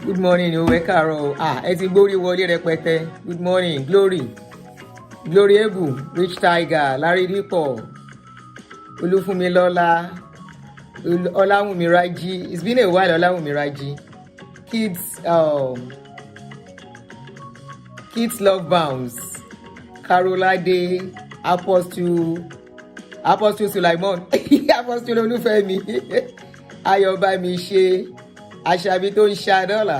Good morning, ẹ káàárọ̀. Ẹ ti gbórí wọlé rẹpẹtẹ. Good morning, Glory. Glory Ebu, Rich Tiger, Larry Dipo, Olufunmilola, Olawumi Raji. It's been a while, Olawumi Raji. Kids Love Bounce, Carolade, Apostle Sulaimon, Apostle Olufemi, Ayobamiṣe, Aṣabi tó ń ṣadọ́là,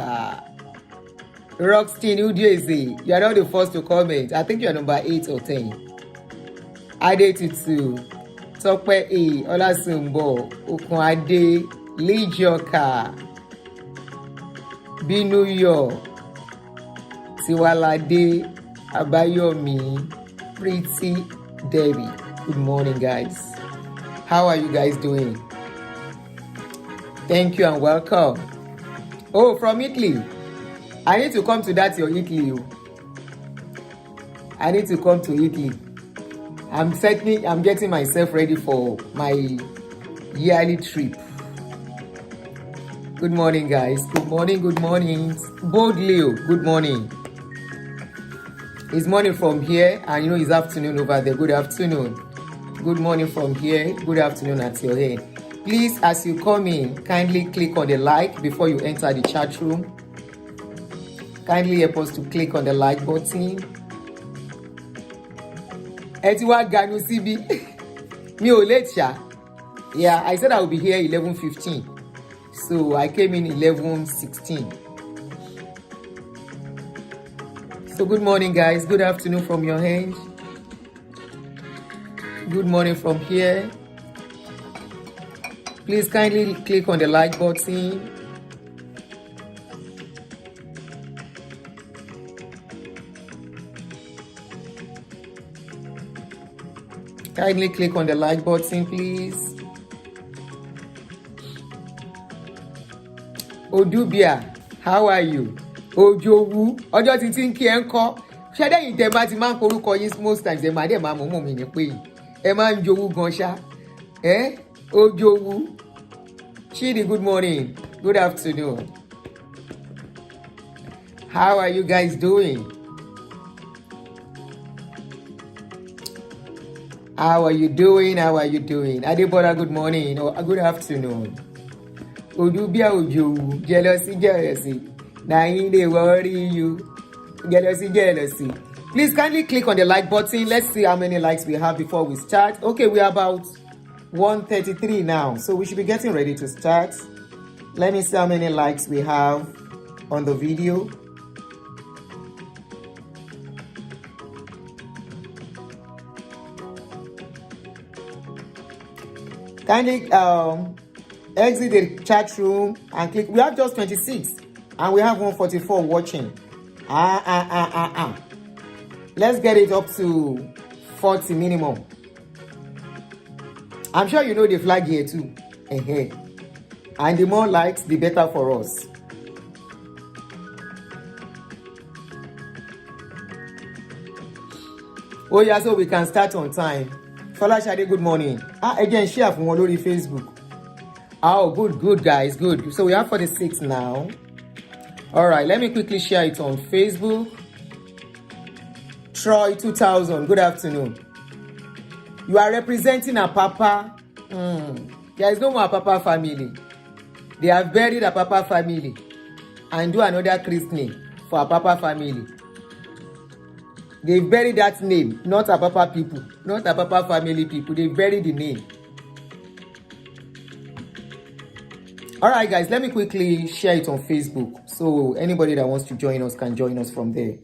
Rockstin Udieze. You are not the first to comment. I think you are number 8 or 10. Adetutu, Tope A, Olasunbo, Okunade, Lijioka, Binuyo, Tiwalade, Abayomi, Pretty Debbie. Good morning, guys. How are you guys doing? Thank you and welcome. Oh, from Italy. I need to come to that your Italy. I need to come to Italy. I'm getting myself ready for my yearly trip. Good morning, guys. Good morning. Bold Leo, good morning. It's morning from here, and you know it's afternoon over there. Good afternoon. Good morning from here. Good afternoon at your end. Please, as you come in, kindly click on the like before you enter the chat room. Kindly help us to click on the like button. Etiwa Ganu CB. Me o late sha. Yeah, I said I will be here 11:15. So I came in 11:16. So good morning, guys. Good afternoon from your end. Good morning from here. Please kindly click on the like button. Kindly click on the like button, please. Odubia, how are you? Ojowu, ọjọ́ tí ń kí ẹ ń kọ́. Ṣé dẹ́yìn tẹ́ bá ti máa ń korúkọ yín most times ẹ máa dẹ̀ máa mọ̀ mí ní pé ẹ máa ń jowú gan ṣá. Ojowu. Chidi, good morning. Good afternoon. How are you guys doing? How are you doing? Adeboye, good morning or good afternoon. Odubia Ojowu, jealousy. Now they worry you. Jealousy. Please kindly click on the like button. Let's see how many likes we have before we start. Okay, we're about 133 now, so we should be getting ready to start. Let me see how many likes we have on the video. Kindly exit the chat room and click. We have just 26 and we have 144 watching. Let's get it up to 40 minimum. I'm sure you know the flag here too. And the more likes, the better for us. Oh yeah, so we can start on time. Folashade, good morning. Again, share from all over Facebook. Oh, good guys, good. So we have 46 now. All right, let me quickly share it on Facebook. Troy 2000, good afternoon. You are representing Apapa. There is no more Apapa family. They have buried Apapa family and do another christening for Apapa family. They buried that name, not Apapa people, not Apapa family people. They buried the name. All right, guys, let me quickly share it on Facebook. So anybody that wants to join us can join us from there.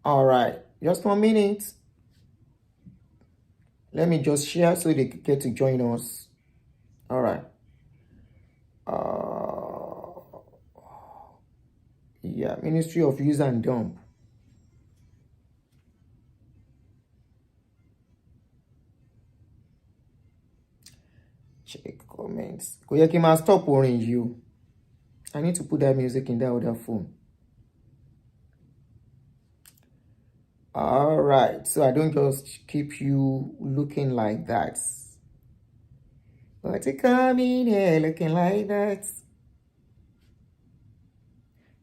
All right, just 1 minute. Let me just share so they get to join us. All right. Yeah, Ministry of Use and Dump. Check comments. Koyeki, stop worrying you. I need to put that music in that other phone. All right, so I don't just keep you looking like that. What's it coming here looking like that?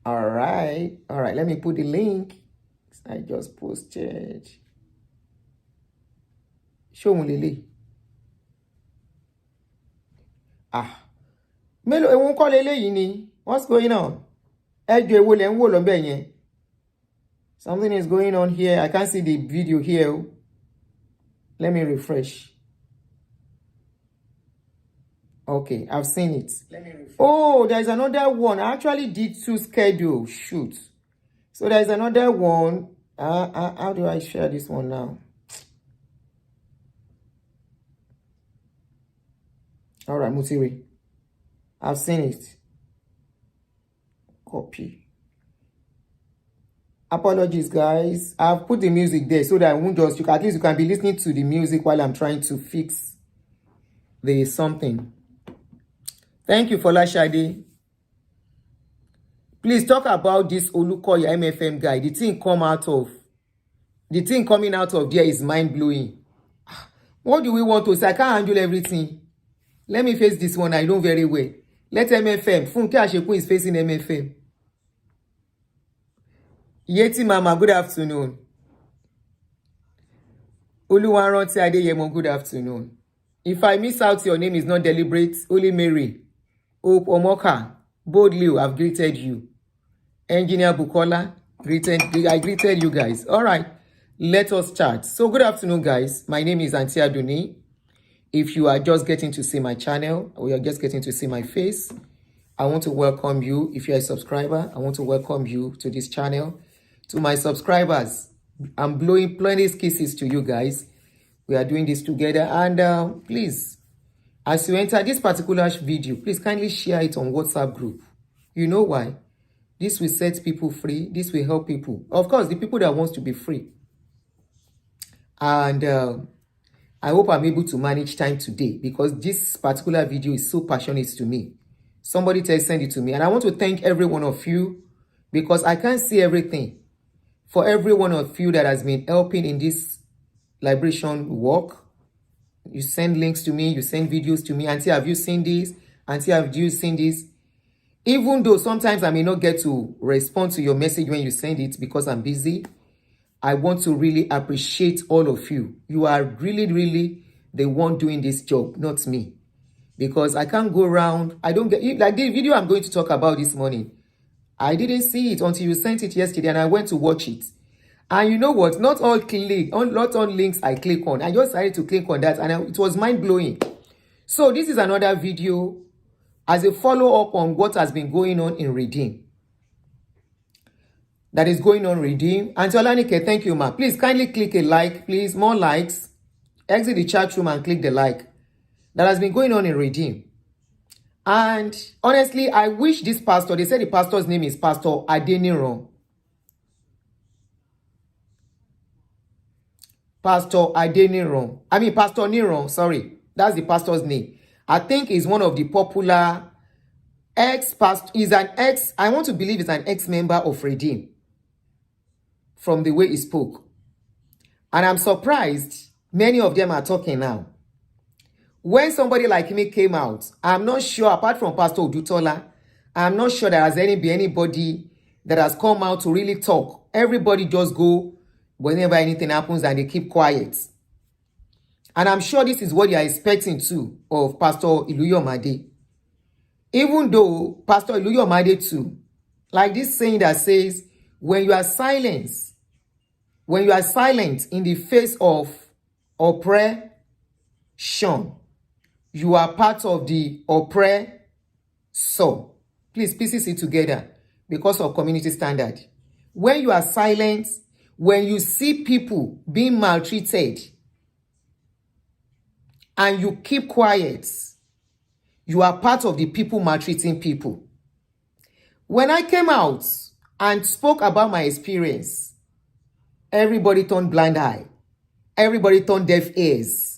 All right. Let me put the link. I just posted. Show me Lily. Melo e won call eléyìí. What's going on? Something is going on here. I can't see the video here. Let me refresh. Okay, I've seen it. Oh, there's another one. I actually did 2 schedules. Shoot. So there's another one. How do I share this one now? All right, Mutiri. I've seen it. Copy. Apologies, guys. I've put the music there so that I won't just... at least you can be listening to the music while I'm trying to fix the something. Thank you, Folashade. Please talk about this Olukoya MFM guy. The thing coming out of there is mind-blowing. What do we want to say? I can't handle everything. Let me face this one. I know very well. Let MFM. Funke Ashekun is facing MFM. Yeti Mama, good afternoon. Oluwaranti Adeyemo, good afternoon. If I miss out, your name is not deliberate. Holy Mary, Hope Omoka, Bold Liu, I've greeted you. Engineer Bukola, I greeted you guys. All right, let us chat. So good afternoon, guys. My name is Auntie Aduni. If you are just getting to see my channel, or you're just getting to see my face, I want to welcome you. If you're a subscriber, I want to welcome you to this channel. To my subscribers, I'm blowing plenty kisses to you guys. We are doing this together. And please, as you enter this particular video, please kindly share it on WhatsApp group. You know why? This will set people free. This will help people. Of course, the people that wants to be free. And I hope I'm able to manage time today because this particular video is so passionate to me. Somebody send it to me. And I want to thank every one of you because I can't see everything. For every one of you that has been helping in this liberation work, you send links to me, you send videos to me. Auntie, have you seen this? Auntie, have you seen this? Even though sometimes I may not get to respond to your message when you send it because I'm busy, I want to really appreciate all of you. You are really, really the one doing this job, not me. Because I can't go around. I don't get... like the video I'm going to talk about this morning, I didn't see it until you sent it yesterday and I went to watch it. And you know what? Not all links I click on. I just decided to click on that and it was mind-blowing. So this is another video as a follow-up on what has been going on in Redeem. That is going on Redeem. And Tolanike, thank you, ma. Please kindly click a like, please. More likes. Exit the chat room and click the like. That has been going on in Redeem. And honestly, I wish this pastor, they said the pastor's name is Pastor Nero. Pastor Nero, sorry. That's the pastor's name. I think he's one of the popular ex-pastor. I want to believe he's an ex-member of Redeem. From the way he spoke. And I'm surprised many of them are talking now. When somebody like me came out, I'm not sure, apart from Pastor Odutola, I'm not sure there has anybody that has come out to really talk. Everybody just go whenever anything happens and they keep quiet. And I'm sure this is what you are expecting too of Pastor Iluyomades. Even though Pastor Iluyomades too, like this saying that says, when you are silent in the face of oppression, you are part of the oppressor. Please pieces it together because of community standard. When you are silent, when you see people being maltreated and you keep quiet, you are part of the people maltreating people. When I came out and spoke about my experience, everybody turned blind eye. Everybody turned deaf ears.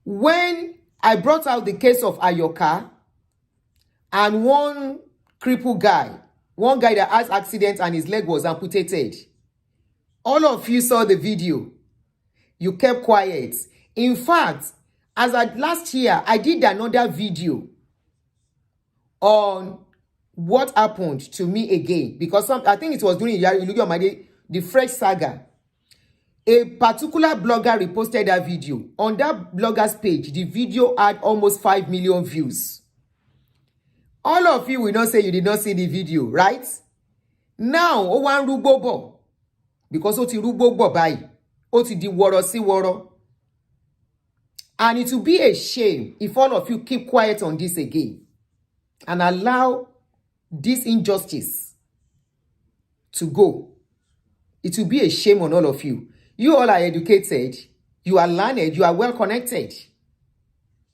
When I brought out the case of Ayoka and one crippled guy, one guy that has accident and his leg was amputated, all of you saw the video. You kept quiet. In fact, as at last year, I did another video on what happened to me again, because I think it was during Iluyomades, the fresh saga. A particular blogger reposted that video. On that blogger's page, the video had almost 5 million views. All of you will not say you did not see the video, right? Now, o wan rugbo bo, because o ti rugbo bo báyìí, o ti di woro si woro. And it will be a shame if all of you keep quiet on this again and allow this injustice to go. It will be a shame on all of you. You all are educated, you are learned, you are well connected.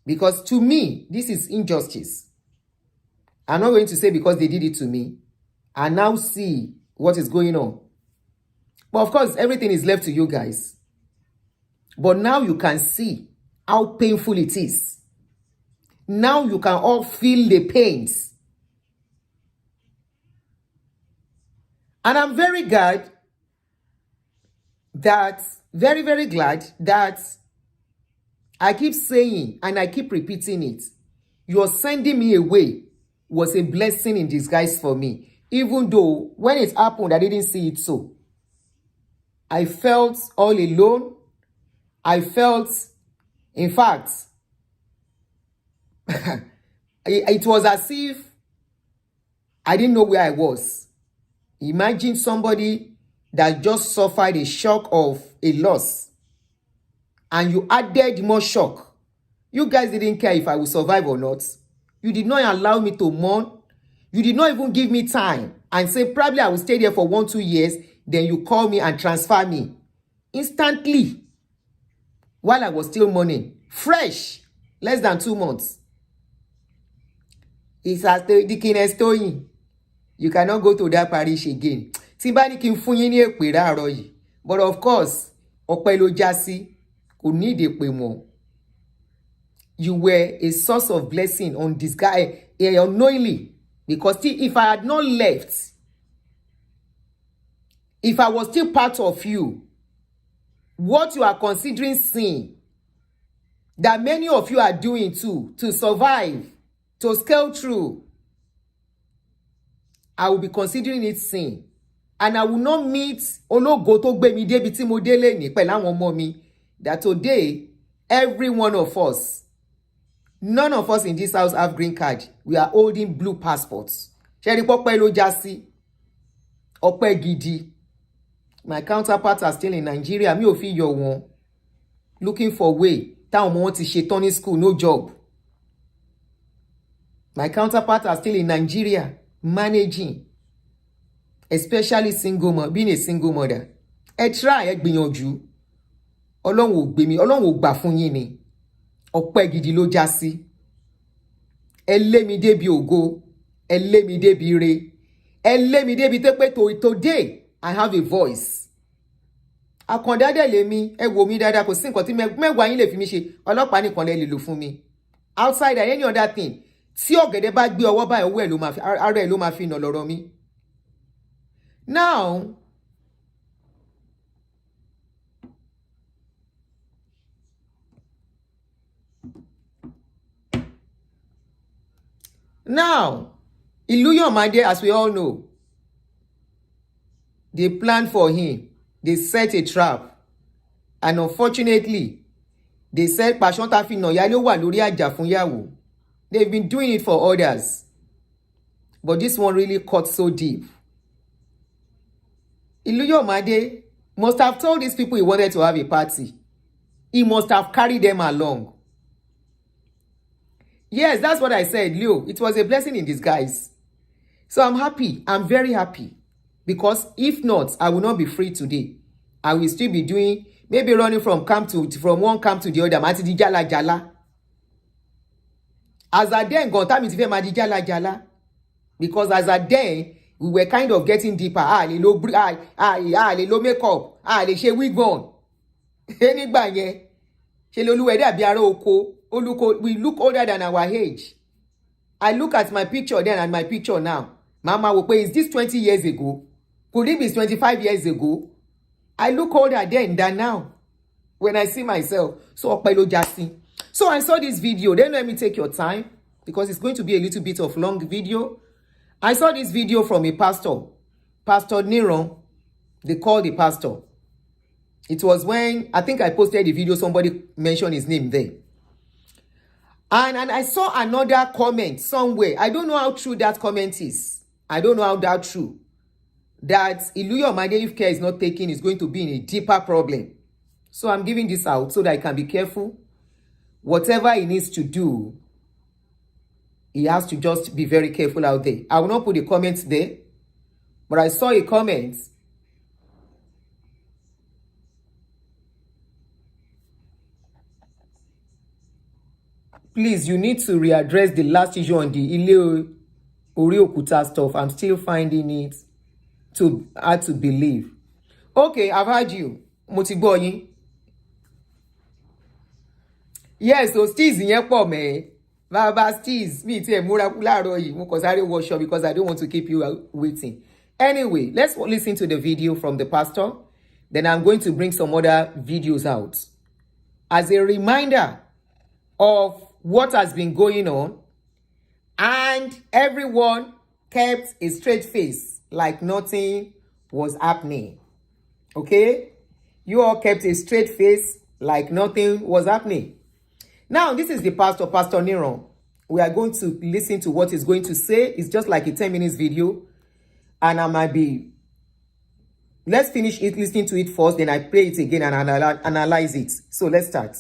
Because to me, this is injustice. I'm not going to say because they did it to me. I now see what is going on. But of course, everything is left to you guys. But now you can see how painful it is. Now you can all feel the pains. And I'm very glad that, very glad that I keep saying and I keep repeating it. You're sending me away was a blessing in disguise for me. Even though when it happened, I didn't see it so. I felt all alone. I felt, in fact, it was as if I didn't know where I was. Imagine somebody that just suffered a shock of a loss, and you added more shock. You guys didn't care if I would survive or not. You did not allow me to mourn. You did not even give me time and say probably I will stay there for 1-2 years. Then you call me and transfer me instantly while I was still mourning. Fresh, less than 2 months. It's as the dickiness story. You cannot go to that parish again. But of course, ọpẹ́ ló já sí, kò ní èpè mọ́. You were a source of blessing on this guy unknowingly. Because still, if I had not left, if I was still part of you, what you are considering sin, that many of you are doing too, to survive, to scale through, I will be considering it sin. And I will not meet Ologo to gbe mi débi tí mo dé leni pẹ̀lú àwọn ọmọ mi, that today, every one of us, none of us in this house have green card. We are holding blue passports. Ṣẹ́rí pọ́pẹ́ ló já sí. Ọpẹ́ gidi. My counterparts are still in Nigeria. Mi ò fi yọ wọn. Looking for way. Táwọn ọmọ wọn ti ṣetán ní school, no job. My counterparts are still in Nigeria, managing. Especially single mother, being a single mother. Ẹ try, ẹ gbìyànjú. Ọlọ́run ò gbé mi, Ọlọ́run ò gbà fún yín ni. Ọpẹ́ gidi ló já sí. Ẹ lé mi débi ògo, ẹ lé mi débi ire. Ẹ lé mi débi tó pé today I have a voice. Àkàndá dẹ̀ lé mi, ẹ wò mí dáadáa, kò sí nǹkan tí mẹ́wàá yín lè fi mí ṣe. Ọlọ́pàá nìkan lè lò fún mi. Outside any other thing. Tí ọ̀gẹ̀dẹ̀ bá gbé ọwọ́ báyìí, ọwọ́ ẹ̀ ló máa fi, ara ẹ̀ ló máa fi nà lọ́rọ̀ mi. Now, Iluyomades, as we all know, they planned for him. They set a trap. And unfortunately, they said, they've been doing it for others. But this one really cut so deep. Iluyomades must have told these people he wanted to have a party. He must have carried them along. Yes, that's what I said, Leo. It was a blessing in disguise. So I'm happy. I'm very happy. Because if not, I will not be free today. I will still be doing, maybe running from one camp to the other. Mati di jala jala. As a then, gonta mi ti fe ma di jala jala. Because as a then, we were kind of getting deeper. Le lo makeup. Le she wig on. Anigba yen. She lo luwe de abi ara oko. We look older than our age. I look at my picture then and my picture now. Mama will say, is this 20 years ago? Could it be 25 years ago? I look older then than now when I see myself. So, So I saw this video. Then let me take your time because it's going to be a little bit of long video. I saw this video from a pastor, Pastor Nero. They called the pastor. It was when, I think I posted the video, somebody mentioned his name there. And I saw another comment somewhere. I don't know how true that comment is. I don't know how that true. That Iluyomades, if care is not taken, is going to be in a deeper problem. So I'm giving this out so that I can be careful. Whatever he needs to do, he has to just be very careful out there. I will not put the comments there, but I saw a comment. Please, you need to readdress the last issue on the Iluyomades stuff. I'm still finding it hard to believe. Okay, I've heard you. Motiboyin. Yes, so steez yẹn pọ̀ mẹ́. Baba steez, mi ti ẹ̀ múra láàárọ̀ yìí. Mo kàn sáré wọṣọ because I don't want to keep you waiting. Anyway, let's listen to the video from the pastor. Then I'm going to bring some other videos out. As a reminder of what has been going on, and everyone kept a straight face like nothing was happening. Okay? You all kept a straight face like nothing was happening. Now, this is the pastor, Pastor Nero. We are going to listen to what he's going to say. It's just like a 10 minutes video. And I might be... Let's finish it, listening to it first. Then I play it again and analyze it. So let's start.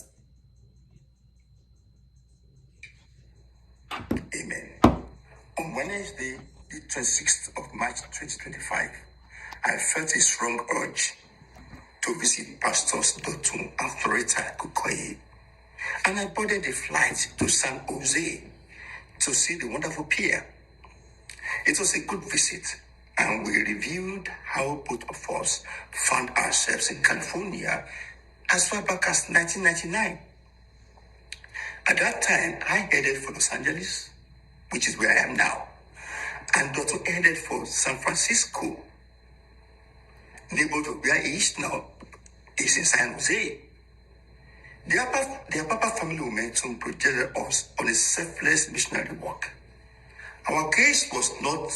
Amen. On Wednesday, the 26th of March 2025, I felt a strong urge to visit Pastors Dotun and Floretta Kukoye, and I boarded a flight to San Jose to see the wonderful pier. It was a good visit, and we reviewed how both of us found ourselves in California as far back as 1999. At that time, I headed for Los Angeles, which is where I am now, and Dotun headed for San Francisco. Neighbor of where he is now is in San Jose. The Apapa Family momentum projected us on a selfless missionary work. Our case was not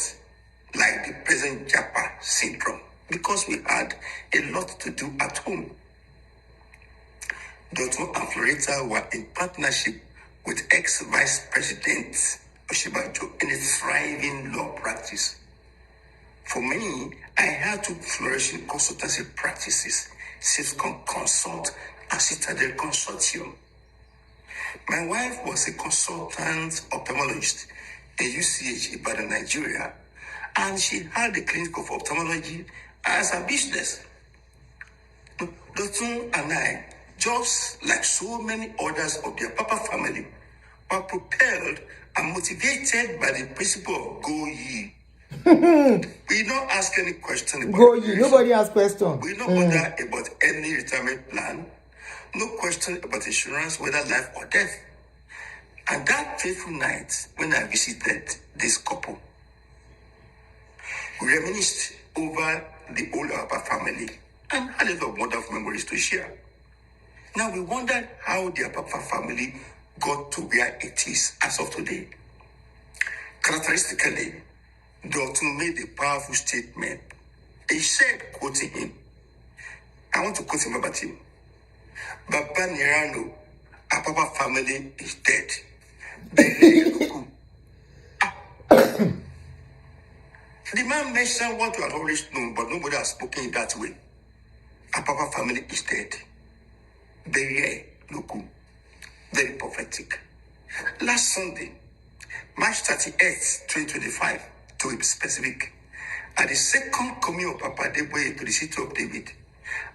like the present Japa syndrome because we had a lot to do at home. Dotun and Floretta were in partnership with ex-Vice President Oshibajo in a thriving law practice. For me, I had two flourishing consultancy practices, Safecon Consult and Citadel Consortium. My wife was a consultant ophthalmologist in UCH Ibadan, Nigeria, and she had a clinic of ophthalmology as a business. Dotun and I, just like so many others of the Apapa family, were propelled and motivated by the principle of go ye. We don't ask any question about go ye. Nobody asks question. We don't wonder about any retirement plan. No question about insurance, whether life or death. And that fateful night, when I visited this couple, we reminisced over the old Apapa family and had a lot of wonderful memories to share. Now we wondered how the Apapa family got to where it is as of today. Characteristically, Dotun made a powerful statement. He said, quoting him, I want to quote him about him. Baba Nero, Apapa family is dead. The man mentioned what we had always known, but nobody has spoken in that way. Apapa family is dead. Very very prophetic. Last Sunday, March 38th, 2025, to be specific, at the second coming of Papa Adeboye to the city of David,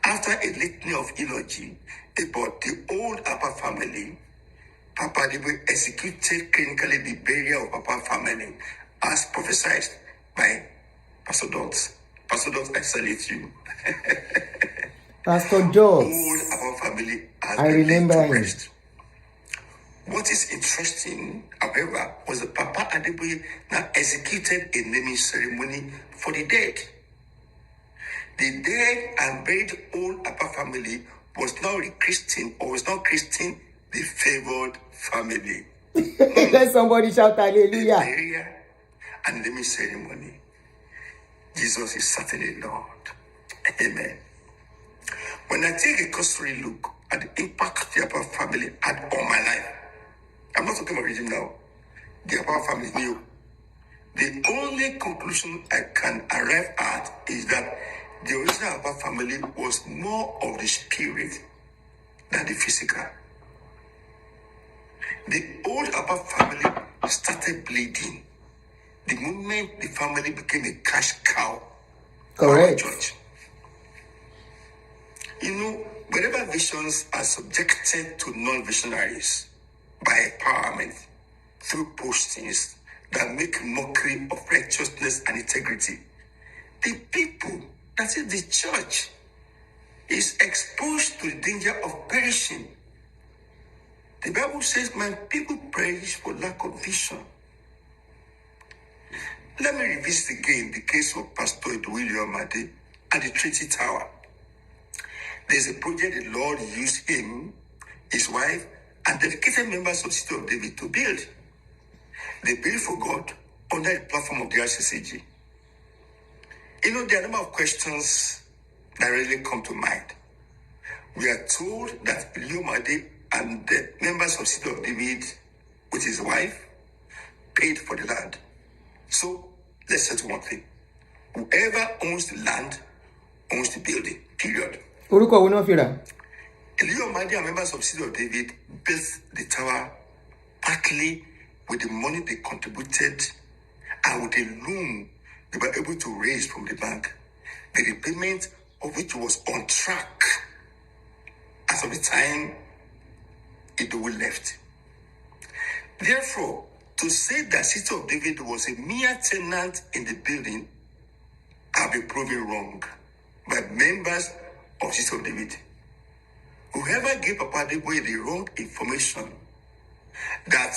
after a litany of eulogy about the old Apapa family, Papa Adeboye executed clinically the burial of Apapa family as prophesied by Pastor Dots. Pastor Dots, I salute you. Pastor Dots. Old Apapa family has I been remember laid to him. rest. What is interesting, however, was that Papa Adeboye now executed a naming ceremony for the dead. The dead and buried old Apapa family was now rechristened or was now christened the favored family. Let somebody shout hallelujah. Area and naming ceremony. Jesus is certainly Lord. Amen. When I take a cursory look at the impact the Apapa family had on my life, I'm not talking about religion now. The Apapa family knew. The only conclusion I can arrive at is that the original Apapa family was more of the spirit than the physical. The old Apapa family started bleeding the moment the family became a cash cow for our church. You know, wherever visions are subjected to non-visionaries by empowerment through postings that make mockery of righteousness and integrity, the people, that is the church, is exposed to the danger of perishing. The Bible says, my people perish for lack of vision. Let me revisit again the case of Pastor Iluyomades at the Trinity Tower. There's a project the Lord used him, his wife, and dedicated members of the City of David to build. They built for God under the platform of the Rccg. You know, there are a number of questions that really come to mind. We are told that Iluyomades and the members of the City of David, with his wife, paid for the land. So, let's settle one thing. Whoever owns the land owns the building, period. Iluyomades and members of the City of David built the tower partly with the money they contributed and with the loan they were able to raise from the bank, the repayment of which was on track as of the time Adeboye left. Therefore, to say that City of David was a mere tenant in the building have been proven wrong by members of City of David. Whoever gave Papa Adeboye the wrong information that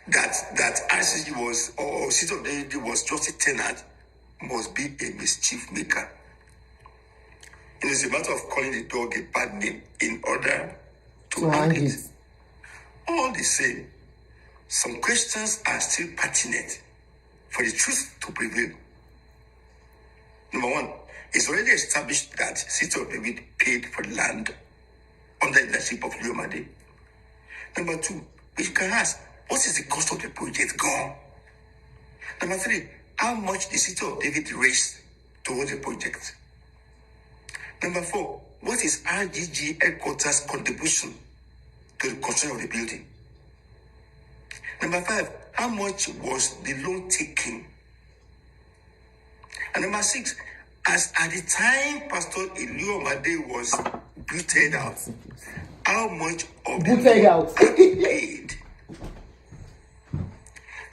Rccg was, or City of David was just a tenant, must be a mischief maker. It is a matter of calling the dog a bad name in order to hang it. All the same, some questions are still pertinent for the truth to prevail. Number one, it's already established that City of David paid for land under the leadership of Iluyomades. Number two, we can ask, what is the cost of the project gone? Number three, how much the City of David raised towards the project? Number four, what is Rccg headquarters contribution to the construction of the building? Number five, how much was the loan taken? And number six, as at the time Pastor Iluyomades was booted out, how much of the loan had been paid?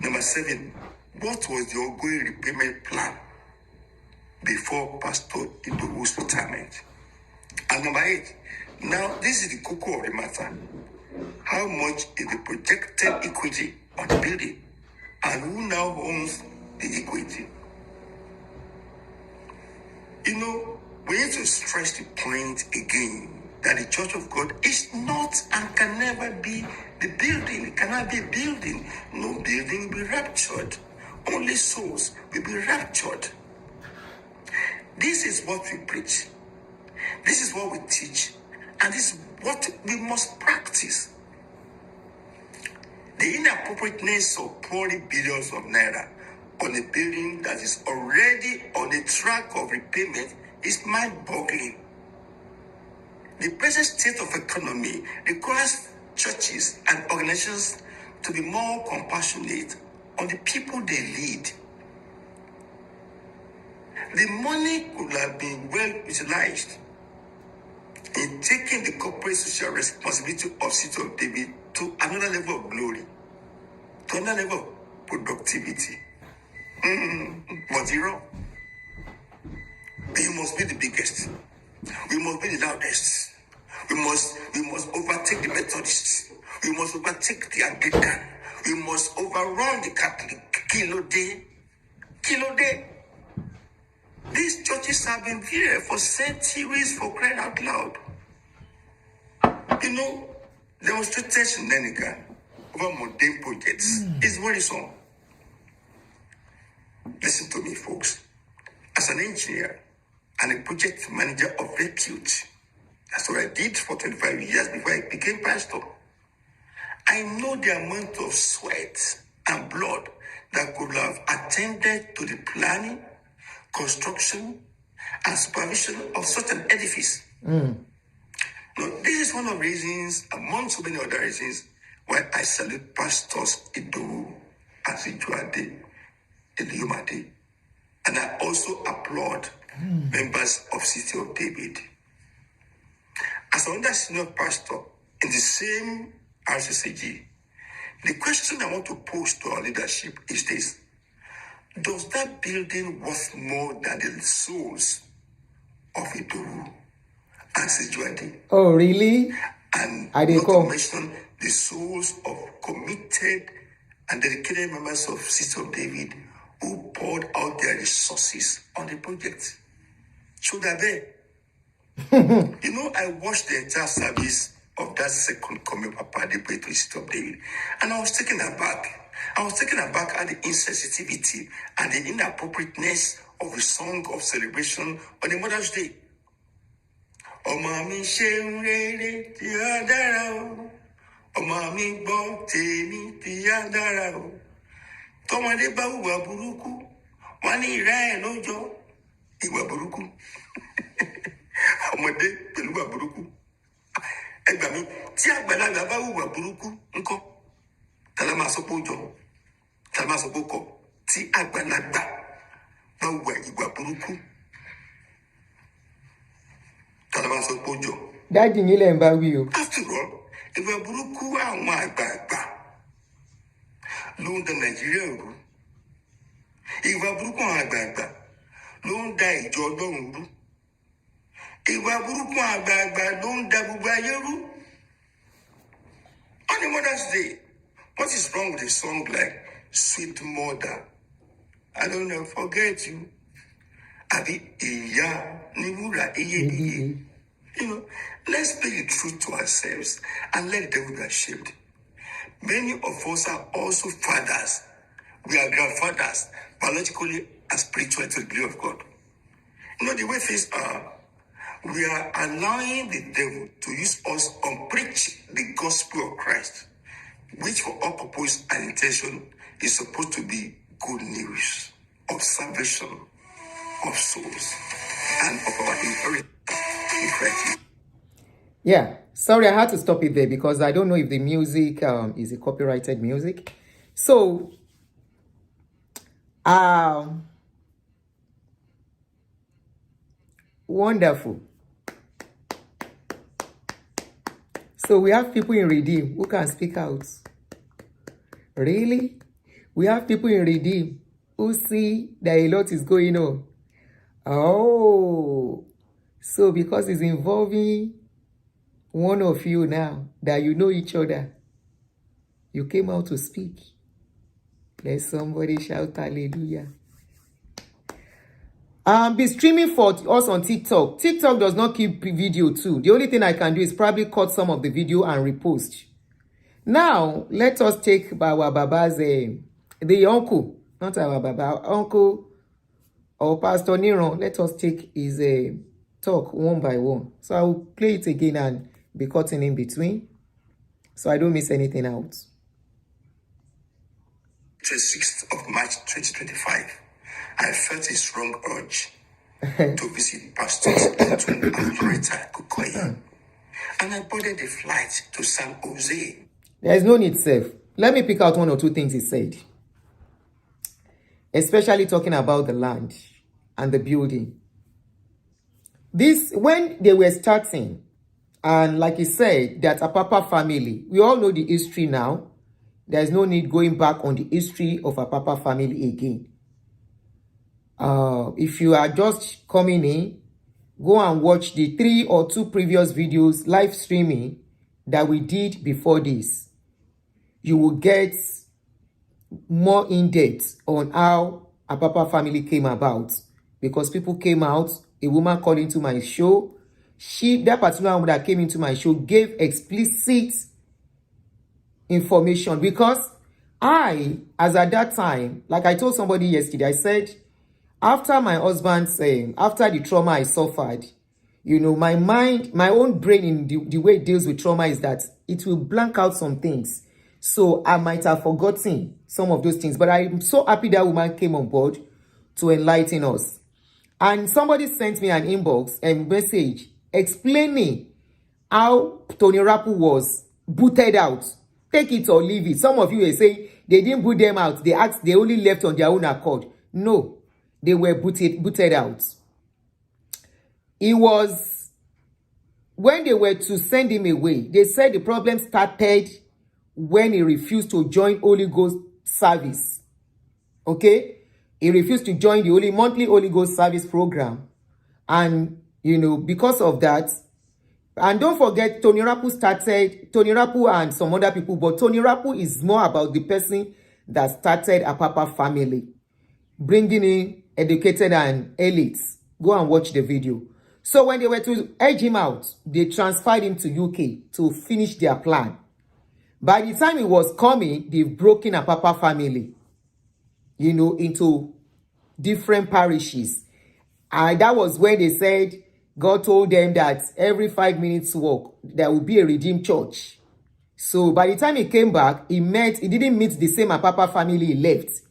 Number seven, what was the ongoing repayment plan before Pastor Idobu's retirement? And number eight, now this is the cocoa of the matter. How much is the projected equity on the building? And who now owns the equity? You know, we need to stress the point again that the Church of God is not and can never be the building. It cannot be a building. No building will be raptured. Only souls will be raptured. This is what we preach. This is what we teach. And this is what we must practice. The inappropriateness of pouring billions of naira on a building that is already on the track of repayment is mind-boggling. The present state of economy requires churches and organizations to be more compassionate on the people they lead. The money could have been well utilized in taking the corporate social responsibility of City of David to another level of glory, to another level of productivity. But Nero, we must be the biggest. We must be the loudest. We must overtake the Methodists. We must overtake the Anglican. We must overrun the Catholic. Kilo day. These churches have been here for centuries, for crying out loud. You know, demonstrated shenanigans over mundane projects is worrisome. Listen to me, folks. As an engineer and a project manager of repute, that's what I did for 25 years before I became pastor. I know the amount of sweat and blood that could have attended to the planning, construction, and supervision of such an edifice. Now, this is one of the reasons, among so many other reasons, why I salute Pastors Adeboye, Iluyomades, and I also applaud members of City of David. As another senior pastor in the same Rccg, the question I want to pose to our leadership is this: does that building worth more than the souls of Adeboye and Sijuade? Oh, really? And not to mention the souls of committed and dedicated members of City of David who poured out their resources on the project. So that they, I watched the entire service of that second coming of Papa Adeboye to the City of David, and I was taken aback. I was taken aback at the insensitivity and the inappropriateness of the song of celebration on the Mother's Day. Ọmọ mi ṣe ń rere tí á dára o. Ọmọ mi gbọ́ tèmi tí á dára o. Tọ́mọdé bá hùwà burúkú, wọ́n ní ìrá ẹ̀ lọ́jọ́. Ìwà burúkú. Ọmọdé pẹ̀lú ìwà burúkú. Ẹ gbà mí, tí àgbàlagbà bá hùwà burúkú, ńkọ́? Ta la máa sọ pé ó jọ? Ta la máa sọ pé ó kọ̀? Tí àgbàlagbà bá hùwà ìwà burúkú, ta la máa sọ pé ó jọ? Dájú yín lẹ́ ń bá wí o. After all, ìwà burúkú àwọn àgbààgbà ló ń da Nàìjíríà rú. Ìwà burúkú àwọn àgbààgbà ló ń da ìjọ Ọlọ́run rú. Ìwà burúkú àwọn àgbààgbà ló ń da gbogbo ayé rú. On the Mother's Day, what is wrong with a song like Sweet Mother? I don't know, forget you. Àbí ìyá ni wúrà iyebíye. Let's speak the truth to ourselves and let the devil be ashamed. Many of us are also fathers. We are grandfathers, biologically and spiritually, to the glory of God. The way things are, we are allowing the devil to use us on preach the gospel of Christ, which for all purpose and intention is supposed to be good news of salvation of souls and of our inheritance in Christ. Yeah, sorry, I had to stop it there because I don't know if the music is a copyrighted music. So, wonderful. So we have people in Redeem who can speak out. Really? We have people in Redeem who see that a lot is going on. Oh, so because it's involving one of you now, that you know each other, you came out to speak. Let somebody shout hallelujah. Be streaming for us on TikTok. TikTok does not keep video too. The only thing I can do is probably cut some of the video and repost. Now, let us take our Baba's, the uncle, not our Baba, our uncle or Pastor Nero. Let us take his talk one by one. So I will play it again and be cutting in between, so I don't miss anything out. 26th of March 2025, I felt a strong urge to visit Pastors Dotu and Decay, and I boarded a flight to San Jose. There is no need, Seth. Let me pick out one or two things he said, especially talking about the land and the building. This, when they were starting, and like he said, that Apapa family, we all know the history now. There's no need going back on the history of Apapa family again. If you are just coming in, go and watch the 3 or 2 previous videos, live streaming, that we did before this. You will get more in-depth on how Apapa family came about. Because people came out, a woman called into my show. That particular woman that came into my show gave explicit information, because as at that time, like I told somebody yesterday, I said, after my husband saying, after the trauma I suffered, my mind, my own brain in the way it deals with trauma is that it will blank out some things. So I might have forgotten some of those things, but I'm so happy that woman came on board to enlighten us. And somebody sent me an inbox and message explaining how Tony Rapu was booted out. Take it or leave it. Some of you are saying they didn't boot them out. They only left on their own accord. No, they were booted out. It was when they were to send him away. They said the problem started when he refused to join Holy Ghost service. Okay? He refused to join the monthly Holy Ghost service program. And, because of that, and don't forget, Tony Rapu and some other people, but Tony Rapu is more about the person that started Apapa Family, bringing in educated and elites. Go and watch the video. So when they were to edge him out, they transferred him to UK to finish their plan. By the time he was coming, they've broken Apapa Family, into different parishes. And that was when they said, God told them that every 5 minutes walk, there will be a redeemed church. So by the time he came back, he didn't meet the same Apapa Family he left.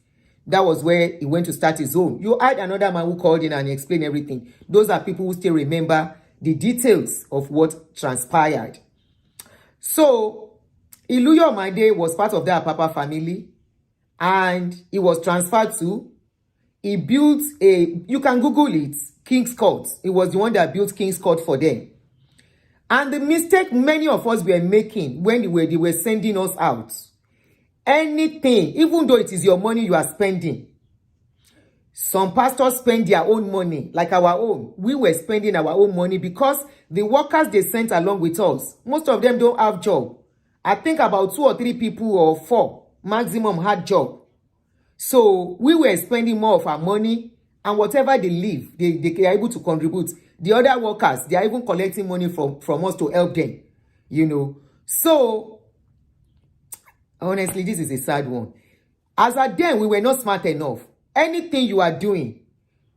That was where he went to start his own. You had another man who called in and explained everything. Those are people who still remember the details of what transpired. So Iluyomades was part of the Apapa Family, and he was transferred to, he built you can Google it, King's Court. He was the one that built King's Court for them. And the mistake many of us were making when they were sending us out, anything, even though it is your money you are spending. Some pastors spend their own money, like our own. We were spending our own money because the workers they sent along with us, most of them don't have job. I think about 2 or 3 people or 4 maximum had job. So we were spending more of our money, and whatever they leave, they are able to contribute. The other workers, they are even collecting money from us to help them, So, honestly, this is a sad one. As at then, we were not smart enough. Anything you are doing,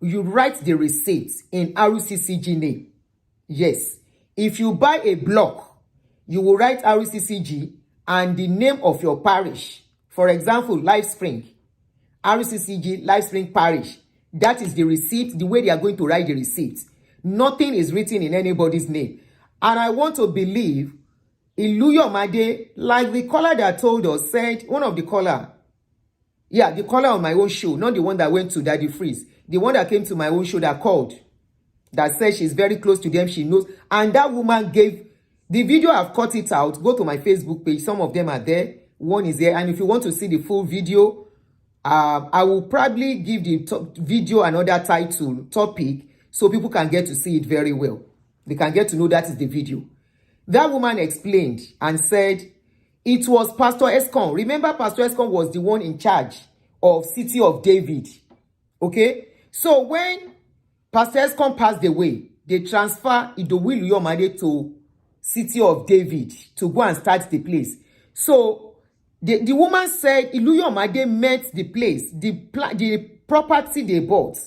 you write the receipts in Rccg name. Yes. If you buy a block, you will write Rccg and the name of your parish. For example, Lifespring. Rccg, Lifespring Parish. That is the receipt, the way they are going to write the receipt. Nothing is written in anybody's name. And I want to believe Iluyomades, like the caller that told us, said, one of the caller, the caller on my own show, not the one that went to Daddy Freeze, the one that came to my own show that called, that said she's very close to them, she knows. And that woman gave, the video, I've cut it out, go to my Facebook page, some of them are there, one is there. And if you want to see the full video, I will probably give the video another topic, so people can get to see it very well. They can get to know that is the video. That woman explained and said it was Pastor Escon. Remember, Pastor Escon was the one in charge of City of David. Okay? So when Pastor Escon passed away, they transfer Iluyomades to City of David to go and start the place. So the woman said Iluyomades met the place, the property they bought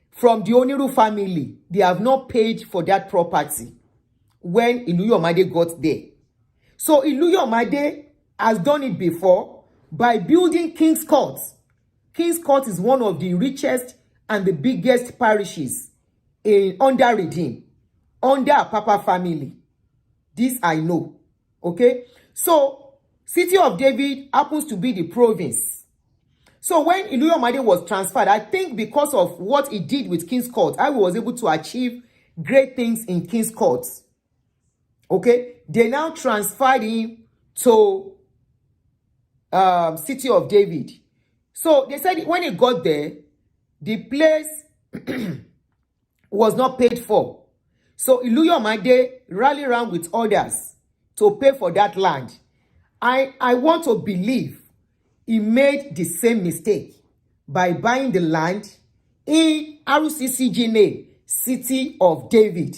from the Oniru family. They have not paid for that property when Iluyomades got there. So Iluyomades has done it before by building King's Court. King's Court is one of the richest and the biggest parishes under Redeem, under Apapa Family. This I know. Okay? So City of David happens to be the province. So when Iluyomades was transferred, I think because of what he did with King's Court, I was able to achieve great things in King's Court. Okay? They now transferred him to City of David. So they said when he got there, the place was not paid for. So Iluyomades rallied around with others to pay for that land. I want to believe he made the same mistake by buying the land in Rccg name, City of David.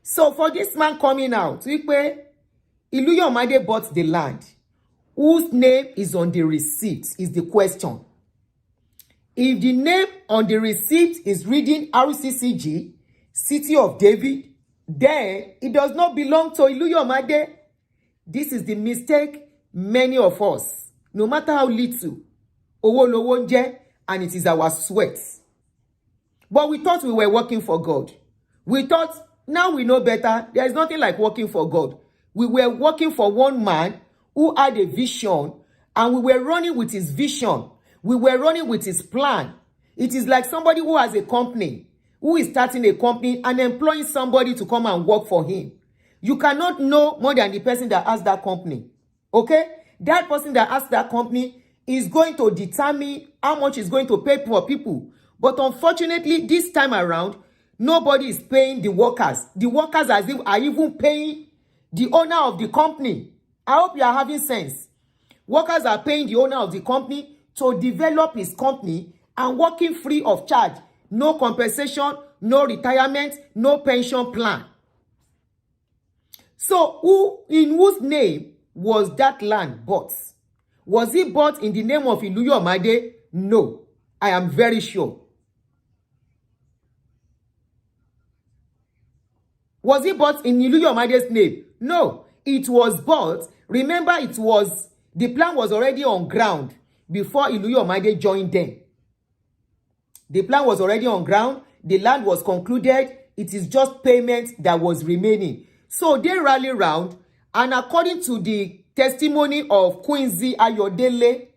So for this man coming out, Iluyomades bought the land. whose name is on the receipt is the question. If the name on the receipt is reading Rccg, City of David, then it does not belong to Iluyomade. This is the mistake many of us, no matter how little, owo lowo nje, and it is our sweat. But we thought we were working for God. We thought, now we know better. There is nothing like working for God. We were working for one man who had a vision, and we were running with his vision. We were running with his plan. It is like somebody who has a company, who is starting a company and employing somebody to come and work for him. You cannot know more than the person that has that company. Okay? That person that has that company is going to determine how much is going to pay for people. But unfortunately, this time around, nobody is paying the workers. The workers are even paying the owner of the company. I hope you are having sense. Workers are paying the owner of the company to develop his company and working free of charge. No compensation, no retirement, no pension plan. So in whose name was that land bought? Was it bought in the name of Iluyomade? No, I am very sure. Was it bought in Iluyomade's name? No, it was bought. Remember, the plan was already on ground before Iluyomade joined them. The plan was already on ground. The land was concluded. It is just payment that was remaining. So they rally round, and according to the testimony of Quincy Ayodele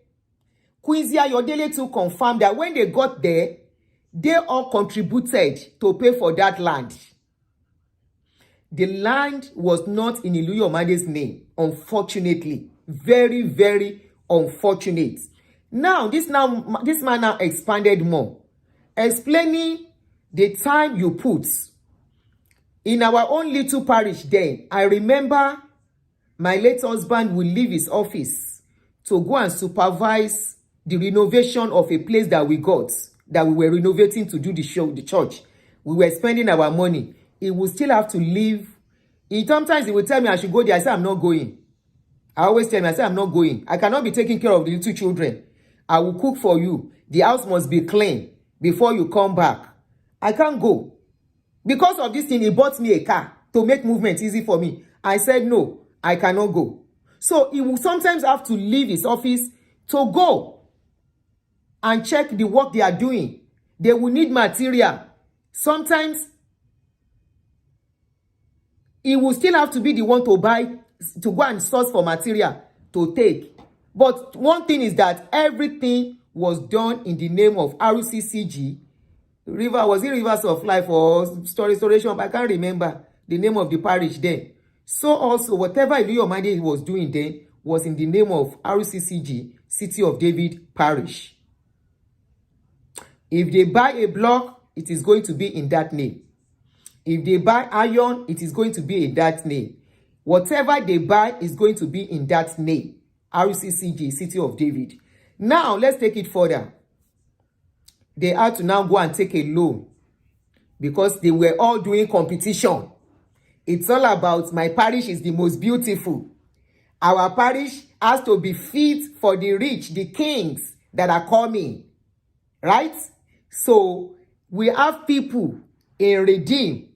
too confirmed that when they got there, they all contributed to pay for that land. The land was not in Iluyomade's name, unfortunately. Very, very unfortunate. Now, this man now expanded more, explaining the time you put in our own little parish. Then I remember my late husband will leave his office to go and supervise the renovation of a place that we got, that we were renovating to do the church. We were spending our money. He will still have to leave. Sometimes he will tell me I should go there. I say, I'm not going. I always tell him, I say, I'm not going. I cannot be taking care of the little children. I will cook for you. The house must be clean before you come back. I can't go. Because of this thing, he bought me a car to make movement easy for me. I said, no, I cannot go. So he will sometimes have to leave his office to go and check the work they are doing. They will need material. Sometimes he will still have to be the one to buy, to go and source for material to take. But one thing is that everything was done in the name of Rccg. Was it Rivers of Life or Restoration? I can't remember the name of the parish then. So also, whatever Iluyomade was doing then was in the name of Rccg, City of David Parish. If they buy a block, it is going to be in that name. If they buy iron, it is going to be in that name. Whatever they buy is going to be in that name. Rccg, City of David. Now, let's take it further. They had to now go and take a loan because they were all doing competition. It's all about my parish is the most beautiful. Our parish has to be fit for the rich, the kings that are coming. Right? So, we have people in Redeem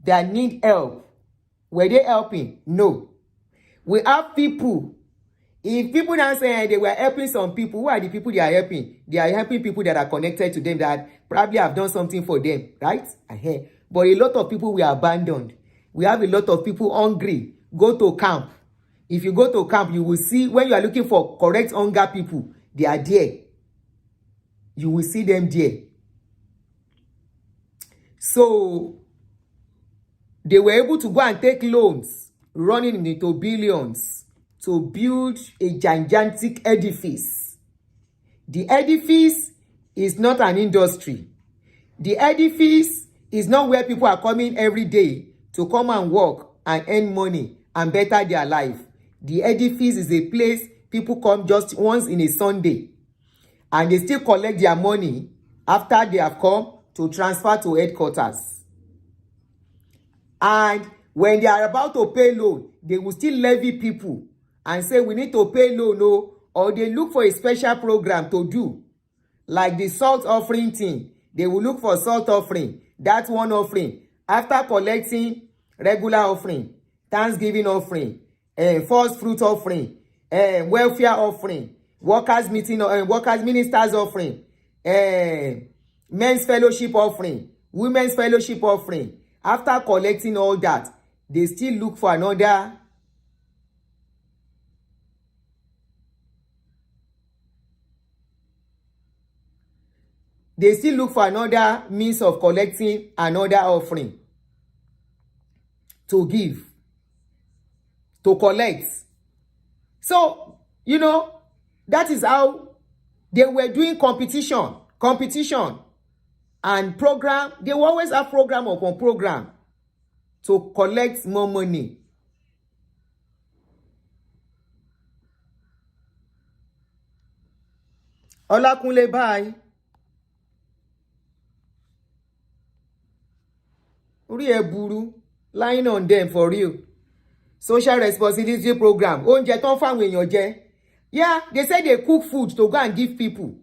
that need help. Were they helping? No. We have people. If people now say they were helping some people, who are the people they are helping? They are helping people that are connected to them that probably have done something for them, right? But a lot of people were abandoned. We have a lot of people hungry. Go to camp. If you go to camp, you will see when you are looking for correct hunger people, they are there. You will see them there. So, they were able to go and take loans, running into billions, to build a gigantic edifice. The edifice is not an industry. The edifice is not where people are coming every day to come and work and earn money and better their life. The edifice is a place people come just once in a Sunday, and they still collect their money after they have come to transfer to headquarters. And when they are about to pay loan, they will still levy people and say we need to pay loan, no, or they look for a special program to do, like the salt offering thing. They will look for salt offering, that one offering, after collecting regular offering, Thanksgiving offering, first fruit offering, welfare offering, workers meeting, workers ministers offering, men's fellowship offering, women's fellowship offering. After collecting all that, they still look for another means of collecting another offering to give, to collect. So, that is how they were doing competition, and program. They will always have program upon program to collect more money. Olakunle, bye. Orí ẹ burú, lying on them for real. Social responsibility program. Oúnjẹ tán fáwọn èèyàn jẹ. Yeah, they say they cook food to go and give people.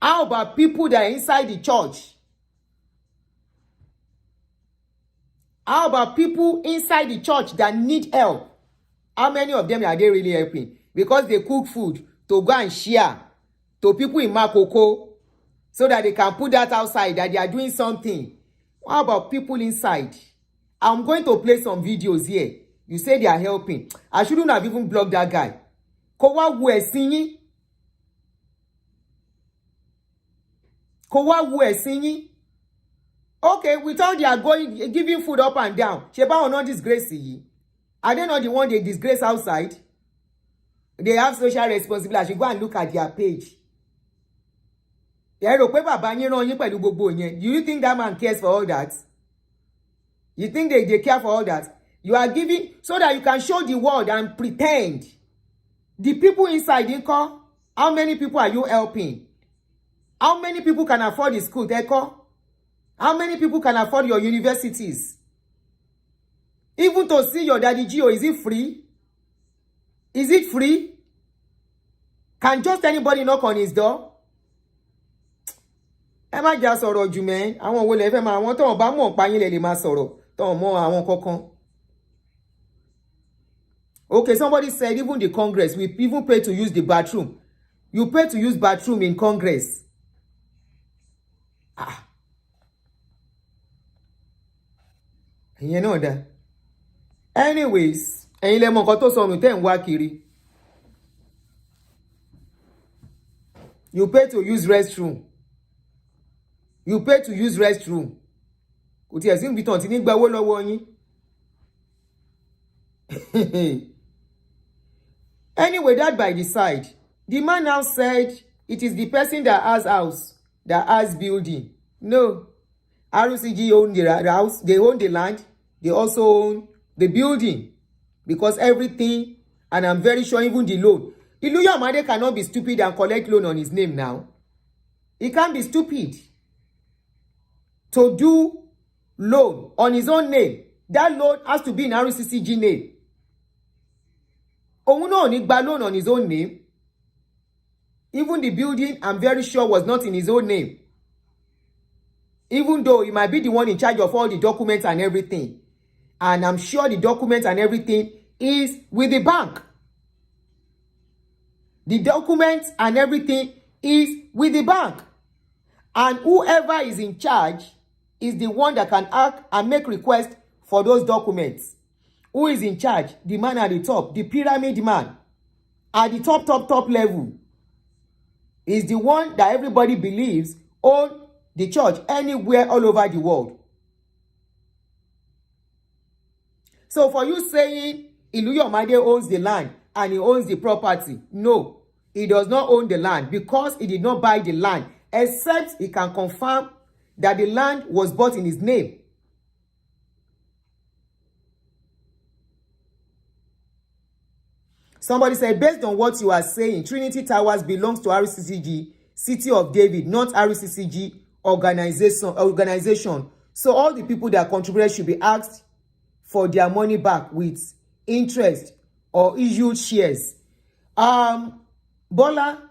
How about people that are inside the church? How about people inside the church that need help? How many of them are they really helping? Because they cook food to go and share to people in Makoko so that they can put that outside that they are doing something. How about people inside? I'm going to play some videos here. You say they are helping. I shouldn't have even blocked that guy. Kò wá wo ẹ̀sìn yín. Kò wá wo ẹ̀sìn yín. Okay, we thought they are giving food up and down. Ṣé báwọn náà disgrace yìí? Are they not the one they disgrace outside? They have social responsibility. I should go and look at their page. Ẹ rò pé bàbá yín rán yín pẹ̀lú gbogbo yẹn. Do you think that man cares for all that? You think they care for all that? You are giving so that you can show the world and pretend. The people inside, Eko, how many people are you helping? How many people can afford the school, Eko? How many people can afford your universities? Even to see your daddy Gio, is it free? Is it free? Can just anybody knock on his door? Ẹ má jà sọ̀rọ̀ jù mẹ́. Àwọn wo lẹ fẹ́ máa wọ́n tó bá mọ̀ pa yín lẹ lè máa sọ̀rọ̀ tó mọ̀ àwọn kankan. Okay, somebody said even the Congress, we even pay to use the bathroom. You pay to use bathroom in Congress. You know that. Anyways, ẹ̀yin lẹ mọ̀ nǹkan tó sọnù tẹ́ ń wá kiri. You pay to use restroom. You pay to use restroom. Kò tiẹ̀ sí níbi tán tí ní gba owó lọ́wọ́ yín. Anyway, that by the side. The man now said it is the person that has house, that has building. No. Rccg own the house, they own the land, they also own the building. Because everything, and I'm very sure even the loan. Iluyomades cannot be stupid and collect loan on his name now. He can't be stupid to do loan on his own name. That loan has to be in Rccg name. Òun náà ní gba loan on his own name. Even the building, I'm very sure, was not in his own name. Even though he might be the one in charge of all the documents and everything. And I'm sure the documents and everything is with the bank. The documents and everything is with the bank. And whoever is in charge is the one that can act and make requests for those documents. Who is in charge? The man at the top, the pyramid man. At the top level. Is the one that everybody believes owns the church anywhere all over the world. So for you saying Iluyomades owns the land and he owns the property, no, he does not own the land because he did not buy the land, except he can confirm that the land was bought in his name. Somebody said, based on what you are saying, Trinity Towers belongs to Rccg, City of David, not Rccg organization. So all the people that contributed should be asked for their money back with interest or issued shares Bola,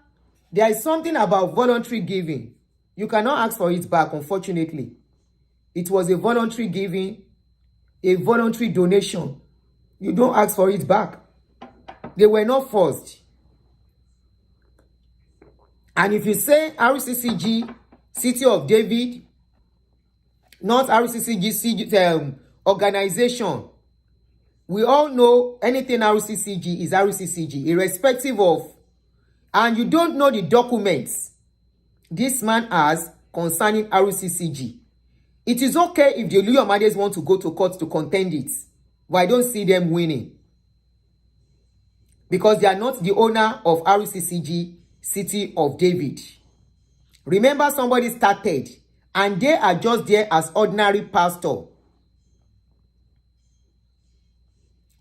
there is something about voluntary giving. You cannot ask for it back, unfortunately. It was a voluntary giving, a voluntary donation. You don't ask for it back. They were not forced. And if you say Rccg, City of David, not Rccg organization, we all know anything Rccg is Rccg, irrespective of, and you don't know the documents this man has concerning Rccg. It is okay if the Iluyomades want to go to court to contend it, but I don't see them winning. Because they are not the owner of Rccg, City of David. Remember, somebody started, and they are just there as ordinary pastor.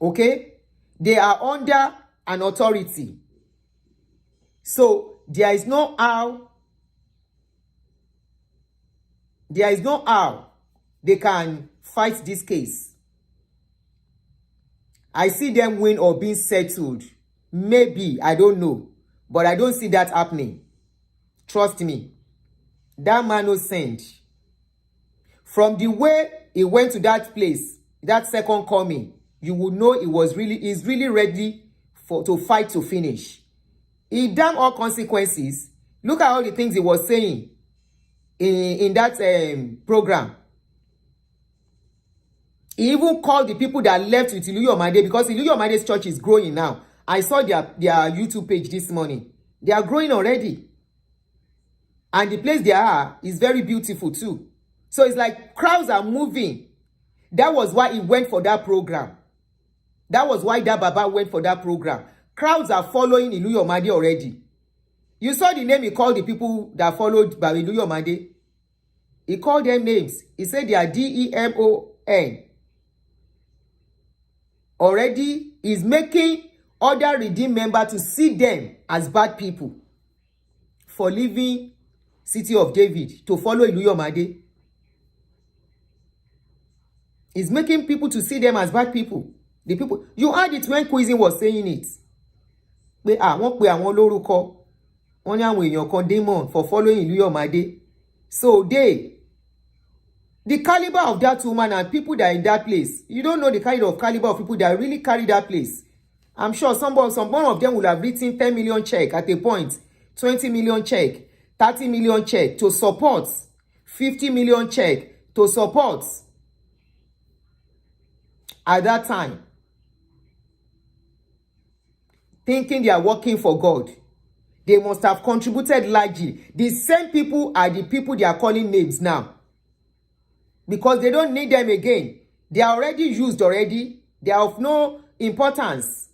Okay? They are under an authority. So, there is no how they can fight this case. I see them win or being settled. Maybe, I don't know. But I don't see that happening. Trust me. That man was sent. From the way he went to that place, that second coming, you would know he's really ready to fight to finish. He damn all consequences. Look at all the things he was saying in that program. He even called the people that left with Iluyomade, because Iluyomade's church is growing now. I saw their YouTube page this morning. They are growing already. And the place they are is very beautiful too. So it's like crowds are moving. That was why he went for that program. That was why that Baba went for that program. Crowds are following Iluyomade already. You saw the name he called the people that followed by Iluyomade. He called them names. He said they are DEMON. Already is making other redeemed members to see them as bad people for leaving City of David to follow Iluyomade. Is making people to see them as bad people. The people, you heard it when Quizzing was saying it. Condemns for following Iluyomade. So the caliber of that woman and people that are in that place, you don't know the kind of caliber of people that really carry that place. I'm sure some one of them will have written 10 million check at a point, 20 million check, 30 million check to support, 50 million check to support at that time. Thinking they are working for God. They must have contributed largely. The same people are the people they are calling names now. Because they don't need them again. They are already used already. They are of no importance.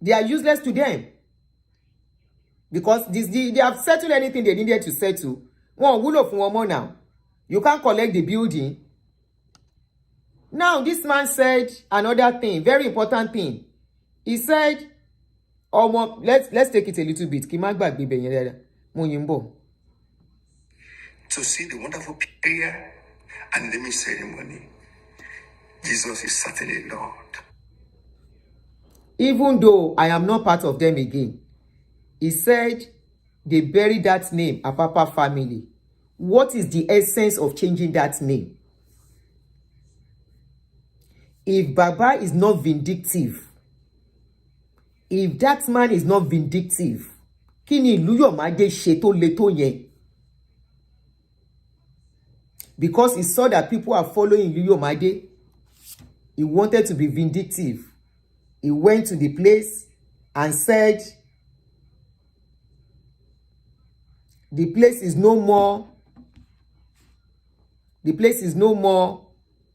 They are useless to them. Because they have settled anything they needed to settle. Now. You can't collect the building. Now, this man said another thing, very important thing. He said, let's take it a little bit. To see the wonderful prayer and naming ceremony, Jesus is certainly Lord. Even though I am not part of them again, he said they buried that name, Apapa Family. What is the essence of changing that name? If Baba is not vindictive, if that man is not vindictive, kini Iluyomade ṣe tó le tó yẹn? Because he saw that people are following Iluyomade, he wanted to be vindictive. He went to the place and said, the place is no more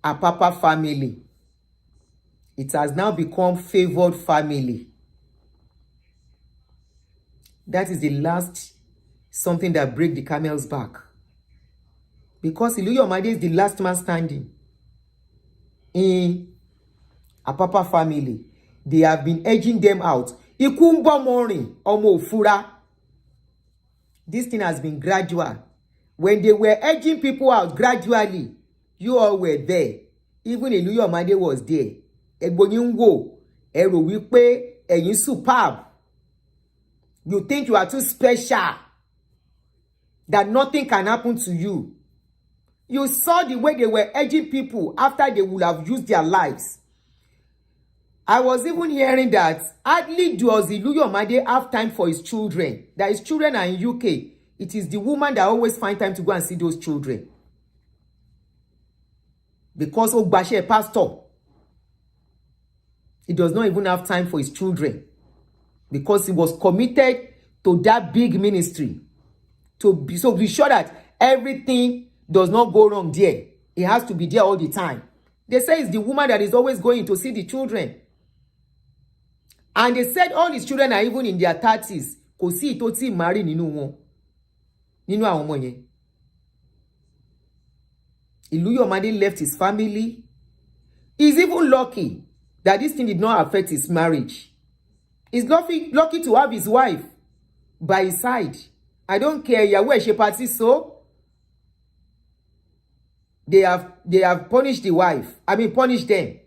Apapa Family. It has now become favored family. That is the last something that breaks the camel's back. Because Iluyomade is the last man standing in Apapa Family. They have been edging them out. Ikumba morning, omo fura. This thing has been gradual. When they were edging people out gradually, you all were there. Even Iluyomade was there. Egbonyungo, ero wípé you superb. You think you are too special, that nothing can happen to you. You saw the way they were edging people after they would have used their lives. I was even hearing that hardly does Iluyomade have time for his children. That his children are in UK. It is the woman that always finds time to go and see those children. Because Ogbashe pastor, he does not even have time for his children. Because he was committed to that big ministry. So be sure that everything does not go wrong there. He has to be there all the time. They say it's the woman that is always going to see the children. And they said all his children are even in their 30s. Kò sí tó tí marry nínú wọn. Nínú àwọn ọmọ yẹn. Iluyomade left his family. He's even lucky that this thing did not affect his marriage. He's lucky to have his wife by his side. I don't care where she party so. They have punished the wife. Punished them.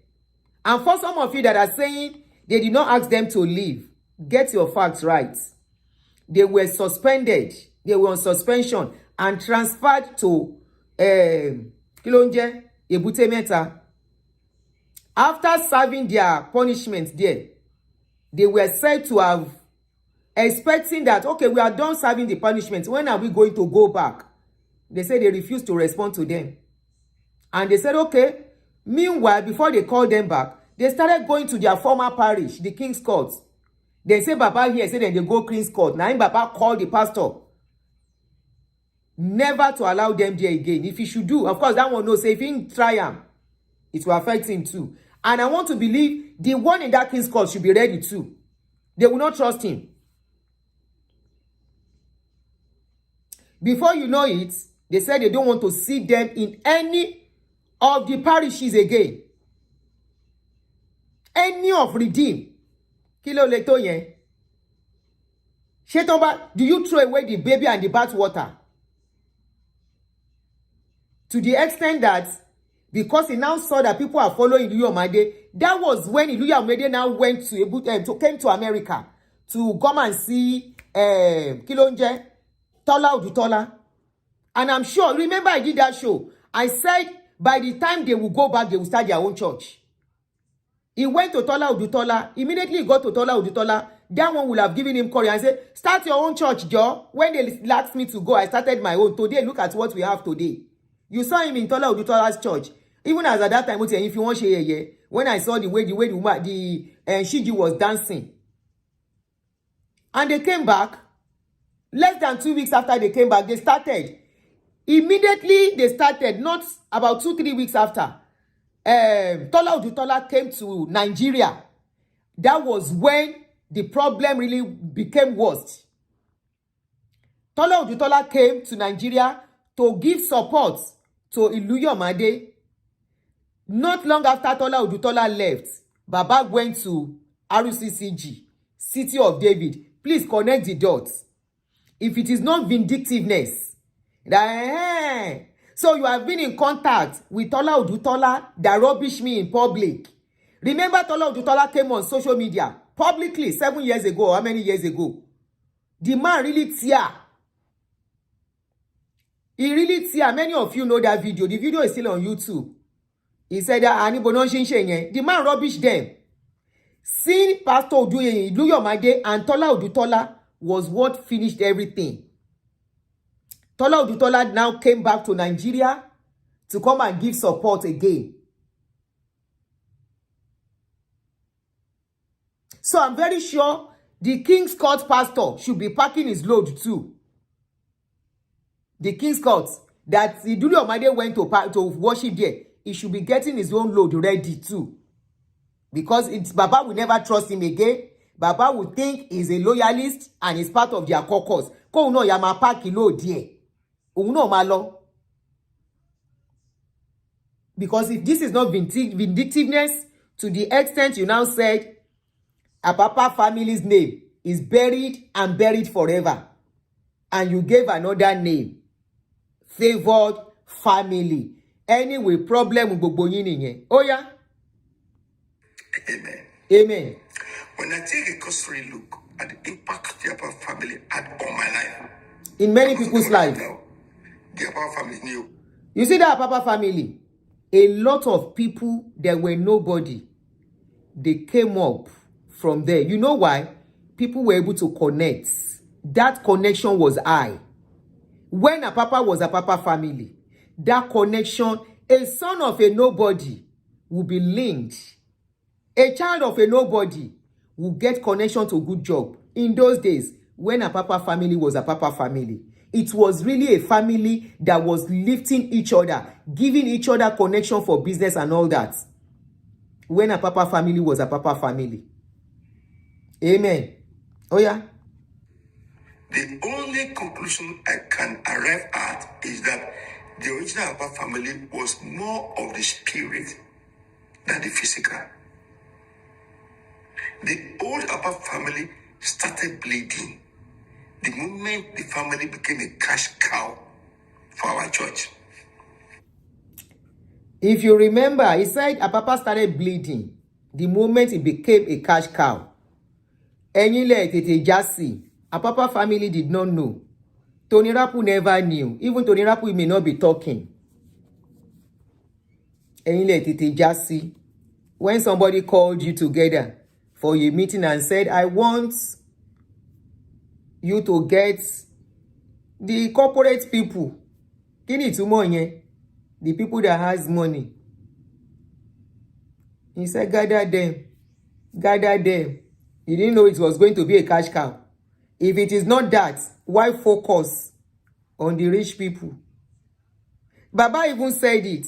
And for some of you that are saying they did not ask them to leave, get your facts right. They were suspended. They were on suspension and transferred to Kilonje, Ebute Meta. After serving their punishment there, they were said to have expecting that, okay, we are done serving the punishment. When are we going to go back? They said they refused to respond to them. And they said, okay. Meanwhile, before they called them back, they started going to their former parish, the King's Court. They say Baba here, say then they go King's Court. Now Baba called the pastor. Never to allow them there again. If he should do, of course, that one knows, say if he try him, it will affect him too. And I want to believe the one in that King's Court should be ready too. They will not trust him. Before you know it, they said they don't want to see them in any of the parishes again. Any of Redeem. Kilo leto yen. Shetoba, do you throw away the baby and the bath water? To the extent that, because he now saw that people are following Iluyomade, that was when Iluyomade now went came to America to come and see Kilonje, Tola Odutola. And I'm sure, remember I did that show. I said by the time they will go back, they will start their own church. He went to Tola Odutola. Immediately he got to Tola Odutola. That one will have given him courage and said, start your own church, Joe. When they asked me to go, I started my own. Today, look at what we have today. You saw him in Tola Odutola's church. Even as at that time, if you want to when I saw the way the Shiji was dancing. And they came back. Less than 2 weeks after they came back, they started. Immediately they started, not about 2-3 weeks after. Tola Odutola came to Nigeria. That was when the problem really became worse. Tola Odutola came to Nigeria to give support to Iluyomade. Not long after Tola Odutola left, Baba went to Rccg, City of David. Please connect the dots. If it is not vindictiveness, so you have been in contact with Tola Odutola that rubbish me in public. Remember Tola Odutola came on social media publicly 7 years ago, or how many years ago? The man really tear. He really tear. Many of you know that video. The video is still on YouTube. He said that the man rubbish them. Seeing Pastor Iluyomade and Tola Odutola was what finished everything. Tola Odutola now came back to Nigeria to come and give support again. So I'm very sure the King's Court pastor should be packing his load too. The King's Court that Iluyomade went to worship there, he should be getting his own load ready too. Because Baba will never trust him again. Baba will think he's a loyalist and he's part of their caucus. Ko uno ya ma pack load there. Uno malo. Because if this is not vindictiveness to the extent you now said Apapa family's name is buried and buried forever, and you gave another name, favored family. Anyway, problem with gbogbo yin niyen. Oh yeah. Amen. Amen. When I take a cursory look at the impact the Apapa family had on my life, in many people's life, the Apapa family knew. You see that Apapa family, a lot of people that were nobody, they came up from there. You know why? People were able to connect. That connection was high. When Apapa was Apapa family, that connection, a son of a nobody will be linked. A child of a nobody will get connection to a good job. In those days, when Apapa family was Apapa family, it was really a family that was lifting each other, giving each other connection for business and all that. When Apapa family was Apapa family. Amen. Oh yeah. The only conclusion I can arrive at is that the original Apapa family was more of the spirit than the physical. The old Apapa family started bleeding the moment the family became a cash cow for our church. If you remember, he said Apapa started bleeding the moment it became a cash cow. Enyile tete jasi. Apapa family did not know. Tony Rapu never knew. Even Tony Rapu may not be talking. Enyile tete jasi. When somebody called you together for a meeting and said, I want you to get the corporate people. Kini tumo yen? The people that has money. He said, gather them. Gather them. He didn't know it was going to be a cash cow. If it is not that, why focus on the rich people? Baba even said it.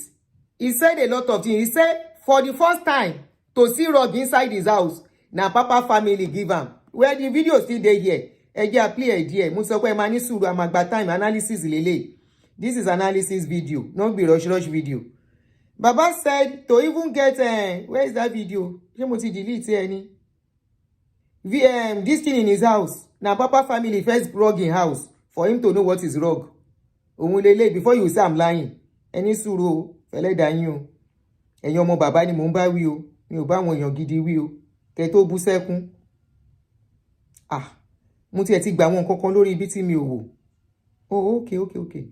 He said a lot of things. He said, for the first time, to see rug inside his house, na Apapa family give him. Well, the video still there here. Eja play idea. Musokwe mani suru amagba time analysis lele. This is analysis video, not be rush video. Baba said to even get where is that video? Jemoti delete any. This thing in his house. Now Apapa family first rug in house for him to know what is rug. Omulele before you say I'm lying. Any suru fele dan you. Eyan ọmọ baba ni mo ń bá wí o. Mi ò bá àwọn èèyàn gidi wí o. Kẹ́ tó bú sẹ́kún. Ah, mo ti ẹ̀ ti gba àwọn nǹkan kan lórí ibi tí mi ò wò. Oh, okay. Okay.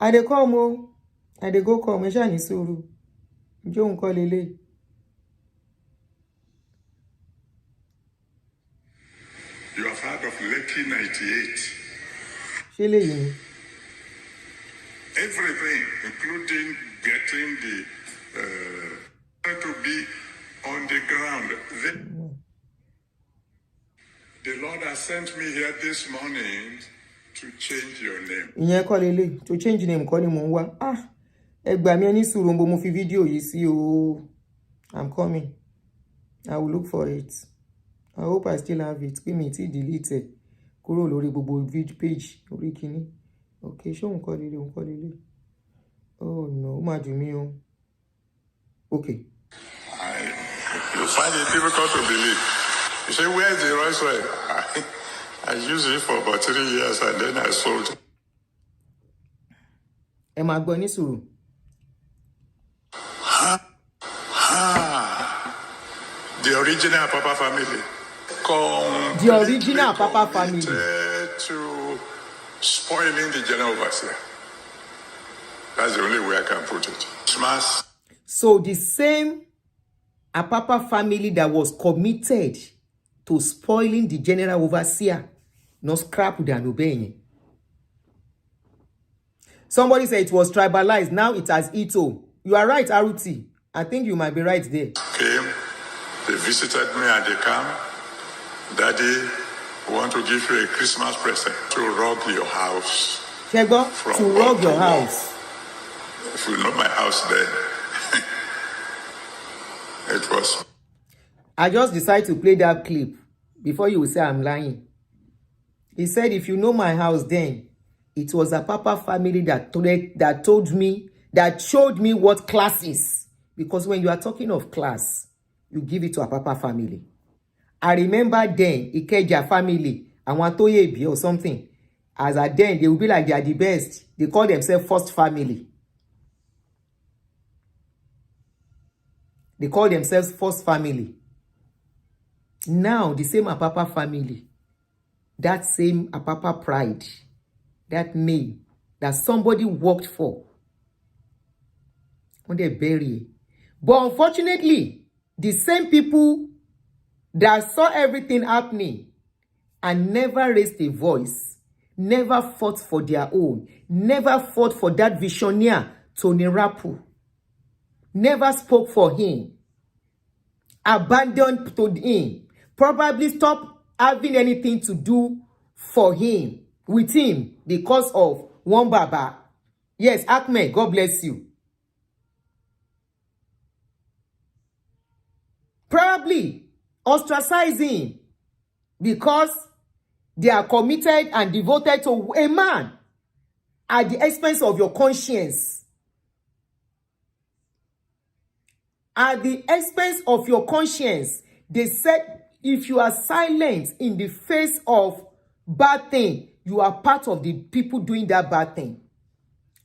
I dey come o. I dey go come. Ẹ ṣá ní sùúrù. Ǹjẹ́ òun kọ́ lélẹ̀? You have heard of Lekki 98. Ṣé léyìí ni? Everything, including getting the to be on the ground. The Lord has sent me here this morning to change your name. Ìyẹn kọ́ lélẹ̀. To change name kọ́ ni mò ń wá. Ah, ẹ gbà mí ẹ ní sùúrù mo fi fídíò yìí sí o. I'm coming. I will look for it. I hope I still have it. Pé mi ti delete kúrò lórí gbogbo video page orí kíní. Okay, ṣé òun kọ́ lélẹ̀? Oh no, ó máa dùn mí o. Okay. You find it difficult to believe. You say, where's the Rolls Royce? I used it for about 3 years and then I sold it. Ẹ máa gbọ́ ní sùúrù. The original Apapa family. The original Apapa family. To spoiling the general overseer. That's the only way I can put it. Smash. So the same Apapa family that was committed to spoiling the general overseer, no scrap than obeying. Somebody said it was tribalized. Now it has Ito. You are right, Aruti. I think you might be right there. Came, they visited me and they come. Daddy, I want to give you a Christmas present to rug your house. Shego, to rug your house. If you know my house then, it was. I just decided to play that clip before you will say I'm lying. He said, if you know my house then, it was a Apapa family that told me, that showed me what class is. Because when you are talking of class, you give it to a Apapa family. I remember then, Ikeja family, and Watoyebi or something. As at then, they will be like they are the best. They call themselves first family. They call themselves First Family. Now, the same Apapa Family, that same Apapa Pride, that name that somebody worked for, when they bury it. But unfortunately, the same people that saw everything happening and never raised a voice, never fought for their own, never fought for that visionaire, Tony Rapu, never spoke for him, abandoned to him, probably stopped having anything to do for him, with him, because of one Baba. Yes, Ahmed, God bless you. Probably ostracizing because they are committed and devoted to a man at the expense of your conscience. At the expense of your conscience, they said if you are silent in the face of bad thing, you are part of the people doing that bad thing.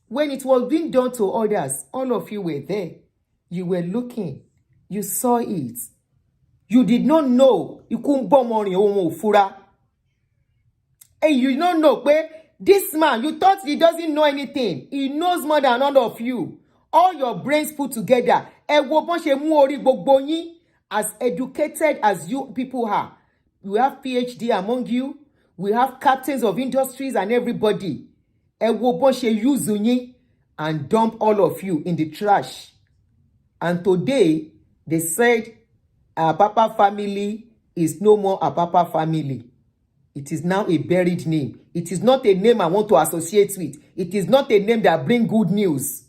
When it was being done to others, all of you were there. You were looking. You saw it. You did not know. You couldn't bomb on your own fura. And you don't know, but this man, you thought he doesn't know anything. He knows more than all of you. All your brains put together. As educated as you people are. We have PhD among you. We have captains of industries and everybody. Use and dump all of you in the trash. And today, they said, Apapa Family is no more Apapa Family. It is now a buried name. It is not a name I want to associate with. It is not a name that brings good news.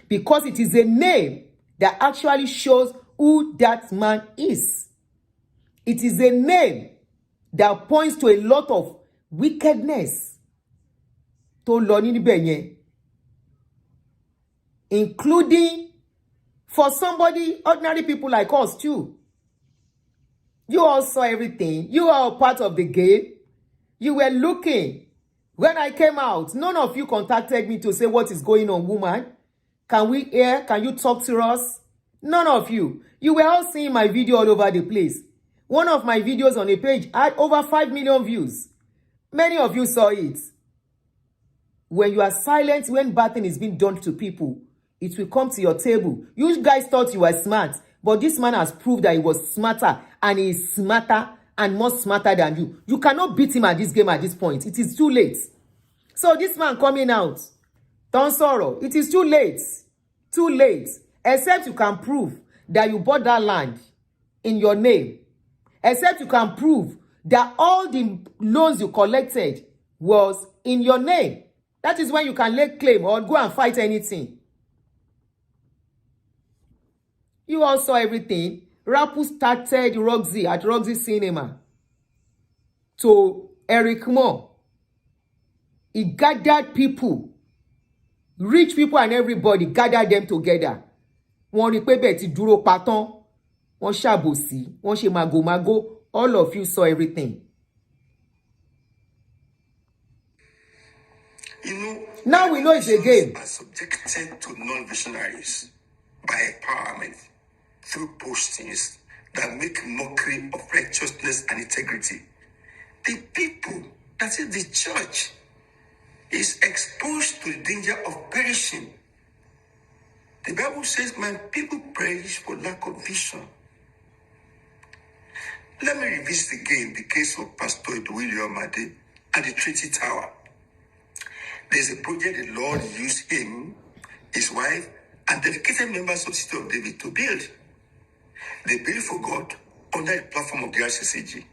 Because it is a name that actually shows who that man is. It is a name that points to a lot of wickedness. Including for somebody, ordinary people like us too. You all saw everything. You are part of the game. You were looking. When I came out, none of you contacted me to say what is going on, woman. Can we hear? Can you talk to us? None of you. You were all seeing my video all over the place. One of my videos on a page had over 5 million views. Many of you saw it. When you are silent, when bad thing is being done to people, it will come to your table. You guys thought you were smart, but this man has proved that he was smarter, and he is smarter and more smarter than you. You cannot beat him at this game at this point. It is too late. So this man coming out, don't sorrow. It is too late. Too late. Except you can prove that you bought that land in your name. Except you can prove that all the loans you collected was in your name. That is when you can lay claim or go and fight anything. You all saw everything. Rapu started Rccg at Rccg Cinema to Eric Moore. He gathered people, rich people and everybody, gathered them together. Wọ́n rí pé bẹ́ẹ̀ ti dúró patán, wọ́n ṣàbòsí, wọ́n ṣe màgòmágó. All of you saw everything. You know, now we know it's a game. Are subjected to non-visionaries by empowerment through postings that make mockery of righteousness and integrity. The people, that is the church, is exposed to the danger of perishing. The Bible says, my people perish for lack of vision. Let me revisit again the case of Pastor Iluyomades at the Trinity Tower. There's a project the Lord used him, his wife, and dedicated members of the City of David to build. They built for God under the platform of the Rccg.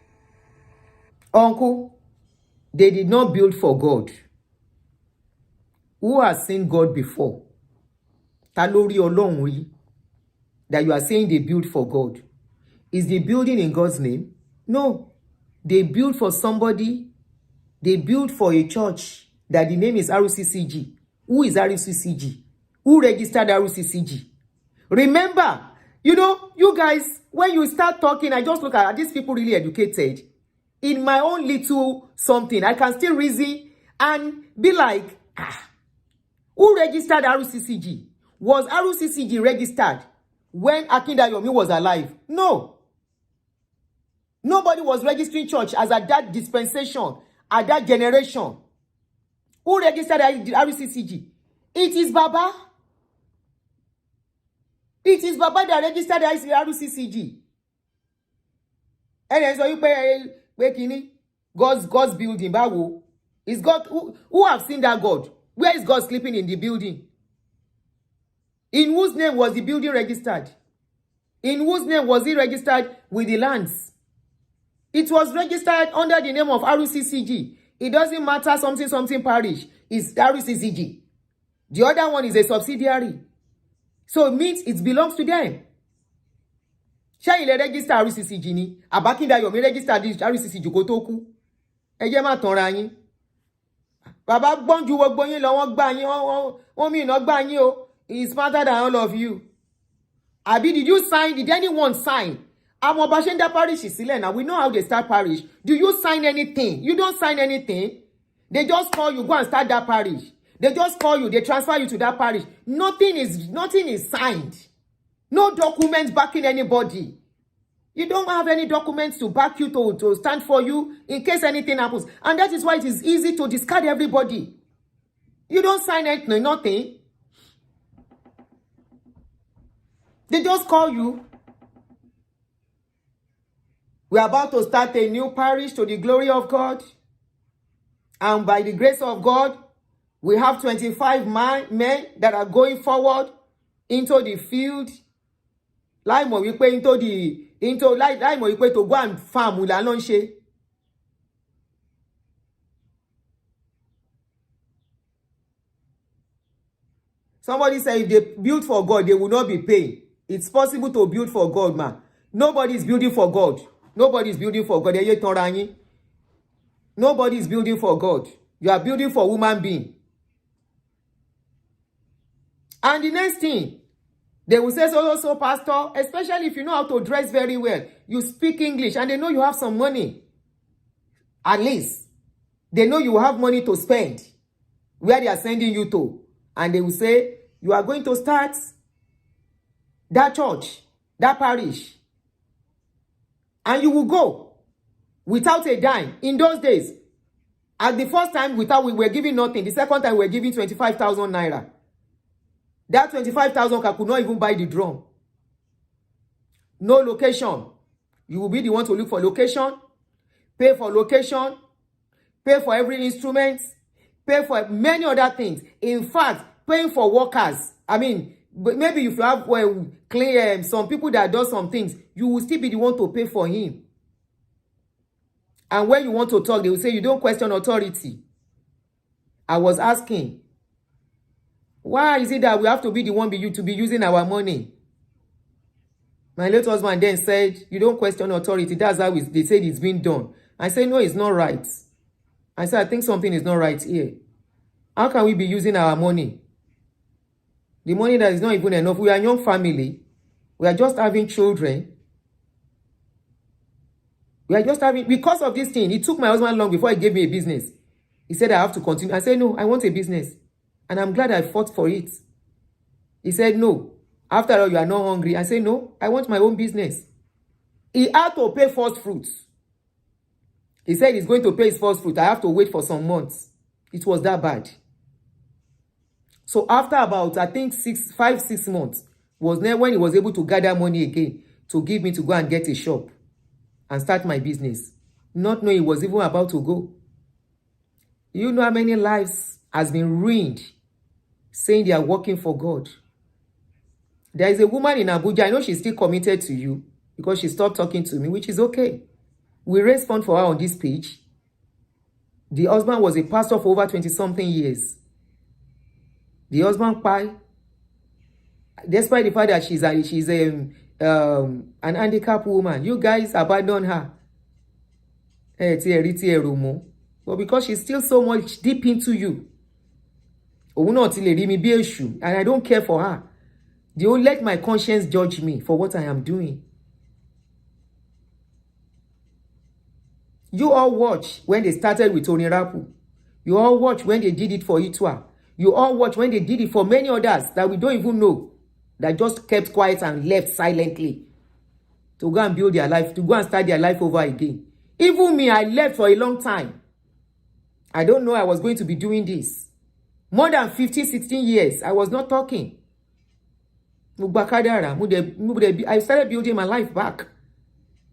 Uncle, they did not build for God. Who has seen God before? Ta ló rí Ọlọ́run rí? That you are saying they build for God. Is the building in God's name? No. They build for somebody. They build for a church that the name is Rccg. Who is Rccg? Who registered Rccg? Remember, you know, you guys, when you start talking, I just look at, are these people really educated? In my own little something, I can still reason and be like, who registered Rccg? Was Rccg registered when Akindayomi was alive. No. Nobody was registering church as at that dispensation, at that generation. Who registered Rccg? It is Baba. It is Baba that registered Rccg. And then so you pay kini God's building. Bawo. Is God who have seen that God? Where is God sleeping in the building? In whose name was the building registered? In whose name was it registered with the lands? It was registered under the name of Rccg. It doesn't matter something parish. It's Rccg. The other one is a subsidiary. So it means it belongs to them. Ṣé ilé register Rccg ni? Akindayomi register this Rccg kó tó kú. Ẹ jẹ́ má tanra yín. Bàbá gbọ́n ju gbogbo yín lọ, wọ́n gbà yín, wọ́n mìíràn gbà yín o. He's smarter than all of you. Abi, did you sign? Did anyone sign? Àwọn ọba ṣe ń dá parish sílẹ̀ now. We know how they start parish. Do you sign anything? You don't sign anything. They just call you, go and start that parish. They just call you, they transfer you to that parish. Nothing is signed. No documents backing anybody. You don't have any documents to back you to stand for you in case anything happens. And that is why it is easy to discard everybody. You don't sign anything, nothing. They just call you. We are about to start a new parish to the glory of God. And by the grace of God, we have 25 men that are going forward into the field. Like mo wípé like mo wípé to go and farm la ló ń ṣe. Somebody said if they build for God, they will not be paid. It's possible to build for God, man. Nobody is building for God. Nobody is building for God. Nobody is building for God. You are building for human being. And the next thing, they will say, so, pastor, especially if you know how to dress very well, you speak English, and they know you have some money. At least, they know you have money to spend where they are sending you to. And they will say, you are going to start that church, that parish. And you will go without a dime. In those days, at the first time, we were giving nothing. The second time, we were giving 25,000 naira. That 25,000 could not even buy the drum. No location. You will be the one to look for location, pay for location, pay for every instrument, pay for many other things. In fact, paying for workers. I mean, but maybe if you have clear some people that do some things, you will still be the one to pay for him. And when you want to talk, they will say you don't question authority. I was asking, why is it that we have to be the one to be using our money? My late husband then said, you don't question authority. That's how they said it's been done. I said, no, it's not right. I said, I think something is not right here. How can we be using our money? The money that is not even enough. We are a young family. We are just having children. We are just having, because of this thing, it took my husband long before he gave me a business. He said, I have to continue. I said, no, I want a business. And I'm glad I fought for it. He said, no. After all, you are not hungry. I said, no, I want my own business. He had to pay first fruits. He said he's going to pay his first fruit. I have to wait for some months. It was that bad. So after about, I think 6 months, was there when he was able to gather money again to give me to go and get a shop and start my business. Not knowing he was even about to go. You know how many lives has been ruined saying they are working for God. There is a woman in Abuja, I know she's still committed to you because she stopped talking to me, which is okay. We raised funds for her on this page. The husband was a pastor for over 20-something years. The husband pie, despite the fact that she's an handicapped woman, you guys abandon her. But because she's still so much deep into you, and I don't care for her. They won't let my conscience judge me for what I am doing. You all watch when they started with Tony Rapu. You all watch when they did it for Itwa. You all watch when they did it for many others that we don't even know. that just kept quiet and left silently to go and build their life, to go and start their life over again. Even me, I left for a long time. I don't know I was going to be doing this. More than 15, 16 years, I was not talking. I started building my life back,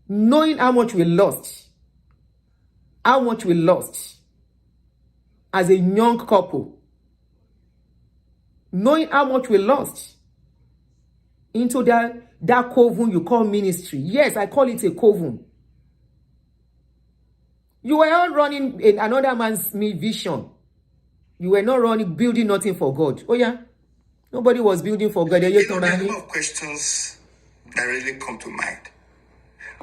knowing how much we lost. How much we lost as a young couple. Knowing how much we lost into that coven you call ministry. Yes, I call it a coven. You were all running in another man's vision. You were not building nothing for God. Oh yeah? Nobody was building for God. There are a number of questions that really come to mind.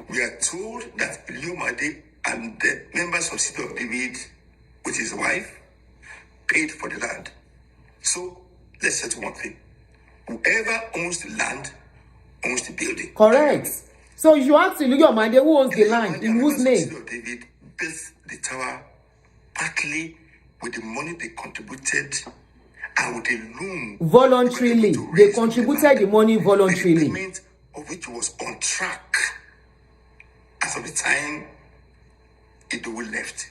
We are told that Iluyomades and the members of City of David, with his wife, paid for the land. So, let's settle one thing. Whoever owns the land owns the building. Correct. So you ask Iluyomades who owns the land, in whose name? City of David built the tower partly with the money they contributed and with a loan. Voluntarily. They contributed the money voluntarily. The payment of which was on track as of the time Adeboye left.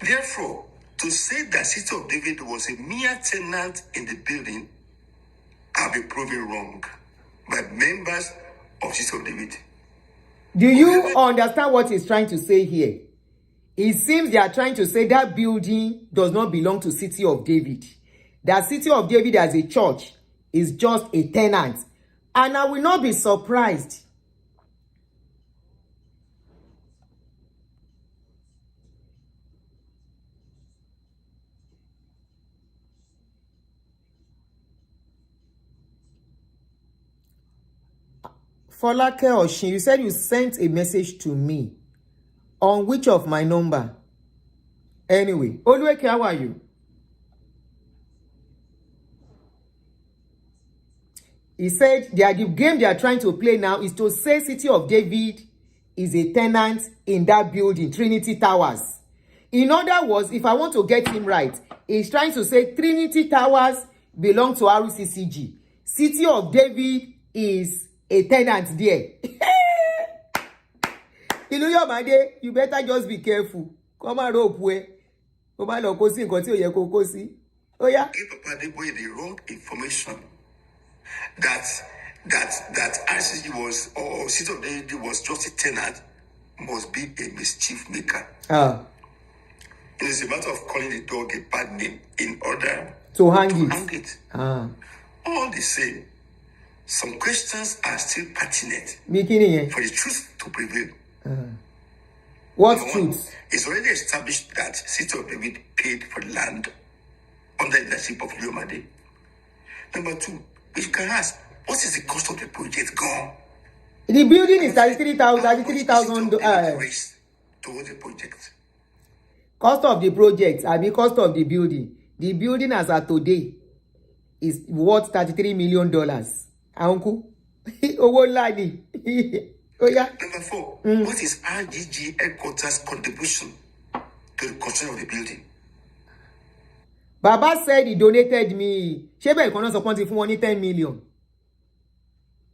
Therefore, to say that City of David was a mere tenant in the building, I'll be proven wrong by members of City of David. Do you understand what he's trying to say here? It seems they are trying to say that building does not belong to City of David. That City of David as a church is just a tenant. And I will not be surprised Folake Oshin, you said you sent a message to me. On which of my number? Anyway, Oluweke, how are you? He said the game they are trying to play now is to say City of David is a tenant in that building, Trinity Towers. In other words, if I want to get him right, he's trying to say Trinity Towers belong to Rccg. City of David is a tenant there. Iluyomades, you better just be careful. Come and rope where. Come and look, see, continue, you see. Oh yeah. Give Papa Adeboye the wrong information that RCG was, or City of David was just a tenant, must be a mischief maker. It is a matter of calling the dog a bad name in order to hang it. All the same, some questions are still pertinent for the truth to prevail. What truth? It's already established that City of David paid for the land under the leadership of Iluyomades. Number two, we can ask, what is the cost of the project gone? The building is 33,000 towards the project. Cost of the project, I mean cost of the building. The building as of today is worth $33 million. Uncle, oh yeah. Number four, what is RCG headquarters contribution to the construction of the building? Baba said he donated me. Shebe Economic support for only 10 million.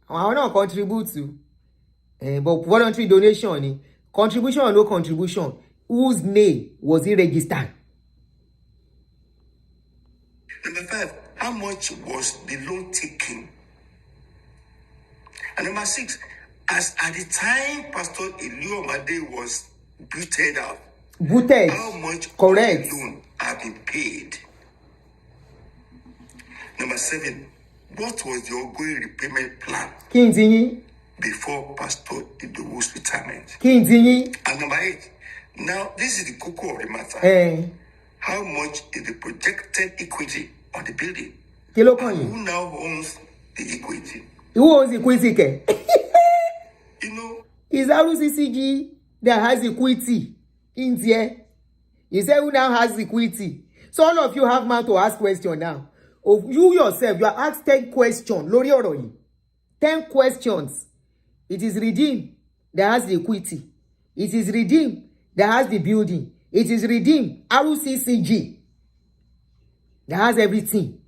I will not contribute to. But voluntary donation, contribution or no contribution, whose name was he registered? Number five, how much was the loan taken? And number six, as at the time Pastor Iluyomades was booted out, how much correct loan had been paid? Number seven, what was the ongoing repayment plan before Pastor Idowo's retirement? And number eight, now this is the cocoa of the matter. How much is the projected equity on the building? And who now owns the equity? Who owns the equity? You know, it's Rccg that has equity in there. You say who now has equity? So all of you have mouth to ask question now. Of you yourself, you are asked 10 questions. Lori Oroyi. 10 questions. It is redeemed that has the equity. It is redeemed that has the building. It is redeemed Rccg that has everything.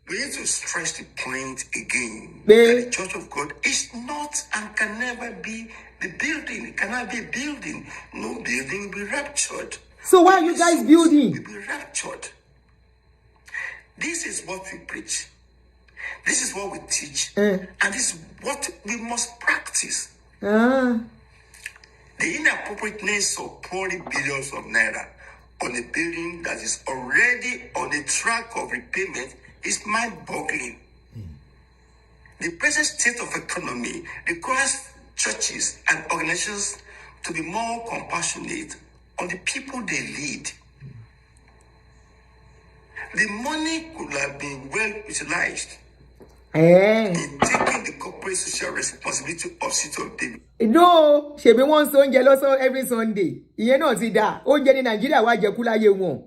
We need to stress the point again that the Church of God is not and can never be the building. It cannot be a building. No building will be raptured. So why are you guys building? Will be raptured. This is what we preach. This is what we teach. And this is what we must practice. The inappropriateness of pouring billions of naira on a building that is already on the track of repayment is mind-boggling. The present state of economy requires churches and organizations to be more compassionate on the people they lead. The money could have been well utilized in taking the corporate social responsibility of City of David. No, she be one son jealous every Sunday. You know, see that. In Nigeria, why you won?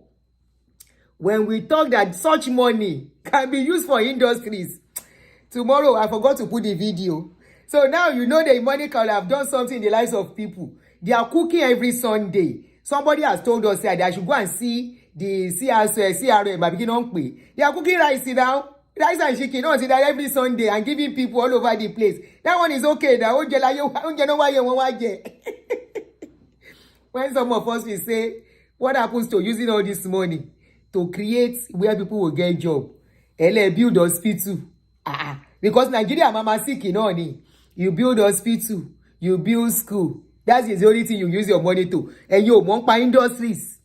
When we talk that such money can be used for industries, tomorrow I forgot to put the video. So now you know the money can have done something in the lives of people. They are cooking every Sunday. Somebody has told us that I should go and see the CRM. They are cooking rice now. Rice and chicken on that every Sunday and giving people all over the place. That one is okay. When some of us will say, what happens to using all this money to create where people will get job? Build hospital. Because Nigeria mama sick, you build hospital, you build school. That is the only thing you use your money to. And you won't buy industries.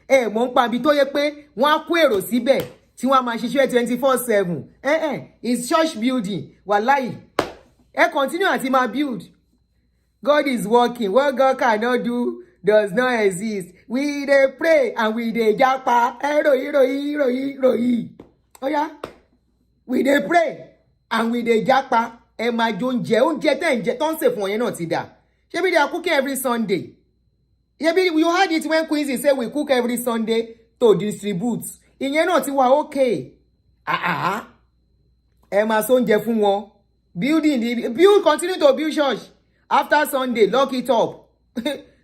Won't buy bitoye one kwero sibe. Tí wọ́n máa ṣiṣẹ́ 24/7. It's church building. Wallahi. Continue àti máa build. God is working. What God cannot do does not exist. We dey pray and we dey japa. Oh yeah. We dey pray and we dey japa. Máa jó oúnjẹ tẹ́ ń jẹ tó ń sè fún yẹn náà ti dà. Ṣebí they are cooking every Sunday. You heard it when Quincy say we cook every Sunday to distribute. Ìyẹn náà ti wà okay. Máa so oúnjẹ fún wọn. Build, continue to build church. After Sunday, lock it up.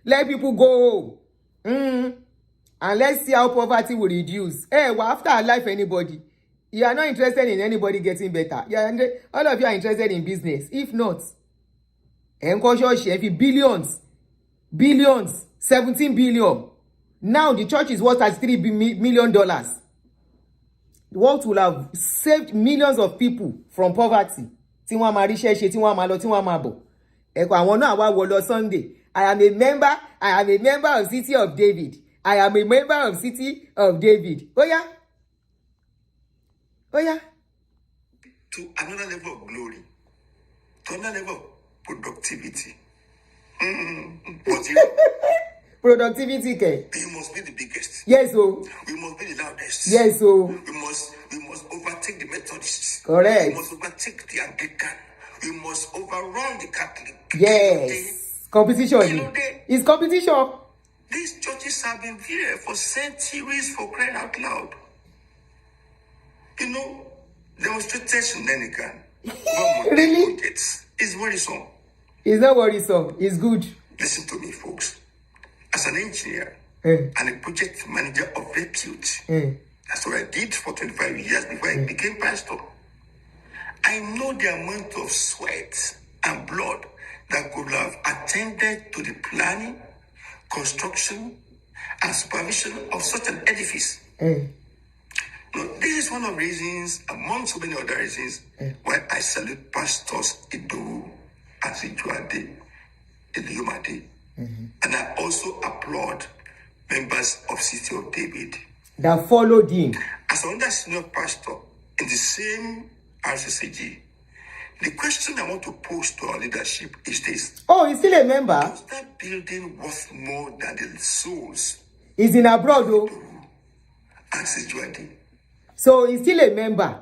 Let people go home. And let's see how poverty will reduce. After life, anybody. You are not interested in anybody getting better. All of you are interested in business. If not, billions, 17 billion. Now the church is worth $33 million. What will have saved millions of people from poverty? Tí wọ́n máa ríṣẹ́ ṣe, tí wọ́n máa lọ, tí wọ́n máa bọ̀. Àwọn náà wá wọ lọ Sunday. I am a member of City of David. I am a member of City of David. Oh yeah. To another level of glory. To another level of productivity. Productivity, okay. You must be the biggest. Yes, so. We must be the loudest. Yes, so. We must overtake the Methodists. Correct. We must overtake the Anglican. We must overrun the Catholic. Yes. Competition. It's competition. These churches have been there for centuries, for crying out loud. Demonstration Nenican. Really? It's worrisome. It's not worrisome. It's good. Listen to me, folks. As an engineer and a project manager of repute, that's what I did for 25 years before I became pastor. I know the amount of sweat and blood that could have attended to the planning, construction, and supervision of such an edifice. Now, this is one of the reasons, among so many other reasons, why I salute pastors Adeboye, Iluyomades, and I also applaud members of City of David that followed him. As another senior pastor in the same Rccg, the question I want to pose to our leadership is this. Oh, he's still a member? Is that building worth more than the souls? He's in abroad, though. So he's still a member,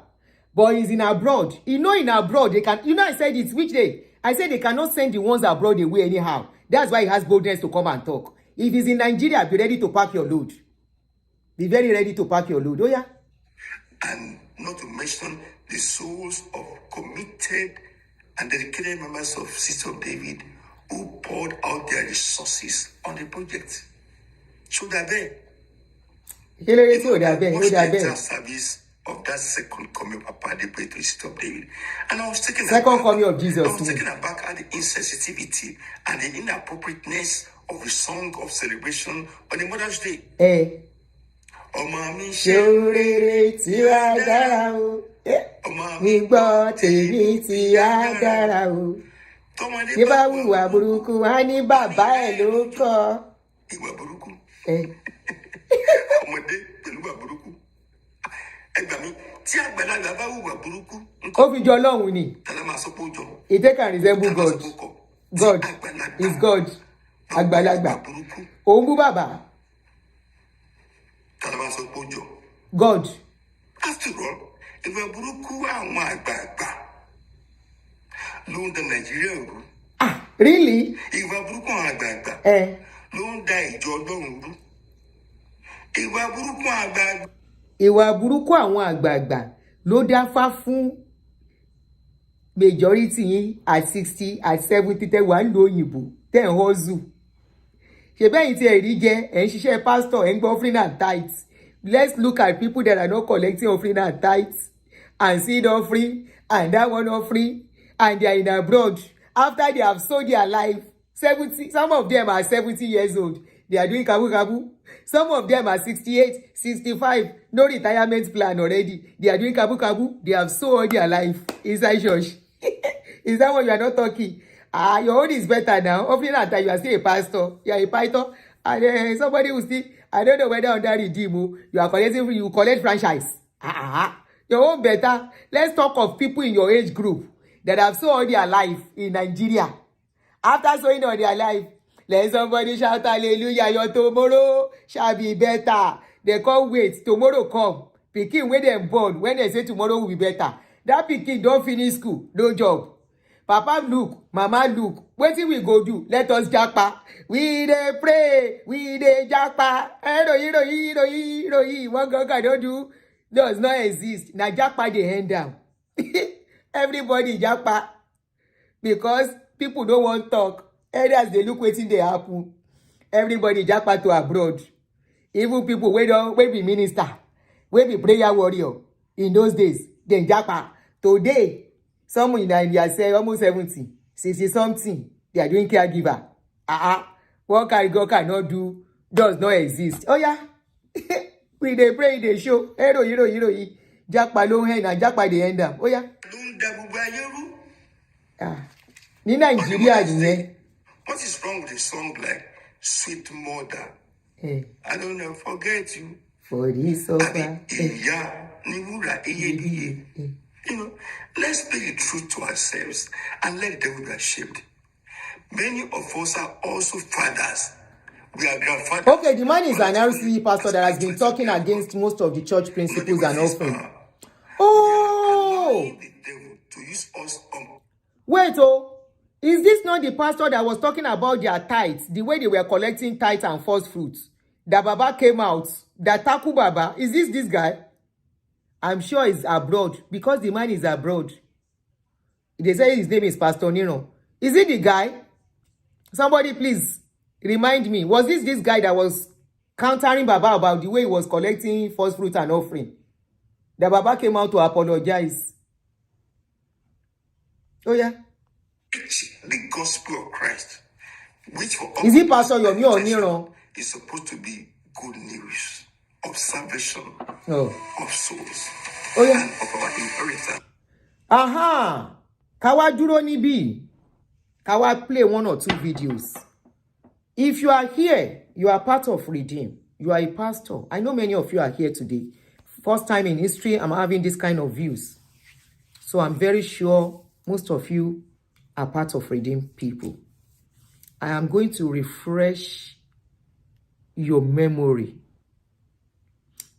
but he's in abroad. In abroad, they can, I said it, which day? I said they cannot send the ones abroad away anyhow. That's why he has boldness to come and talk. If he's in Nigeria, be ready to pack your load. Be very ready to pack your load. Oh, yeah? And not to mention the souls of committed and dedicated members of City of David who poured out their resources on the project. So they're there. Service of that second coming of Papa Adeboye to the seat of David. And I was taken Second aback. coming of Jesus. I was taken aback at the insensitivity and the inappropriateness of the song of celebration on the Mother's Day. Ọmọ mi ṣe rere tí wàá dára o. Mi gbọ́ tèmi tí á dára o. Bí bá hùwà burúkú, wá ní bàbá ẹ̀ ló kọ́. Ìwà burúkú. Ọmọdé pẹ̀lú ìwà burúkú. Ẹgbà mi, tí àgbàlagbà bá hùwà burúkú. Ó fi jọ Ọlọ́run ni. Tàlá máa sọ pé ó jọ. He take and resemble God. God is God. Àgbàlagbà. Òun bú bàbá. Tàlá máa sọ pé ó jọ. God. After all, ìwà burúkú àwọn àgbààgbà ló ń da Nàìjíríà rú. Really? Ìwà burúkú àwọn àgbààgbà ló ń da ìjọ Ọlọ́run rú. Ìwà burúkú àgbààgbà. Ìwà burúkú àwọn àgbààgbà ló dáfá fún majority yín at 60 at 70 tẹ́ wà ń lo òyìnbó tẹ́ ń hustle. Ṣé bẹ́yìn tí ẹ̀rí jẹ́ ẹ̀ ń ṣiṣẹ́ pastor ẹ̀ ń gbọ́ offering and tithes. Let's look at people that are not collecting offering and tithes and seed offering and that one offering and they are in abroad after they have sold their life. 70, some of them are 70 years old. They are doing kabu kabu. Some of them are 68, 65, no retirement plan already. They are doing kabu kabu. They have sold their life inside church. Is that what you are not talking? Your own is better now. Offering and tithe, you are still a pastor. You are a pastor. And somebody will still, I don't know whether under redeem you are collecting, you collect franchise. Your own better. Let's talk of people in your age group that have sold all their life in Nigeria. After sowing all their life, let somebody shout hallelujah. Your tomorrow shall be better. They can't wait. Tomorrow come. Pikin when they born, when they say tomorrow will be better. That pikin don't finish school, no job. Papa look, mama look. Wetin we go do? Let us japa. We dey pray. We dey japa. What God cannot do does not exist. Na japa dey hand down. Everybody japa. Because people don't want talk. Elders dey look wetin dey happen. Everybody japa to abroad. Even people wey be minister, wey be prayer warrior in those days, dem japa. Today, someone in Nigeria say almost 70, 60 something, they are doing caregiver. What God cannot do does not exist. Oh yeah. We dey pray, dey show. Japa ló ń hẹ́ na japa dey end am. Oh yeah. Ní Nàìjíríà nìyẹn. What is wrong with a song like Sweet Mother? I don't know, forget you. For this offer. You know, let's speak the truth to ourselves and let the devil be ashamed. Many of us are also fathers. We are grandfathers. Okay, the man is an RCG pastor that has been talking against most of the church principles and offering. Oh! Wait, is this not the pastor that was talking about their tithes, the way they were collecting tithes and first fruits? That Baba came out, that Taku Baba, is this guy? I'm sure he's abroad because the man is abroad. They say his name is Pastor Nero. Is it the guy? Somebody please remind me. Was this guy that was countering Baba about the way he was collecting first fruit and offering? The Baba came out to apologize. Oh yeah. The gospel of Christ, which for is it Pastor Yomi or Nero? Is supposed to be good news of salvation, of souls, and of our inheritance. Kawa dúró níbí. Kawa play one or two videos. If you are here, you are part of Redeem. You are a pastor. I know many of you are here today. First time in history, I'm having this kind of views. So I'm very sure most of you are part of Redeem people. I am going to refresh your memory.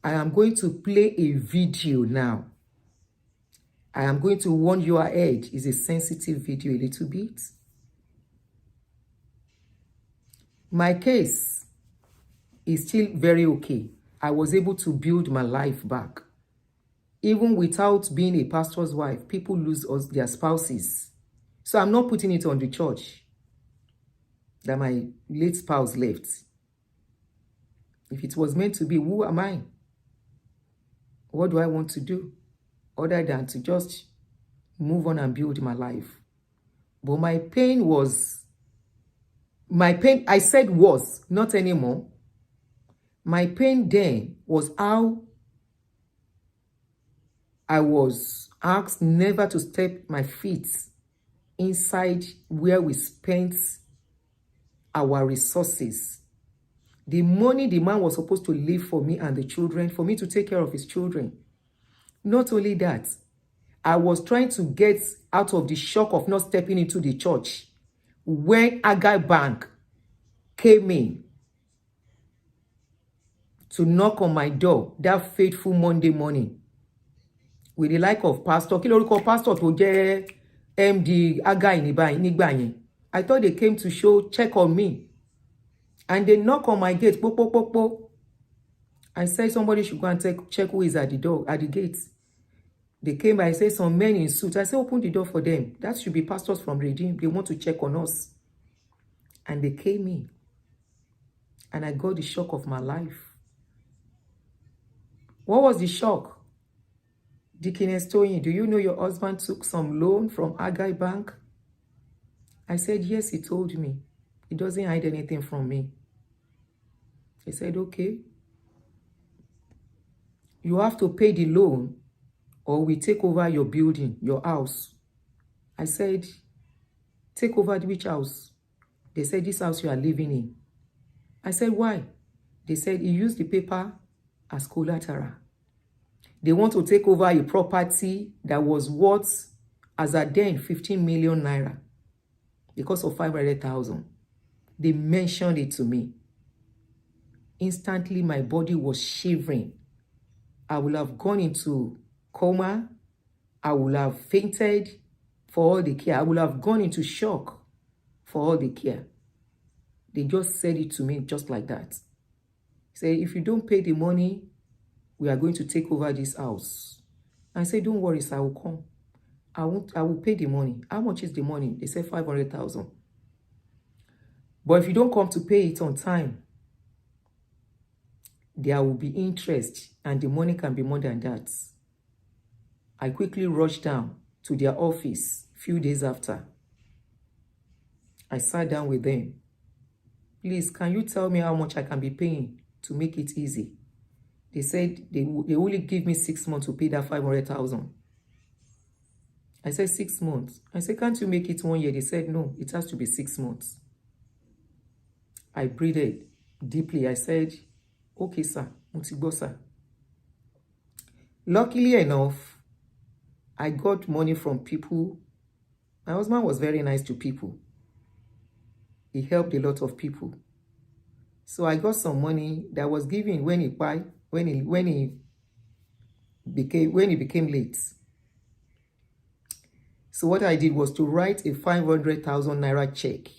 I am going to play a video now. I am going to warn you ahead. It's a sensitive video a little bit. My case is still very okay. I was able to build my life back. Even without being a pastor's wife, people lose their spouses. So I'm not putting it on the church that my late spouse left. If it was meant to be, who am I? what do I want to do other than to just move on and build my life? But my pain, I said was, not anymore. My pain then was how I was asked never to step my feet inside where we spent our resources. The money the man was supposed to leave for me and the children, for me to take care of his children. Not only that, I was trying to get out of the shock of not stepping into the church when Aggai Bank came in to knock on my door that fateful Monday morning with the like of pastor, kí lórúkọ pastor tó jẹ́ MD Aggai nígbà yẹn. I thought they came to check on me. And they knock on my gate. Po, po, po, po. I said somebody should go and check who is at the door, at the gate. They came by, I said some men in suits. I said open the door for them. That should be pastors from Redeem. They want to check on us. And they came in. And I got the shock of my life. What was the shock? Deaconess Toyin, do you know your husband took some loan from Aggai Bank? I said, yes, he told me. He doesn't hide anything from me. He said, okay. You have to pay the loan or we take over your building, your house. I said, take over which house? They said, this house you are living in. I said, why? They said, he used the paper as collateral. They want to take over a property that was worth, as at then, 15 million naira because of 500,000. They mentioned it to me. Instantly, my body was shivering. I would have gone into coma. I would have fainted for all the care. I would have gone into shock for all the care. They just said it to me just like that. Say, if you don't pay the money, we are going to take over this house. I said, don't worry, sir, I will come. I will pay the money. How much is the money? They said 500,000. But if you don't come to pay it on time, there will be interest and the money can be more than that. I quickly rushed down to their office a few days after. I sat down with them. Please, can you tell me how much I can be paying to make it easy? They said they only give me 6 months to pay that 500,000. I said 6 months. I said, can't you make it 1 year? They said, no, it has to be 6 months. I breathed deeply. I said, okay, sir. Mutibo, sir. Luckily enough, I got money from people. My husband was very nice to people. He helped a lot of people. So I got some money that was given when he became late. So what I did was to write a 500,000 naira check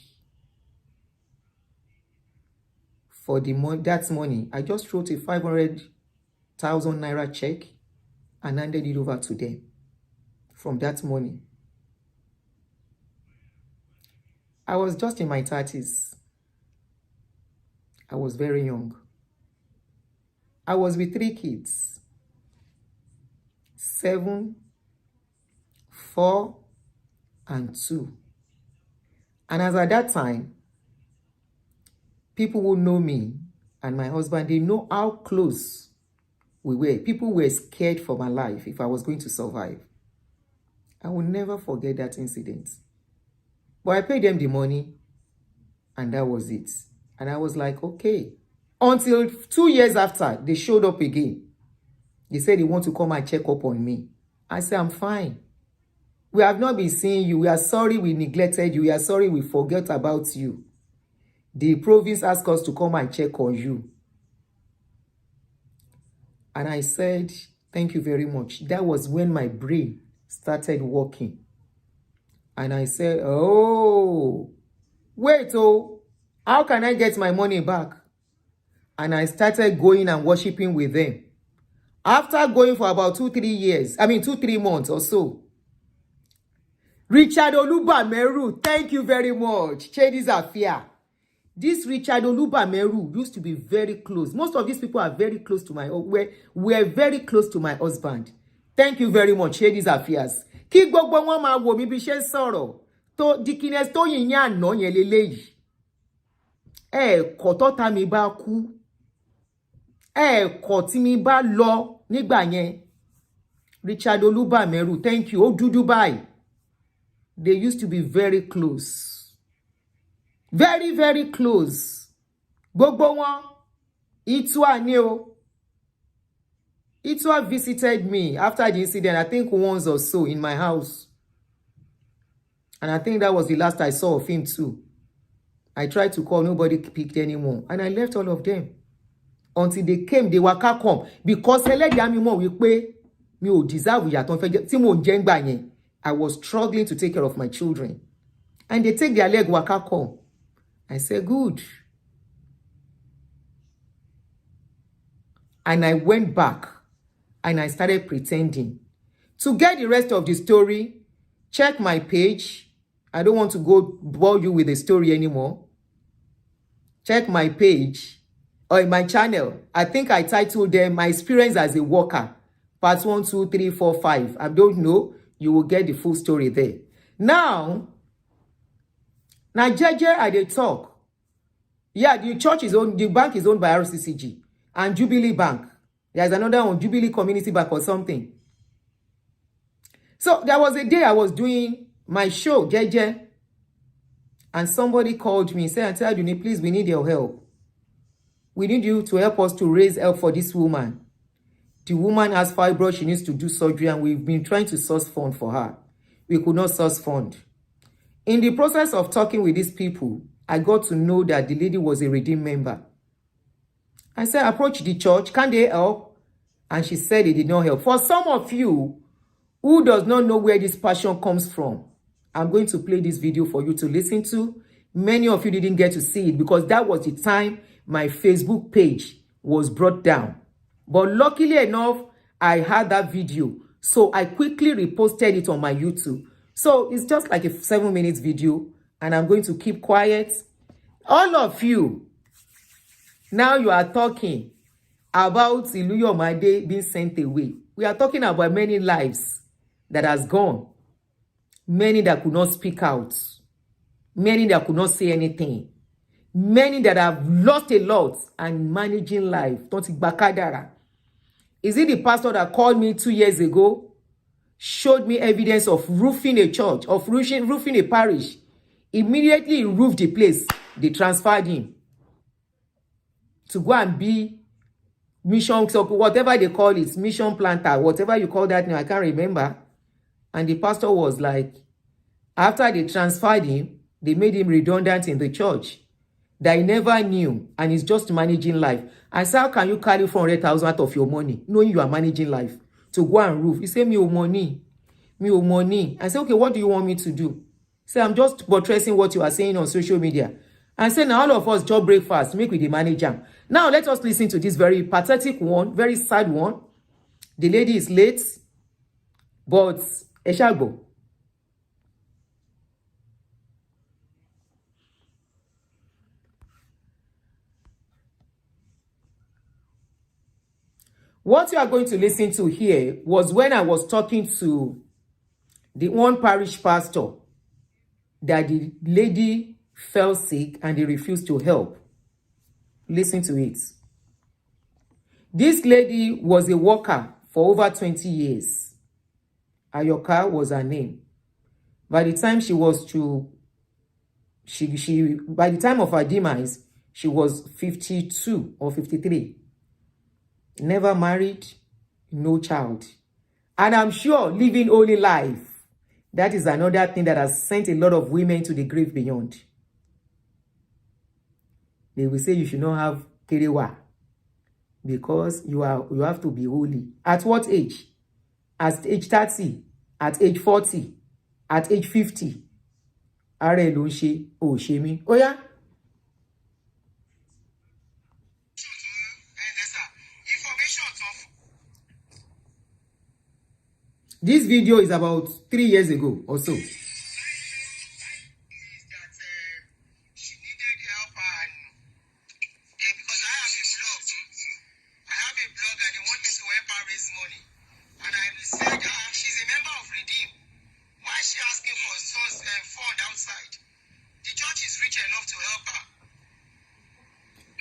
for that money. I just wrote a 500,000 naira check and handed it over to them from that money. I was just in my 30s. I was very young. I was with 3 kids. 7, 4, and 2. And as at that time, people who know me and my husband, they know how close we were. People were scared for my life if I was going to survive. I will never forget that incident. But I paid them the money, and that was it. And I was like, okay. Until 2 years after, they showed up again. They said they want to come and check up on me. I said, I'm fine. We have not been seeing you. We are sorry we neglected you. We are sorry we forgot about you. The province asked us to come and check on you. And I said, thank you very much. That was when my brain started working. And I said, oh, wait, how can I get my money back? And I started going and worshiping with them. After going for about 2-3 months or so, Richard Olubameru, thank you very much. Changes are fair. This Richard Olubameru used to be very close. Most of these people are very close to my, were very close to my husband. Thank you very much. Share these affairs. Kí gbogbo wọn máa wò mí bí ṣe sọ̀rọ̀. Tó dikines tó yin yan àná yẹn leléyìí. Kò tó ta mi bá kú. Kò tí mi bá lọ nígbà yẹn. Richard Olubameru, thank you. Ó dúdú báyìí. They used to be very close. Very, very close. Gbogbo wọn. Itwa ni o. Itwa visited me after the incident, I think once or so in my house. And I think that was the last I saw of him too. I tried to call, nobody picked anymore. And I left all of them. Until they came, they waka come. Because ẹlẹ́dàá mi mọ̀ wípé mi ò deserve ìyà tó ń fẹ́ tí mò ń jẹ ńgbà yẹn. I was struggling to take care of my children. And they take their leg waka come. I said, good. And I went back. And I started pretending. To get the rest of the story, check my page. I don't want to go bore you with the story anymore. Check my page or in my channel. I think I titled them My Experience as a Worker. Parts 1, 2, 3, 4, 5. I don't know. You will get the full story there. Now Jeje I dey talk. Yeah, the church is owned, the bank is owned by Rccg and Jubilee Bank. There's another one, Jubilee Community Bank or something. So there was a day I was doing my show, Jeje, and somebody called me and said, Auntie Aduni, please, we need your help. We need you to help us to raise help for this woman. The woman has fibroids, she needs to do surgery, and we've been trying to source fund for her. We could not source fund. In the process of talking with these people, I got to know that the lady was a redeemed member. I said, approach the church, can they help? And she said it did not help. For some of you who does not know where this passion comes from, I'm going to play this video for you to listen to. Many of you didn't get to see it because that was the time my Facebook page was brought down. But luckily enough, I had that video. So I quickly reposted it on my YouTube. So it's just like a 7-minute video. And I'm going to keep quiet. All of you, now you are talking about Iluyomades being sent away. We are talking about many lives that has gone. Many that could not speak out. Many that could not say anything. Many that have lost a lot and managing life. Is it the pastor that called me 2 years ago, showed me evidence of roofing a church, of roofing a parish? Immediately he roofed the place. They transferred him to go and be mission, so whatever they call it, mission planter, whatever you call that now, I can't remember. And the pastor was like, after they transferred him, they made him redundant in the church that he never knew, and he's just managing life. I said, how can you carry 400,000 out of your money, knowing you are managing life, to go and roof? He said, me o money. I said, okay, what do you want me to do? He said, I'm just buttressing what you are saying on social media. I said, now all of us job breakfast, make with the manager. Now let us listen to this very pathetic one, very sad one. The lady is late, but Eshago. What you are going to listen to here was when I was talking to the one parish pastor that the lady fell sick and they refused to help. Listen to it. This lady was a worker for over 20 years. Ayoka was her name. By the time she was to, by the time of her demise, she was 52 or 53. Never married, no child. And I'm sure living only life. That is another thing that has sent a lot of women to the grave beyond. They will say you should not have kerewa because you have to be holy. At what age? At age 30, at age 40, at age 50. Are lo nse o shemi. Oh yeah. This video is about 3 years ago or so. She needed help and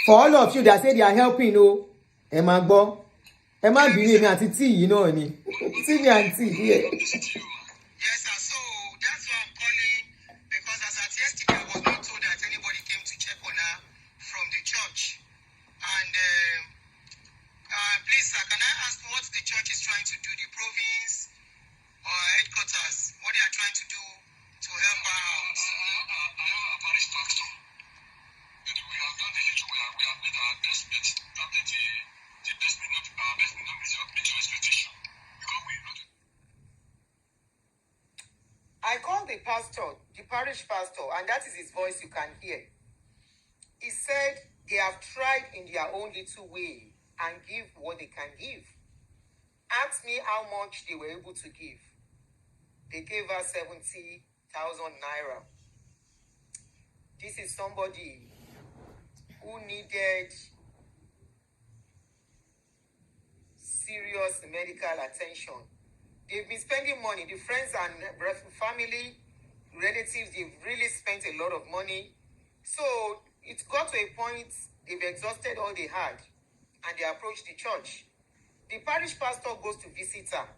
For all of you that say they are helping, no, Emma Bo, Emma be me at tea, you know, any. See me and tea here. Yes, sir. So that's why I'm calling, because as at yesterday, I was not told that anybody came to check on her from the church. And please, sir, can I ask what the church is trying to do, the province or headquarters, what they are trying to do to help her out? I am a parish pastor. We have done the little, we have made our best bet. The best may not be our best may not be your expectation. Because we know I called the pastor, the parish pastor, and that is his voice you can hear. He said they have tried in their own little way and give what they can give. Ask me how much they were able to give. They gave her 70,000 naira. This is somebody who needed serious medical attention. They've been spending money. The friends and family, relatives, they've really spent a lot of money. So it got to a point they've exhausted all they had, and they approached the church. The parish pastor goes to visit her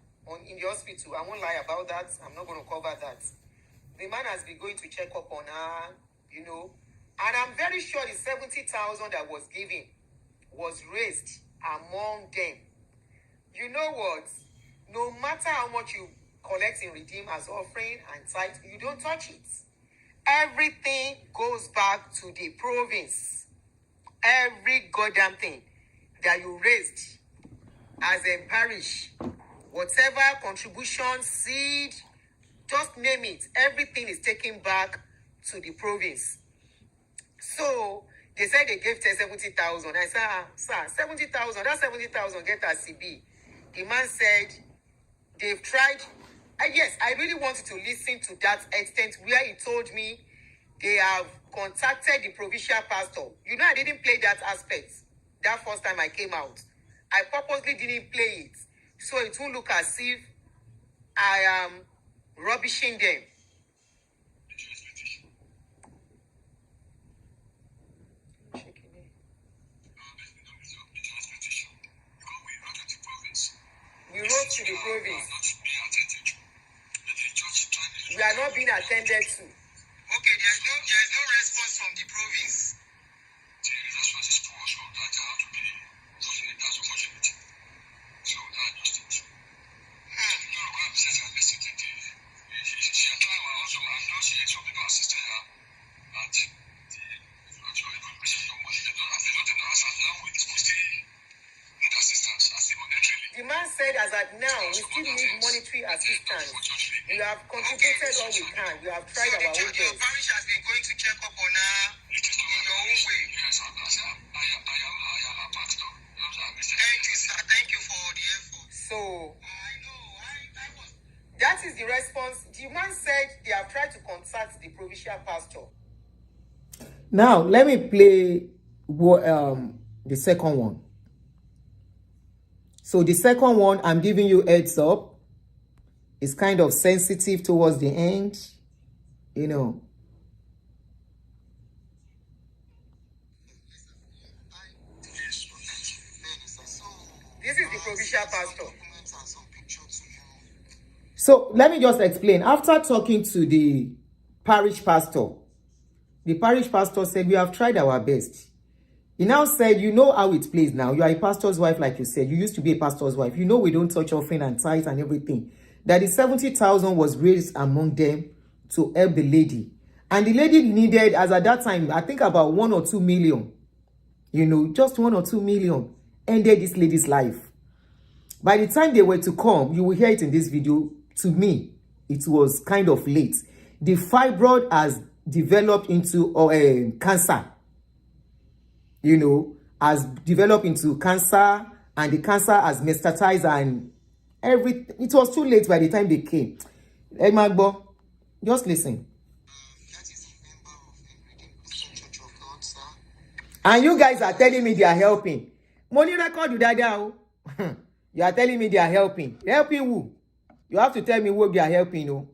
in the hospital. I won't lie about that. I'm not going to cover that. The man has been going to check up on her, you know. And I'm very sure the 70,000 that was given was raised among them. You know what? No matter how much you collect in redeem as offering and tithe, you don't touch it. Everything goes back to the province. Every goddamn thing that you raised as a parish, whatever contribution, seed, just name it, everything is taken back to the province. So they said they gave 70,000. I said, sir, 70,000, that 70,000 get a CB. The man said they've tried. Yes, I really wanted to listen to that extent where he told me they have contacted the provincial pastor. You know, I didn't play that aspect that first time I came out. I purposely didn't play it, so it won't look as if I am rubbishing them. We wrote to the province. We are not being attended to. Okay, there is no response from the province. The response is poor, so that I have to be fortunate. That's unfortunate. So that's just it. No, I'm saying I listened to she had tried also. I know she had some people assisted her, and the actual information don't want to know. They don't answer now. We still need assistance as a monetarily. The man said, as at now, we still need monetary assistance. We have contributed all we can. We have tried our own best. Your parish has been going to check up on her in your own way. Yes, I am a pastor. Thank you, sir. Thank you for the effort. So, I know. I was. That is the response. The man said they have tried to contact the provincial pastor. Now, let me play the second one. So the second one, I'm giving you heads up. It's kind of sensitive towards the end, you know. This is the provincial pastor. So let me just explain. After talking to the parish pastor said, we have tried our best. He now said, you know how it plays now. You are a pastor's wife, like you said. You used to be a pastor's wife. You know we don't touch offering and tithe and everything. That the 70,000 was raised among them to help the lady. And the lady needed, as at that time, I think about 1 or 2 million. You know, just 1 or 2 million ended this lady's life. By the time they were to come, you will hear it in this video, to me, it was kind of late. The fibroid has developed into cancer. You know, has developed into cancer, and the cancer has metastasized, and everything. It was too late by the time they came. Hey, Magbo, just listen. And you guys are telling me they are helping. Money record you that. You are telling me they are helping. Helping who? You have to tell me who they are helping, you know.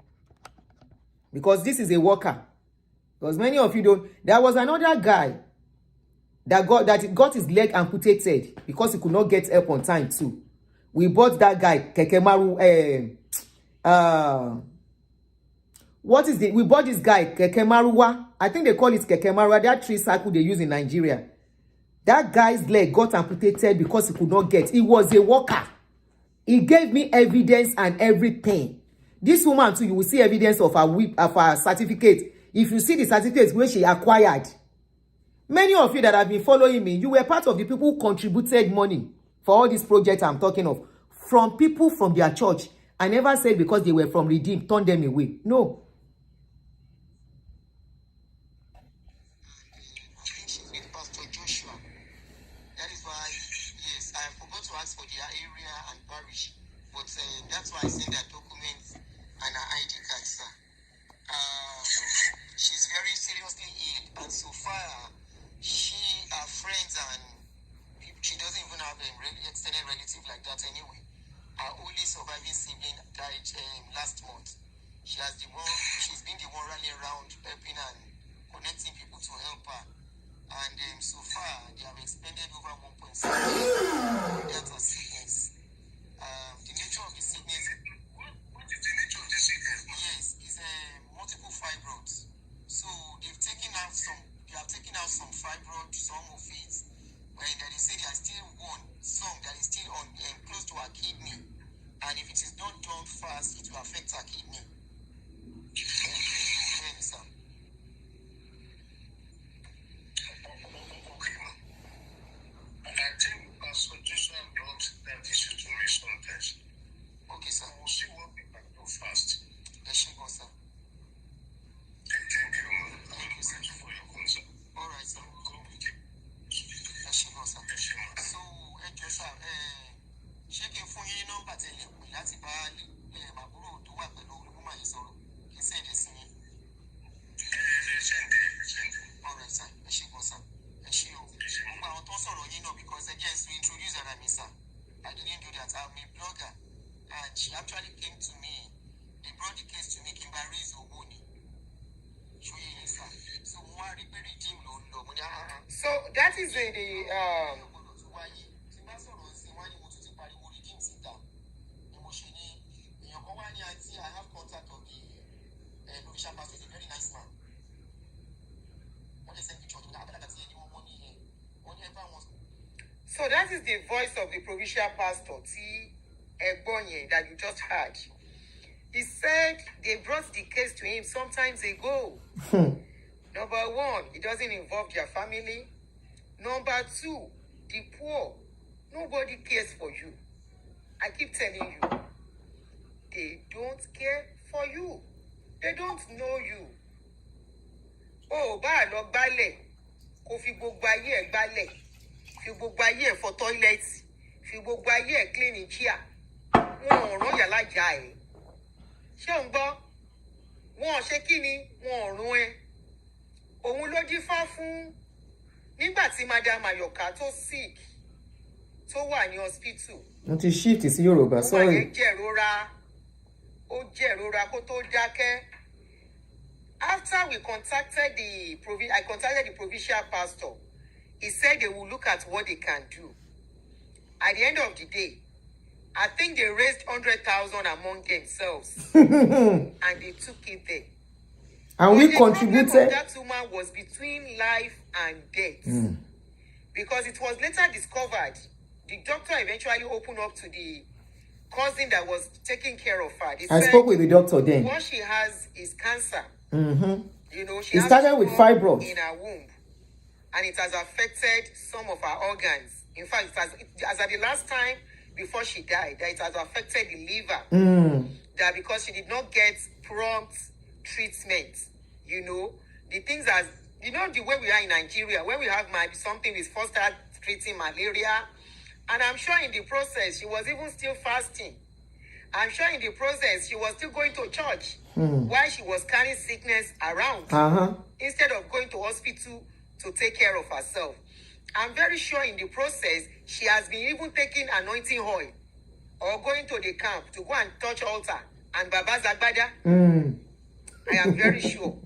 Because this is a worker. Because many of you don't. There was another guy that got his leg amputated because he could not get help on time too. We bought that guy Kekemaru. We bought this guy Kekemaruwa. I think they call it Kekemaruwa. That tree cycle they use in Nigeria. That guy's leg got amputated because he could not get. He was a worker. He gave me evidence and everything. This woman too, you will see evidence of her certificate. If you see the certificate where she acquired. Many of you that have been following me, you were part of the people who contributed money for all these projects I'm talking of. From people from their church. I never said because they were from Redeem, turn them away. No. That's why I send her documents and her ID card, sir. She's very seriously ill, and so far, her friends, and she doesn't even have a extended relative like that anyway. Her only surviving sibling died last month. She's been the one running around, helping and connecting people to help her. And so far, they have expended over 1.7 million on death or sickness. The nature of the sickness. What is the nature of the sickness? Yes, it's multiple fibroids. So they have taken out some fibroids, some of it, and they say there are still some that is still on close to our kidney. And if it is not done fast, it will affect our kidney. Yes, sir. Okay, ma'am. I think Exploitation brought that issue to me sometimes. Okay, sir. We'll see what we can do fast. Let's go, sir. Thank you, ma'am. Thank you, sir, for your concern. All right, sir. We'll go with you. Let's go, sir. So, sir, ṣé kí n fún yín nọ́mbà tẹ́lẹ̀ pé láti bá àbúrò tó wà pẹ̀lú olùkúmọ̀ yìí sọ̀rọ̀ kí n sẹ́ẹ̀dẹ̀ sí yín. All right, sir. Let's go, sir. Gbogbo àwọn tó sọ̀rọ̀ yín náà because just to introduce ara mi, sir. I didn't do that. I'm a blogger, and she actually came to me. They brought the case to me. Kimbari Zogoni. So that is the I have contact of the provincial pastor. He's a very nice man. So that is the voice of the provincial pastor, Adeboye, that you just heard. He said they brought the case to him sometimes ago. Number one, it doesn't involve their family. Number two, the poor. Nobody cares for you. I keep telling you. They don't care for you. They don't know you. Oh, bá lọ gbálẹ̀, kó fi gbogbo ayé ẹ̀ gbálẹ̀, fi gbogbo ayé ẹ̀ fọ toilet, fi gbogbo ayé ẹ̀ clean chair. Wọ́n rán yàrá jà ẹ̀. Ṣé o ń gbọ́? Wọ́n ṣe kí ni? Wọ́n rán ẹ. Òun ló dífá fún nígbà tí Madam Ayoka tó sick, tó wà ní hospital. Wọ́n ti shift sí Yorùbá, sorry. Ó jẹ̀rora kó tó dákẹ́. After I contacted the provincial pastor, he said they will look at what they can do. At the end of the day, I think they raised 100,000 among themselves, and they took it there. And we contributed. That woman was between life and death, because it was later discovered. The doctor eventually opened up to the cousin that was taking care of her. I spoke with the doctor then. What she has is cancer. You know, it started with fibroids in her womb, and it has affected some of her organs. In fact, as at the last time before she died, that it has affected the liver. That because she did not get prompt treatment, you know, the things as you know the way we are in Nigeria, when we have something, we first start treating malaria, and I'm sure in the process she was even still fasting. I'm sure in the process she was still going to church while she was carrying sickness around instead of going to hospital to take care of herself. I'm very sure in the process she has been even taking anointing oil or going to the camp to go and touch altar and Baba Zagbada. I am very sure.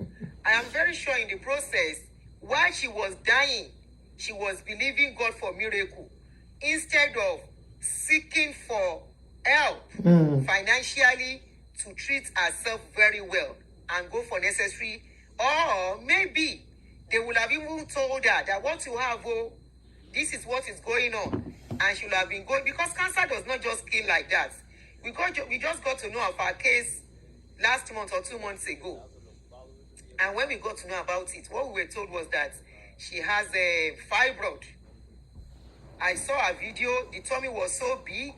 I am very sure in the process while she was dying, she was believing God for miracle instead of seeking for help financially to treat herself very well and go for necessary. Or maybe they would have even told her that what you have, oh, this is what is going on. And she would have been going, because cancer does not just kill like that. We just got to know of our case last month or 2 months ago. And when we got to know about it, what we were told was that she has a fibroid. I saw a video, the tummy was so big.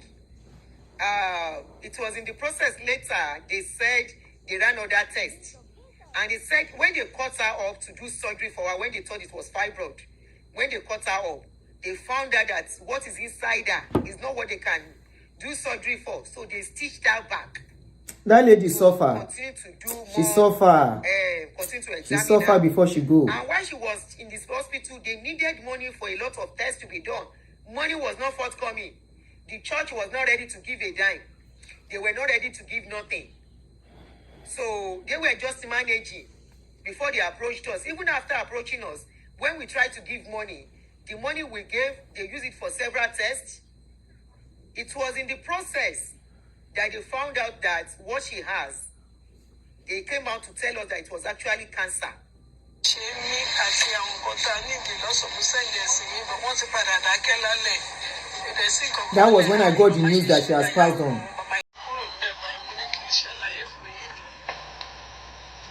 It was in the process later, they said they ran other tests. And they said when they cut her up to do surgery for her, when they thought it was fibroid, when they cut her up, they found out that what is inside her is not what they can do surgery for. So they stitched her back. That lady suffer. Continue to do more, she suffer. Continue to examine she suffer her. Before she go. And while she was in this hospital, they needed money for a lot of tests to be done. Money was not forthcoming. The church was not ready to give a dime. They were not ready to give nothing. So they were just managing before they approached us. Even after approaching us, when we tried to give money, the money we gave, they used it for several tests. It was in the process that they found out that what she has, they came out to tell us that it was actually cancer. That was when I got the news that she has passed on.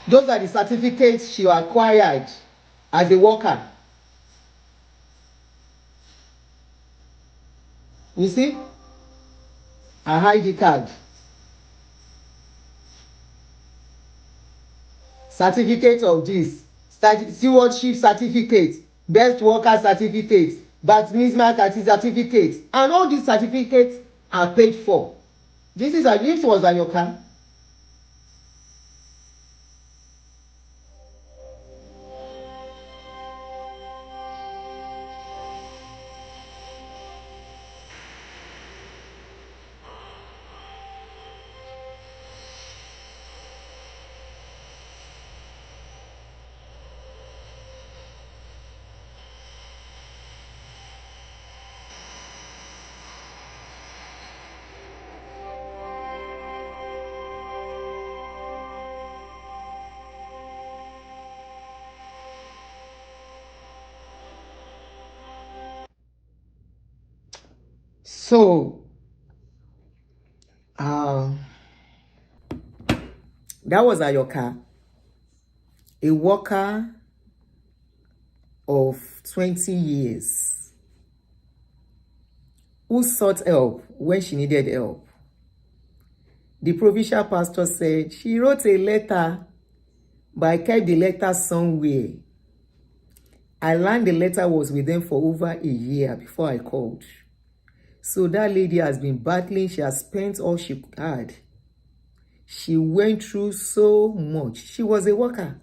Those are the certificates she acquired as a worker. You see? A ID card. Certificate of this. Stewardship certificate. Best worker certificate. Baptismal certificate. And all these certificates are paid for. This was on your car. So, that was Ayoka, a worker of 20 years who sought help when she needed help. The provincial pastor said she wrote a letter, but I kept the letter somewhere. I learned the letter was with them for over a year before I called. So that lady has been battling. She has spent all she had. She went through so much. She was a worker.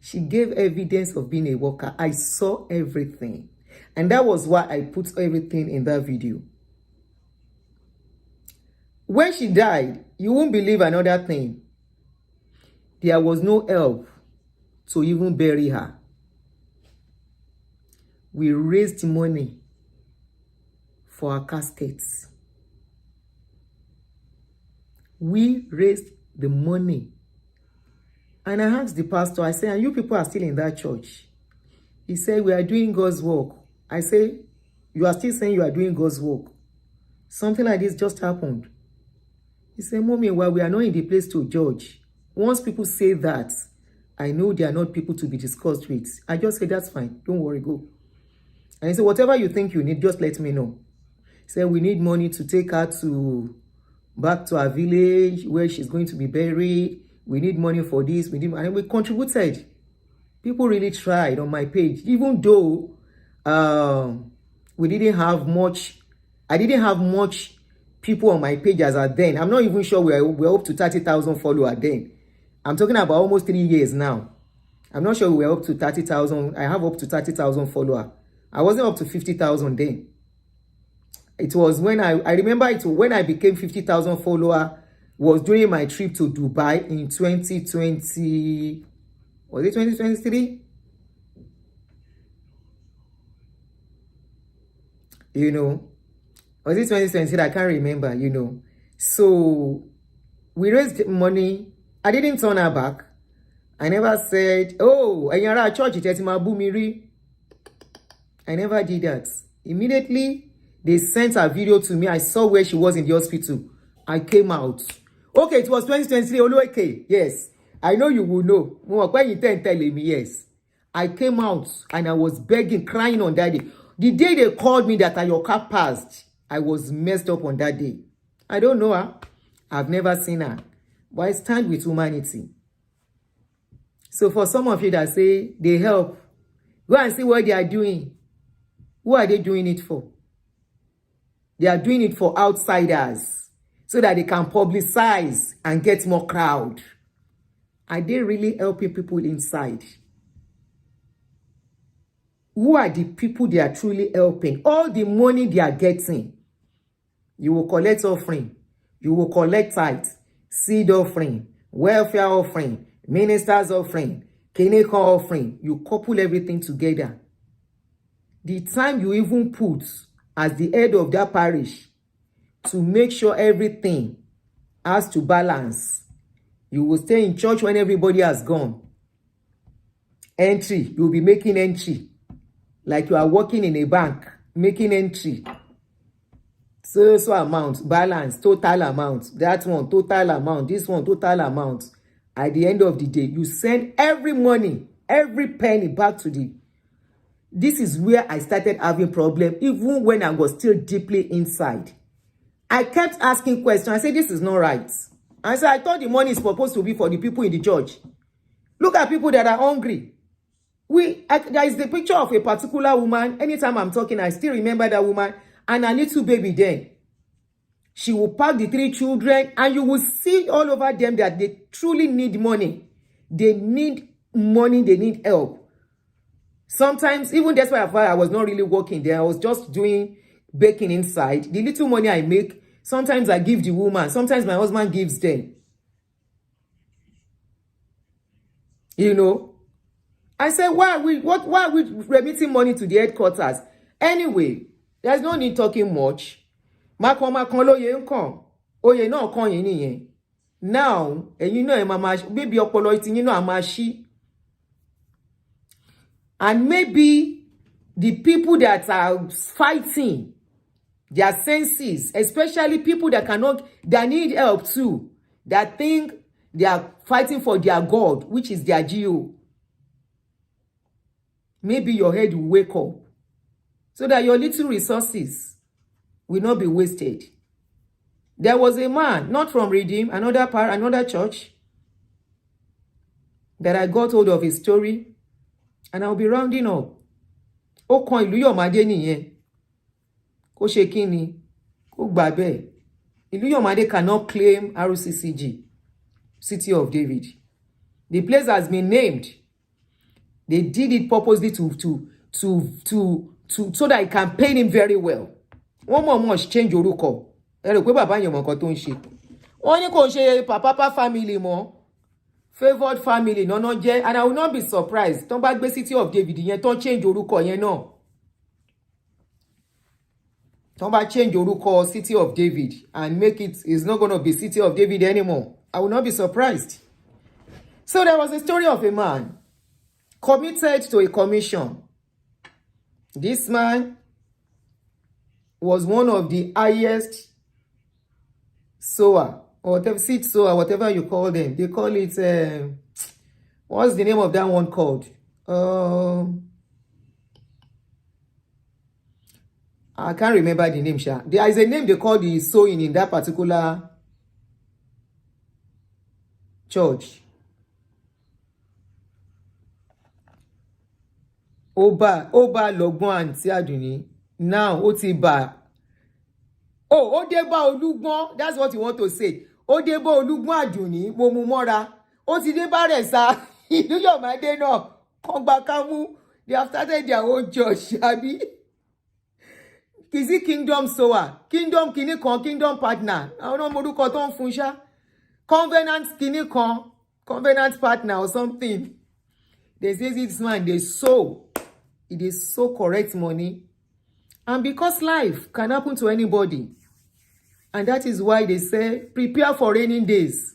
She gave evidence of being a worker. I saw everything. And that was why I put everything in that video. When she died, you won't believe another thing. There was no help to even bury her. We raised money for her caskets. We raised the money. And I asked the pastor, I said, and you people are still in that church? He said, we are doing God's work. I said, you are still saying you are doing God's work? Something like this just happened. He said, Mommy, well, we are not in the place to judge. Once people say that, I know they are not people to be discussed with. I just said, that's fine. Don't worry, go. And he said, whatever you think you need, just let me know. He said, we need money to take her back to her village where she's going to be buried. We need money for this. And we contributed. People really tried on my page. Even though we didn't have much, I didn't have much people on my page as at then. I'm not even sure we're up to 30,000 followers then. I'm talking about almost 3 years now. I'm not sure we're up to 30,000. I have up to 30,000 followers. I wasn't up to 50,000 then. It was when I remember it when I became 50,000 followers was during my trip to Dubai in 2020. Was it 2023? you know. Was it 2020? I can't remember, you know. So we raised money. I didn't turn her back. I never said, oh, Enyara church, I never did that. Immediately, they sent a video to me. I saw where she was in the hospital. I came out. Okay, it was 2023. Oluweke. Yes. I know you will know. When you telling me, yes. I came out and I was begging, crying on that day. The day they called me that Ayoka passed, I was messed up on that day. I don't know her. I've never seen her. But I stand with humanity. So for some of you that say they help, go and see what they are doing. Who are they doing it for? They are doing it for outsiders so that they can publicize and get more crowd. Are they really helping people inside? Who are the people they are truly helping? All the money they are getting, you will collect offering, you will collect tithe, seed offering, welfare offering, ministers offering, clinical offering. You couple everything together. The time you even put as the head of that parish to make sure everything has to balance. You will stay in church when everybody has gone. Entry, you'll be making entry. Like you are working in a bank, making entry. So amount, balance, total amount. That one, total amount. This one, total amount. At the end of the day, you send every money, every penny back to the... This is where I started having problem, even when I was still deeply inside. I kept asking questions. I said, this is not right. I said, I thought the money is supposed to be for the people in the church. Look at people that are hungry. There is the picture of a particular woman. Anytime I'm talking, I still remember that woman and a little baby then. She will pack the 3 children and you will see all over them that they truly need money. They need money. They need help. Sometimes, even that's why I was not really working there. I was just doing baking inside. The little money I make, sometimes I give the woman. Sometimes my husband gives them. You know? I said, why are we remitting money to the headquarters? Anyway, there's no need talking much. Now, and you know, maybe you know, amashi. And maybe the people that are fighting their senses, especially people that need help too, that think they are fighting for their God, which is their GO. Maybe your head will wake up so that your little resources will not be wasted. There was a man, not from Redeem, another church, that I got hold of his story, and I'll be rounding up. Ó kan Iluyomade nìyẹn. Kó ṣe kíni, kó gbà bẹ́ẹ̀. Iluyomade cannot claim Rccg, City of David. The place has been named. They did it purposely so that it can pay him very well. One more must change orúkọ. Ẹ rò pé bàbá yẹn mọ nǹkan tó ń ṣe. Wọ́n ní kò ṣe Apapa Family mọ́. Favored family, no jẹ́. And I will not be surprised. Tó bá gbé City of David yẹn, tó change orúkọ yẹn náà. Tó bá change orúkọ City of David and make it's not going to be City of David anymore. I will not be surprised. So there was a story of a man committed to a commission. This man was one of the highest sower, or whatever, seed sower, whatever you call them. They call it, what's the name of that one called? I can't remember the name, Sha. There is a name they call the sowing in that particular church. Oba Logbon Àǹtí Àdùnní. Now, ó ti bà. Oh, ó dé bá Olúgbọ́n. That's what you want to say. Ó dé bá Olúgbọ́n Àdùnní, mo mú mọ́ra. Ó ti dé bá Rẹ̀sà. Iluyomade náà. Kàn gbà kámú. They have started their own church, abi. Is it kingdom sower? Kingdom kini kan, kingdom partner. Àwọn ọmọ orúkọ tó ń fún ṣá. Covenant kini kan, covenant partner or something. They say this man, they sow. It is so correct money. And because life can happen to anybody, and that is why they say, prepare for raining days.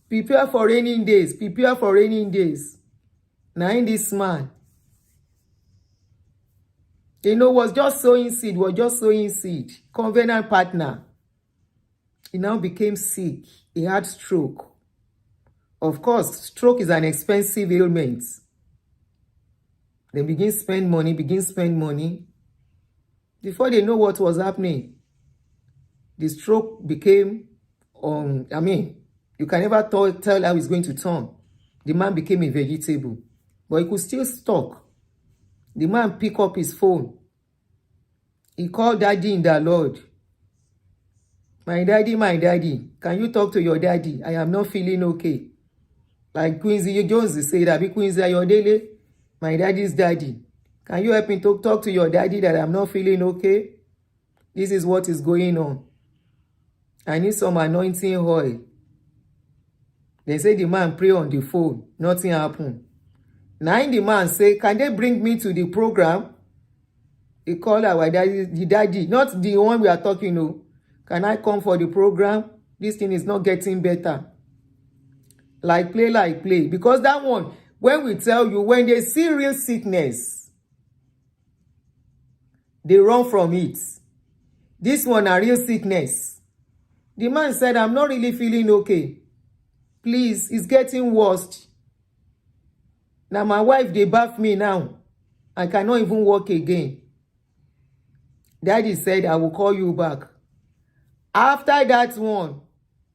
Prepare for raining days. Prepare for raining days. Now in this man, was just sowing seed, covenant partner. He now became sick. He had stroke. Of course, stroke is an expensive ailment. They begin spend money. Before they know what was happening, the stroke became, you can never tell how it's going to turn. The man became a vegetable, but he could still talk. The man picked up his phone. He called daddy in the Lord. My daddy, can you talk to your daddy? I am not feeling okay. Like Quincy Jones said, Abi Quincy Ayodele, my daddy's daddy. Can you help me talk to your daddy that I'm not feeling okay? This is what is going on. I need some anointing oil. They say the man pray on the phone. Nothing happened. Now the man say, can they bring me to the program? He called our daddy, the daddy, not the one we are talking to. Can I come for the program? This thing is not getting better. Like play. Because that one, when we tell you, when they see real sickness, they run from it. This one, a real sickness. The man said, I'm not really feeling okay. Please, it's getting worse. Now my wife, they bath me now. I cannot even walk again. Daddy said, I will call you back. After that one,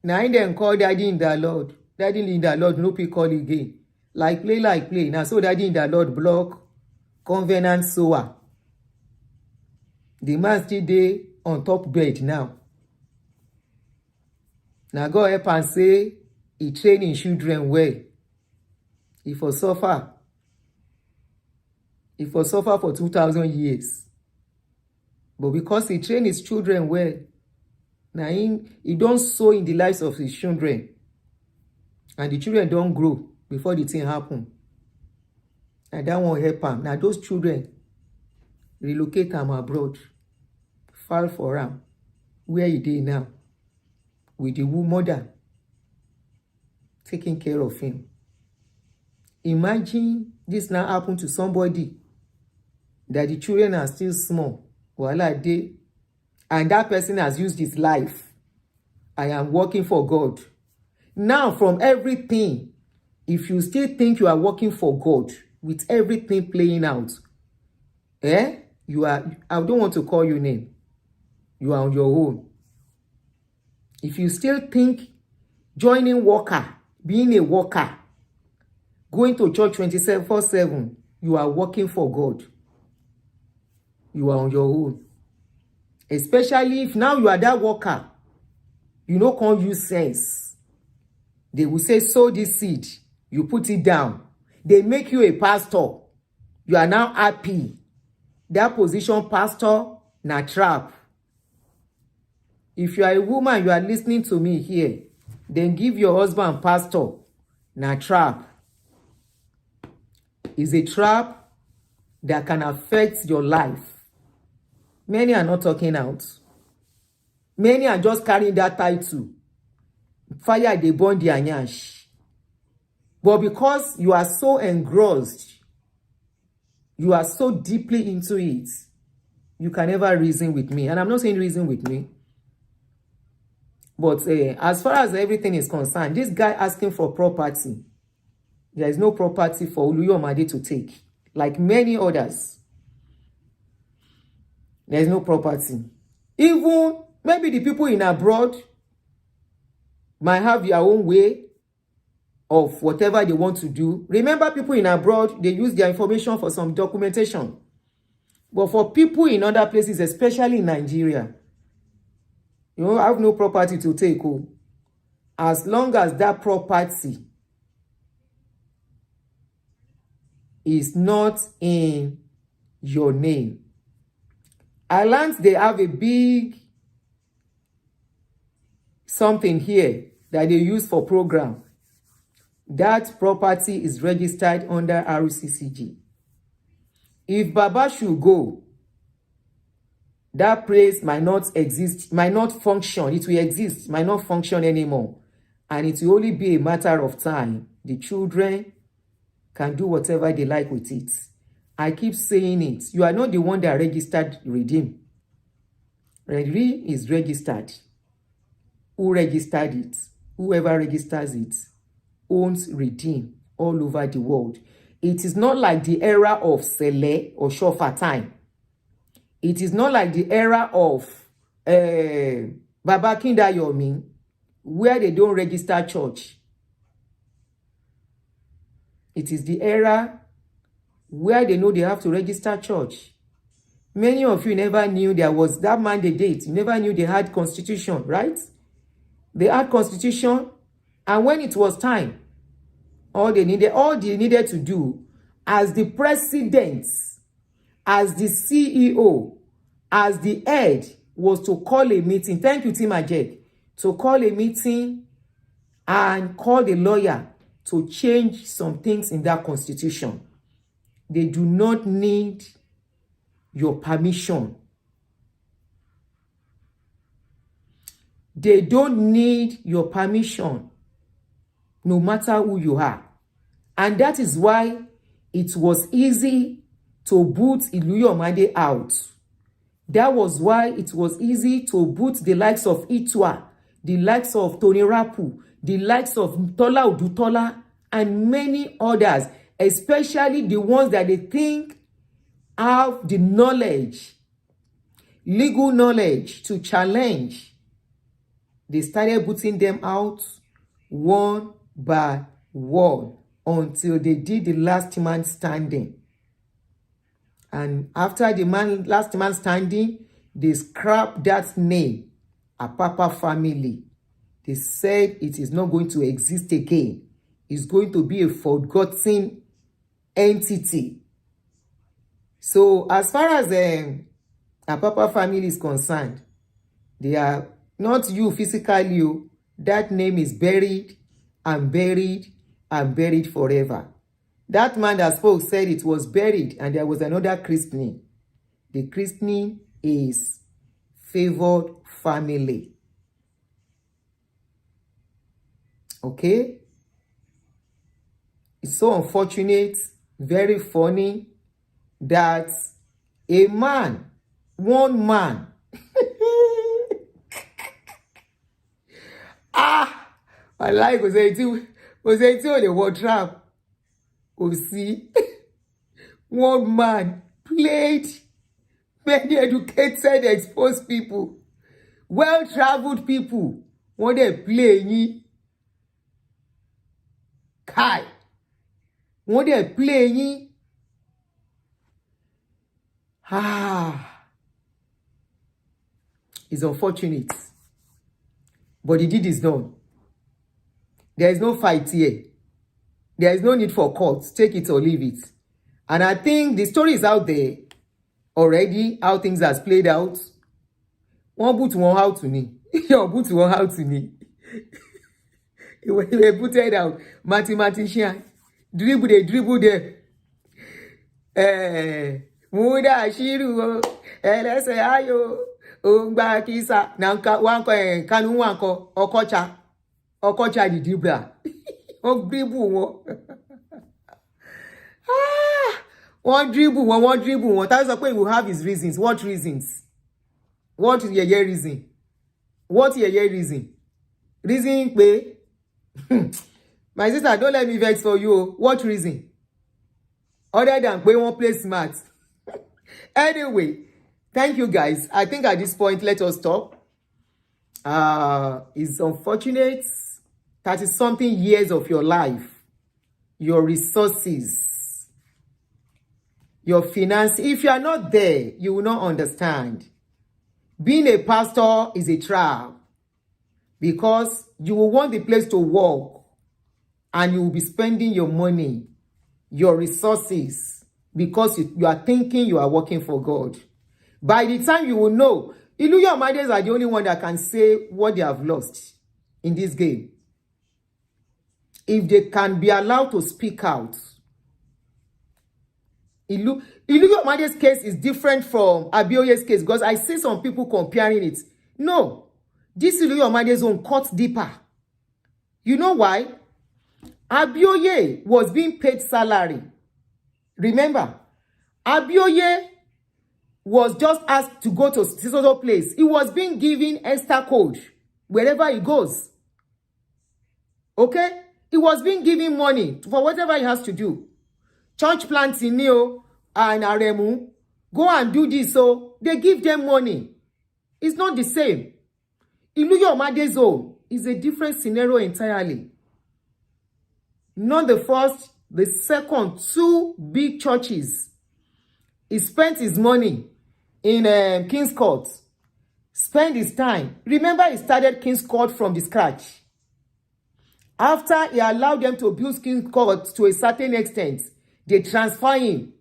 now I then call daddy in the Lord. Daddy in the Lord, no people call again. Like play. Now so daddy in the Lord block, covenant sower. The man still there on top bed now. Now go help and say, he train his children well. He for suffer. He for suffer for 2,000 years. But because he train his children well, now he don't sow in the lives of his children. And the children don't grow before the thing happen. And that won't help him. Now those children relocate them abroad. Fall for him. Where he dey now? With the mother taking care of him. Imagine this now happen to somebody that the children are still small. And that person has used his life. I am working for God. Now from everything, if you still think you are working for God, with everything playing out, you are, I don't want to call your name. You are on your own. If you still think joining worker, being a worker, going to church 24/7, you are working for God. You are on your own. Especially if now you are that worker, you know, can't use sense. They will say, sow this seed. You put it down. They make you a pastor. You are now happy. That position, pastor, na trap. If you are a woman, you are listening to me here, then give your husband pastor, na trap. It's a trap that can affect your life. Many are not talking out. Many are just carrying that title. Fire, they burn their nyash. But because you are so engrossed, you are so deeply into it, you can never reason with me. And I'm not saying reason with me. But as far as everything is concerned, this guy asking for property, there is no property for Iluyomades to take. Like many others, there is no property. Even maybe the people in abroad might have their own way of whatever they want to do. Remember, people in abroad, they use their information for some documentation. But for people in other places, especially in Nigeria, you have no property to take. As long as that property is not in your name. Islands, they have a big something here that they use for program. That property is registered under Rccg. If Baba should go, that place might not exist, might not function. It will exist, might not function anymore. And it will only be a matter of time. The children can do whatever they like with it. I keep saying it. You are not the one that registered Redeem. Redeem is registered. Who registered it? Whoever registers it owns Redeem all over the world. It is not like the era of Sele or Shofa time. It is not like the era of Baba Kindayomi, where they don't register church. It is the era where they know they have to register church. Many of you never knew there was that mandate. You never knew they had constitution, right? They had constitution, and when it was time, all they needed to do as the president, as the CEO, as the head, was to call a meeting. Thank you, Tim Ajek. To call a meeting and call the lawyer to change some things in that constitution. They do not need your permission. They don't need your permission, no matter who you are. And that is why it was easy to boot Iluyomades out. That was why it was easy to boot the likes of Itwa, the likes of Tony Rapu, the likes of Tola Odutola, and many others, especially the ones that they think have the knowledge, legal knowledge to challenge. They started booting them out one by one until they did the last man standing. And after the last man standing, they scrapped that name, Apapa Family. They said it is not going to exist again. It's going to be a forgotten entity. So as far as Apapa Family is concerned, they are not you physically. That name is buried and buried and buried forever. That man that spoke said it was buried and there was another christening. The christening is Favored Family. Okay? It's so unfortunate, very funny, that a man, one man, I like was 18 on the word trap. See, one man played many educated, exposed people, well-traveled people. When they play, Kai. When they play, it's unfortunate. But the deed is done. There is no fight here. There is no need for court. Take it or leave it. And I think the story is out there already, how things has played out. One boot one how to me. Your boot one how to me. They put it out. Mathematician. Dribble there. Muda shiru. Let's say ayo. Ungba kisa. Nanka wanko kanu wanko. Okocha di dibra. One dribble one. That's the point we have his reasons. What reasons? What is your reason? What is your reason? Reason pay? My sister, don't let me vex for you. What reason? Other than pay one play smart. Anyway, thank you guys. I think at this point, let us stop. It's unfortunate. 30-something years of your life, your resources, your finance. If you are not there, you will not understand. Being a pastor is a trap because you will want the place to work and you will be spending your money, your resources, because you are thinking you are working for God. By the time you will know, Iluyomades are the only one that can say what they have lost in this game. If they can be allowed to speak out, Iluyomades case is different from Adeboye's case because I see some people comparing it. No, this Iluyomades own cuts deeper. You know why? Adeboye was being paid salary. Remember, Adeboye was just asked to go to this other place. He was being given extra code wherever he goes. Okay? He was being given money for whatever he has to do. Church plants in Nero and Aremu, go and do this, so they give them money. It's not the same. Iluyomades own is a different scenario entirely. Not the first, the second, two big churches. He spent his money in King's Court. Spent his time. Remember, he started King's Court from the scratch. After he allowed them to build King's Court to a certain extent, they transfer him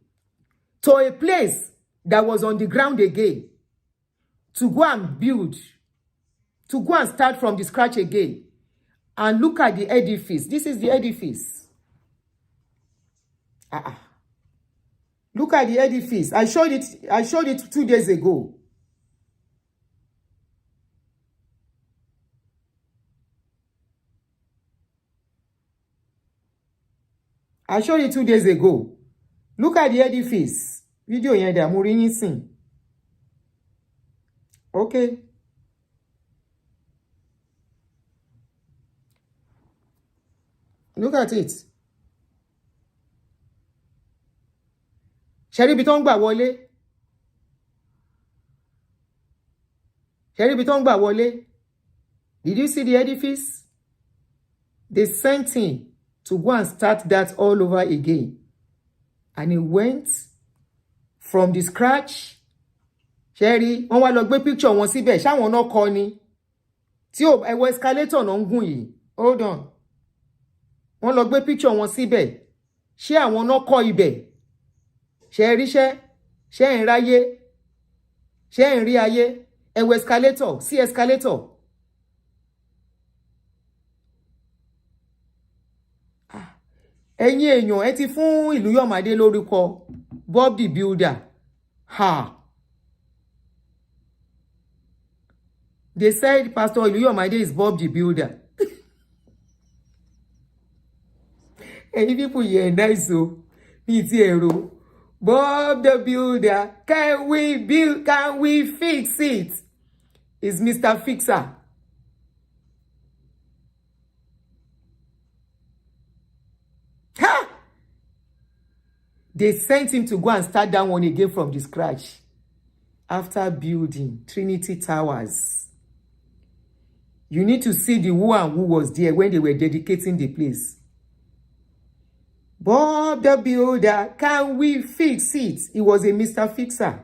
to a place that was on the ground again to go and build, to go and start from the scratch again. And look at the edifice. This is the edifice. Look at the edifice. I showed it 2 days ago. I showed it 2 days ago. Look at the edifice. Video here, they are moving in. Okay. Look at it. Sherry Biton gba wọlé. Sherry Biton gba wọlé. Did you see the edifice? They sent him to go and start that all over again. And he went from the scratch. Sherry, wọ́n wá lọ gbé picture wọn síbẹ̀. Ṣáwọn náà kọ́ ni. Tí ó ẹwọ escalator náà ń gùn yìí. Hold on. Wọ́n lọ gbé picture wọn síbẹ̀. Ṣé àwọn náà kọ́ ibẹ̀? Ṣé ríṣẹ́? Ṣé ń ráyé? Ṣé ń rí ayé? Ẹwọ escalator, sí escalator. Ẹ̀yin èèyàn ẹ ti fún Iluyomades lórúkọ Bob the Builder. They said Pastor Iluyomades is Bob the Builder. Any people here nice so me ero. Bob the Builder, can we build? Can we fix it? Is Mr. Fixer. They sent him to go and start that one again from the scratch. After building Trinity Towers. You need to see the who and who was there when they were dedicating the place. Bob the Builder, can we fix it? He was a Mr. Fixer.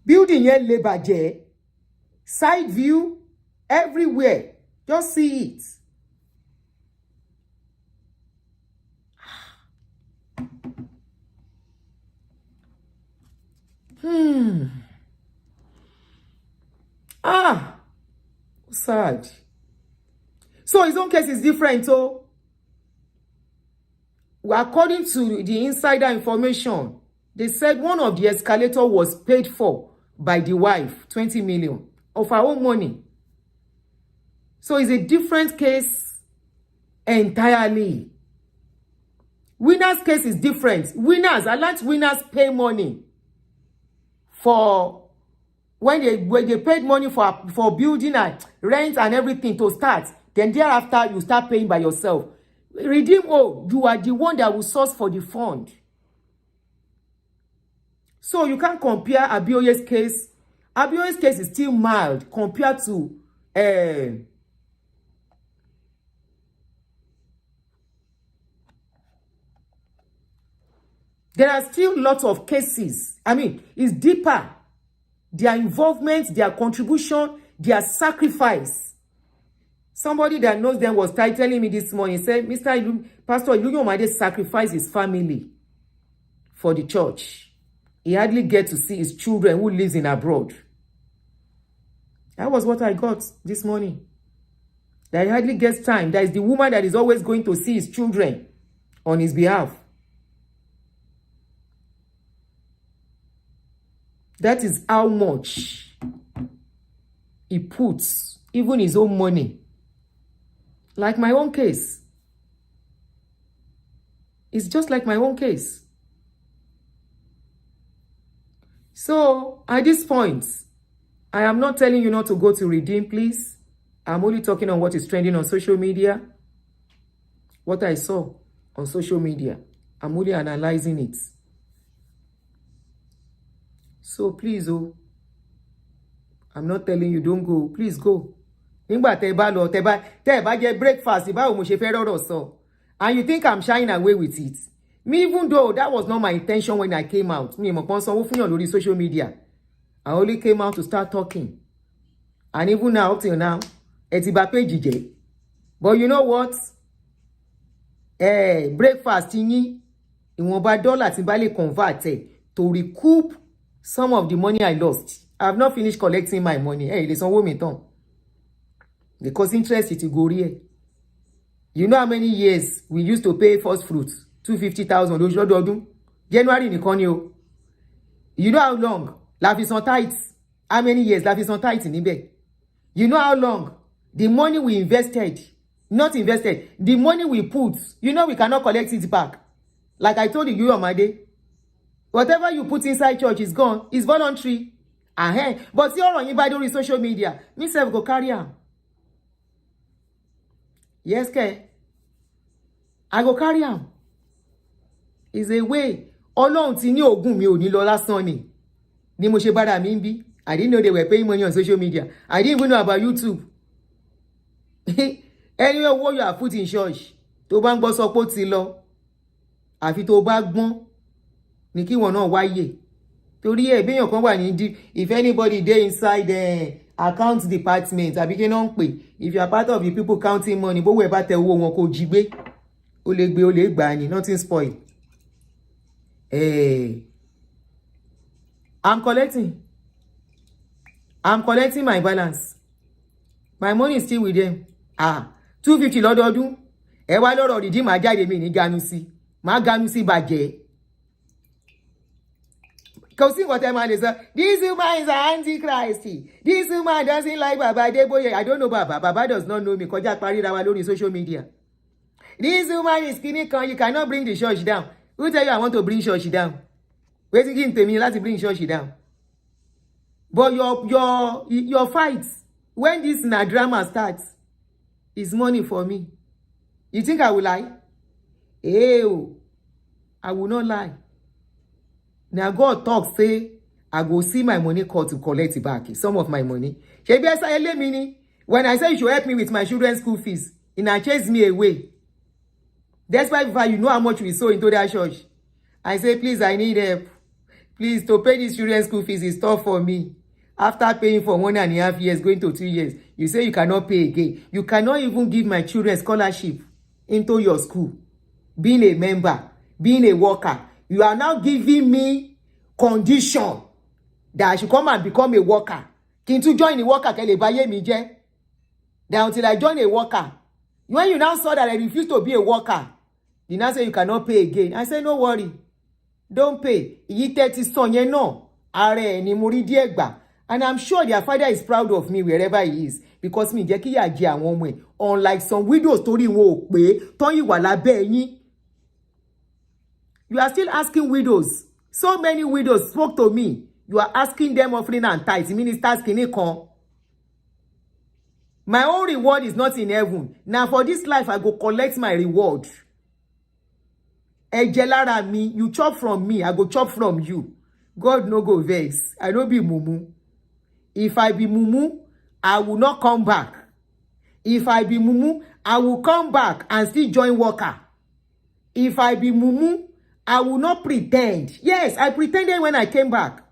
Building here labor side view everywhere. Just see it. Sad. So his own case is different. So according to the insider information, they said one of the escalator was paid for by the wife, 20 million of her own money. So it's a different case entirely. Winner's case is different. Winners, I like winners pay money for when they paid money for building and rent and everything to start. Then thereafter you start paying by yourself. Redeem, you are the one that will source for the fund. So you can't compare Adeboye's case. Adeboye's case is still mild compared to there are still lots of cases. I mean, it's deeper. Their involvement, their contribution, their sacrifice. Somebody that knows them was telling me this morning, said, Pastor Iluyomades sacrificed his family for the church. He hardly gets to see his children who lives in abroad. That was what I got this morning. That he hardly gets time. That is the woman that is always going to see his children on his behalf. That is how much he puts, even his own money. Like my own case. It's just like my own case. So, at this point, I am not telling you not to go to Redeem, please. I'm only talking on what is trending on social media. What I saw on social media. I'm only analyzing it. So please, oh, I'm not telling you don't go. Please go. Nígbà tẹ́ bá lọ, tẹ́ bá jẹ breakfast, báwo mo ṣe fẹ́ rọ́rọ̀ sọ. And you think I'm shying away with it. Me, even though that was not my intention when I came out. Me, mo kàn sanwó fún yàn lórí social media. I only came out to start talking. And even now, up till now, ẹ ti bà page jẹ́. But you know what? Breakfast yín, ìwọ̀nba dollar tí bá lè convert to recoup some of the money I lost. I have not finished collecting my money. Ilé sanwó mi tán. Because interest it go real. You know how many years we used to pay first fruits? 250,000 lọ́dọọdún. January nìkan ni o. You know how long? La fi san tithes. How many years la fi san tithes níbẹ̀? You know how long? The money we invested, not invested, the money we put, you know we cannot collect it back. Like I told you, Iluyomades, whatever you put inside church is gone. It's voluntary. But see all on you social media. Me self go carry am. Yes, ke. I go carry am. It's a way. Ọlọ́run ti ní ogún mi ò ní lọ lásán ni. Ni mo ṣe bára mi ń bí. I didn't know they were paying money on social media. I didn't even know about YouTube. Anyway, what you are put in church. Tó bá ń gbọ́ sọ pé ó ti lọ. Àfi tó bá gbọ́n. Ni kí wọn náà wáyé. Torí béèyàn kan wà ní if anybody dey inside the account department àbí kí náà ń pè, if you are part of the people counting money, bó wẹ̀ bá tẹ owó wọn kò jí gbé. Ó lè gbé, ó lè gbà ni, nothing spoil. I'm collecting my balance. My money is still with them. 250 lọ́dọọdún. Ẹ wá lọ́rọ̀ Redeem máa jáde mi ní ganusi. Máa ganusi bàjẹ́. Because see what man is. This woman is an antichrist. This woman doesn't like Baba Adeboye. I don't know Baba. Baba does not know me. Koja pari rawa lórí social media. This woman is skinny. You cannot bring the church down. Who tell you I want to bring church down? Wait again to me. Let's bring church down. But your fights, when this drama starts, is money for me. You think I will lie? I will not lie. Now God talk say I go see my money call to collect it back. Some of my money. When I say you should help me with my children's school fees, it chase me away. That's why you know how much we sow into that church. I say, please, I need help. Please, to pay these children's school fees is tough for me. After paying for 1.5 years, going to 2 years, you say you cannot pay again. You cannot even give my children scholarship into your school. Being a member, being a worker. You are now giving me condition that I should come and become a worker. Can you join the worker? That until I join a worker. When you now saw that I refuse to be a worker, you now say you cannot pay again. I say, no worry. Don't pay. And I'm sure their father is proud of me wherever he is. Because me, unlike some widows, you are still asking widows. So many widows spoke to me. You are asking them offering and tithes. Ministers can come. My own reward is not in heaven. Now for this life, I go collect my reward. Ejelara me, you chop from me, I go chop from you. God no go vex. I don't be mumu. If I be mumu, I will not come back. If I be mumu, I will come back and still join worker. If I be mumu, I will not pretend. Yes, I pretended when I came back.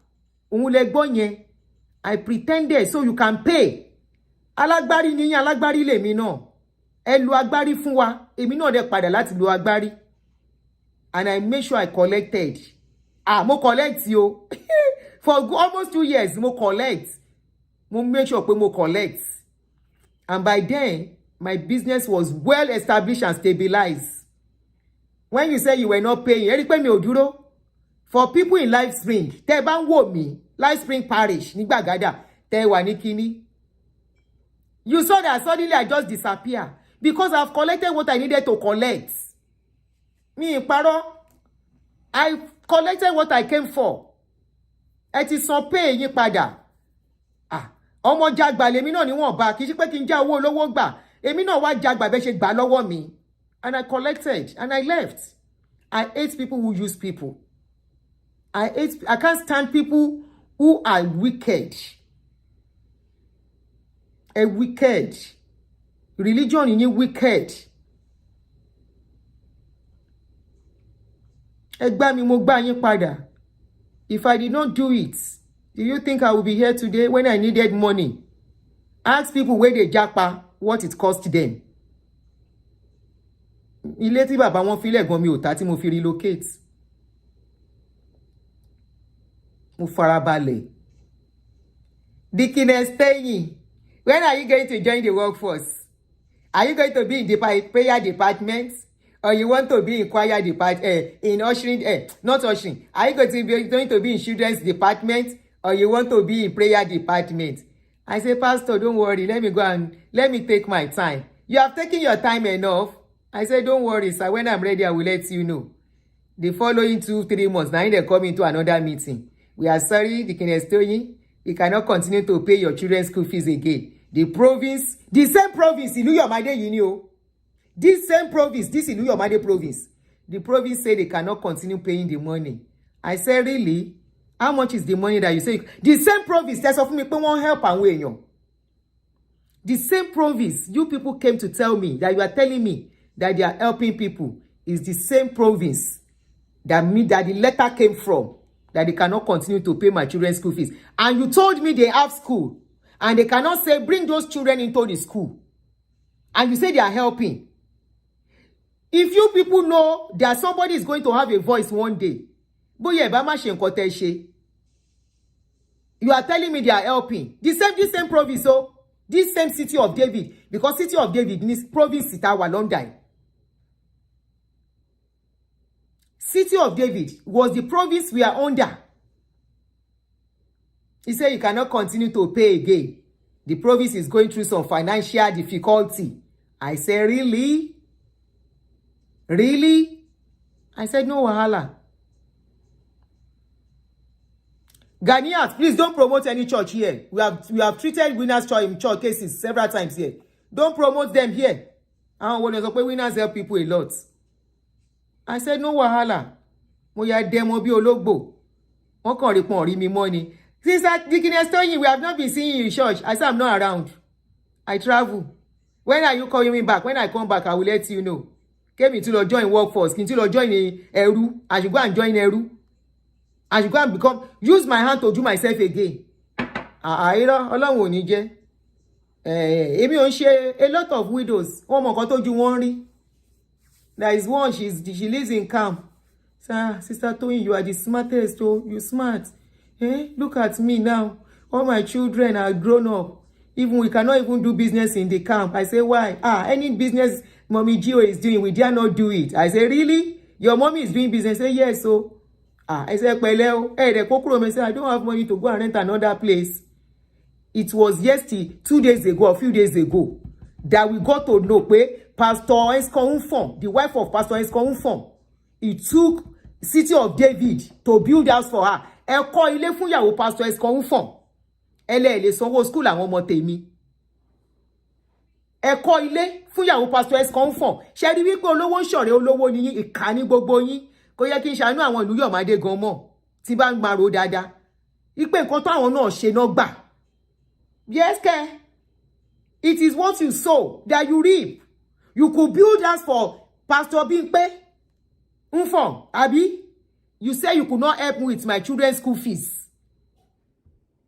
I pretended so you can pay. Alagbari ni alagbari le mi náà. Ẹ lo agbárí fún wa. Èmi náà dẹ̀ padà láti lo agbárí. And I make sure I collected mo collect yo. For almost 2 years, mo collect. Mo make sure pé mo collect. And by then, my business was well established and stabilized. When you say you were not paying, eri pé mi ò dúró. For people in Life Spring, tẹ́ bá ń wò mí, Life Spring Parish, ní Gbàgádà, tẹ́ wà ní kíní. You saw that suddenly I just disappear because I've collected what I needed to collect. Mi parọ́. I collected what I came for. Ẹ ti san pay yín padà. Ọmọ jagba lèmi náà níwọ̀n bá kì í ṣe pé kí n já owó olówó gbà. Èmi náà wá jagba bẹ́ ṣe gbà lọ́wọ́ mi. And I collected and I left. I hate people who use people. I can't stand people who are wicked. A wicked. Religion in you wicked. Ẹ gbà mí mo gbà yín padà. If I did not do it, do you think I would be here today when I needed money? Ask people where they japa what it cost them. Ilé tí bàbá wọn filẹ̀ gan mi ò tà tí mo fi relocate. Mo farabalẹ̀. Deaconess Tẹ́yìn, when are you going to join the workforce? Are you going to be in the prayer department? Or you want to be in choir department, in ushering, not ushering. Are you going to be in children's department? Or you want to be in prayer department? I say, Pastor, don't worry. Let me take my time. You have taken your time enough. I say, don't worry, sir. When I'm ready, I will let you know. The following 2-3 months, now they come into another meeting. We are sorry, Deaconess Toyin. We cannot continue to pay your children's school fees again. The same province, Iluyomades, you know. This same province, this Iluyomades province, the province say they cannot continue paying the money. I say, really? How much is the money that you say? The same province, that's of me, people won't help and way. The same province, you people came to tell me that you are telling me that they are helping people is the same province that the letter came from, that they cannot continue to pay my children's school fees. And you told me they have school, and they cannot say, bring those children into the school. And you say they are helping. If you people know that somebody is going to have a voice one day, you are telling me they are helping. This same province, so this same city of David, because city of David means province Sitawa London. City of David was the province we are under. He said you cannot continue to pay again. The province is going through some financial difficulty. I said, really? Really? I said, no wahala. Ghanaians, please don't promote any church here. We have treated winners church cases several times here. Don't promote them here. And when winners help people a lot. I said, no wahala. Mo ya demo bi ologbo. Wọ́n kàn rí pon rí mi money. Sister Deaconess Toyin, we have not been seeing you in church. I said, I'm not around. I travel. When are you calling me back? When I come back, I will let you know. Came into the join workforce. Came to the join Eru. I should go and join Eru. I should go and use my hand to do myself again. Ọlọ́run ò ní jẹ́. Èmi ò ń ṣe a lot of widows. Wọ́n mọ̀ nǹkan tójú wọn rí. There is one, she lives in camp. Sir, Sister Toyin, you are the smartest. Oh, you smart. Look at me now. All my children are grown up. Even we cannot even do business in the camp. I say, why? Any business Mommy Gio is doing, we dare not do it. I say, really? Your mommy is doing business? I say, yes. So, I say, the kokoro say, I don't have money to go and rent another place. It was yesterday, 2 days ago, a few days ago, that we got to know Pastor Eskonfon, the wife of Pastor Eskonfon, he took City of David to build house for her. Ẹ kọ́ ilé fún ìyàwó Pastor Eskonfon. Ele sanwó school àwọn ọmọ tèmi. Ẹ kọ́ ilé fún ìyàwó Pastor Eskonfon. Ṣé rí wípé olówó ń ṣọ̀rẹ́ olówó ni yín, ìkà ní gbogbo yín. Kò yẹ kí n ṣàánú àwọn Iluyomades gan mọ́. Tí bá ń gbàrò dáadáa. Ipe nǹkan tó àwọn náà ṣe náà gbà. Yes, ke. It is what you sow that you reap. You could build house for Pastor Bimpe. Nfon, Abi. You say you could not help me with my children's school fees.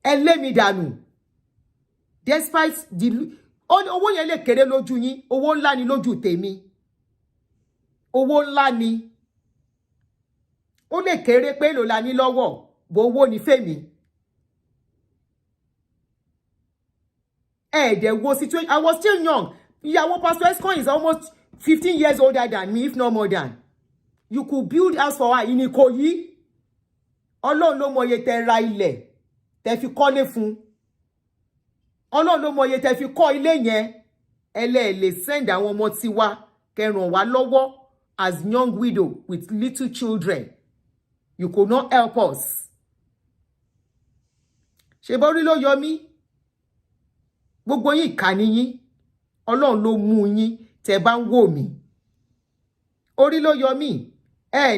And let me down. Despite the owó yẹn lè kéré lójú yín, owó ńlá ni lójú tèmi. Owó ńlá ni. ó lè kéré pé ló la ní lọ́wọ́ bó owó ní fèmí. There was situation. I was still young. Ìyàwó Pastor Escon is almost 15 years older than me, if not more than. You could build house for her in Ikoyi. Ọlọ́run ló mọ iye tẹ́ ra ilẹ̀ tẹ́ fi kọ́lé fún. Ọlọ́run ló mọ iye tẹ́ fi kọ́ ilé yẹn. Lè send àwọn ọmọ tiwa kẹ́ ràn wá lọ́wọ́ as young widow with little children. You could not help us. Ṣé borí ló yọ mí? Gbogbo yín ìkà ni yín. Ọlọ́run ló mú yín tẹ́ bá ń wò mí. Orí ló yọ mí.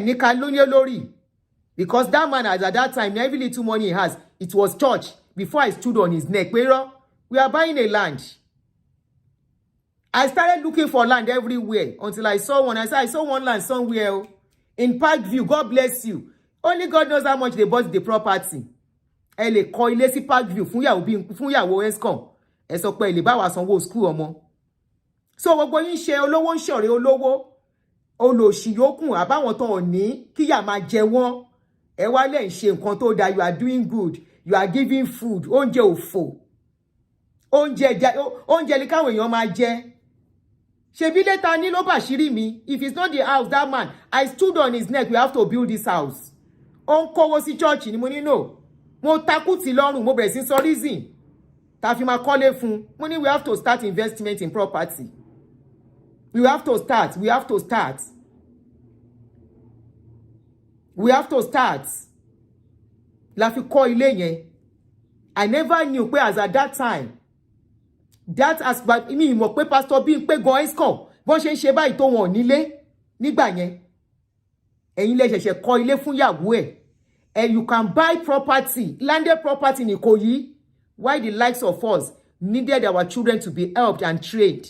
Ní ká lóyún lórí. Because that man at that time, every little money he has, it was church. Before I stood on his neck, we are buying a land. I started looking for land everywhere until I saw one. I said, I saw one land somewhere in Parkview. God bless you. Only God knows how much they bought the property. Lè kọ́ ilé sí Parkview fún ìyàwó Escom. Ẹ sọ pé lè bá wa sanwó school ọmọ. So gbogbo yín ṣe olówó ń ṣọ̀rẹ́ olówó. Olòṣì yòókù àbáwọn tó ní kíyà máa jẹ wọ́n. Ẹ wá lè ń ṣe nǹkan tó dáa. You are doing good. You are giving food. Oúnjẹ òfò. Oúnjẹ ní káwọn èèyàn máa jẹ. Ṣebí lẹ́ta ní ló bàṣírí mi. If it's not the house, that man, I stood on his neck. We have to build this house. Ó ń kówó sí church ni mo ní no. Mo takú tí lọ́rùn, mo bẹ̀rẹ̀ sí sọ reason. Ta fi máa kọ́lé fún. Mo ní we have to start investment in property. We have to start. We have to start. We have to start. La fi kọ́ ilé yẹn. I never knew pé as at that time. That aspect mi mọ̀ pé Pastor Bímpé gan Escom bọ́n ṣe ń ṣe báyìí tó wọn nílé nígbà yẹn. Ẹ̀yin lẹ ṣẹ̀ṣẹ̀ kọ́ ilé fún ìyàwó ẹ̀. And you can buy property, landed property in Ikoyi. Why the likes of us needed our children to be helped and trained.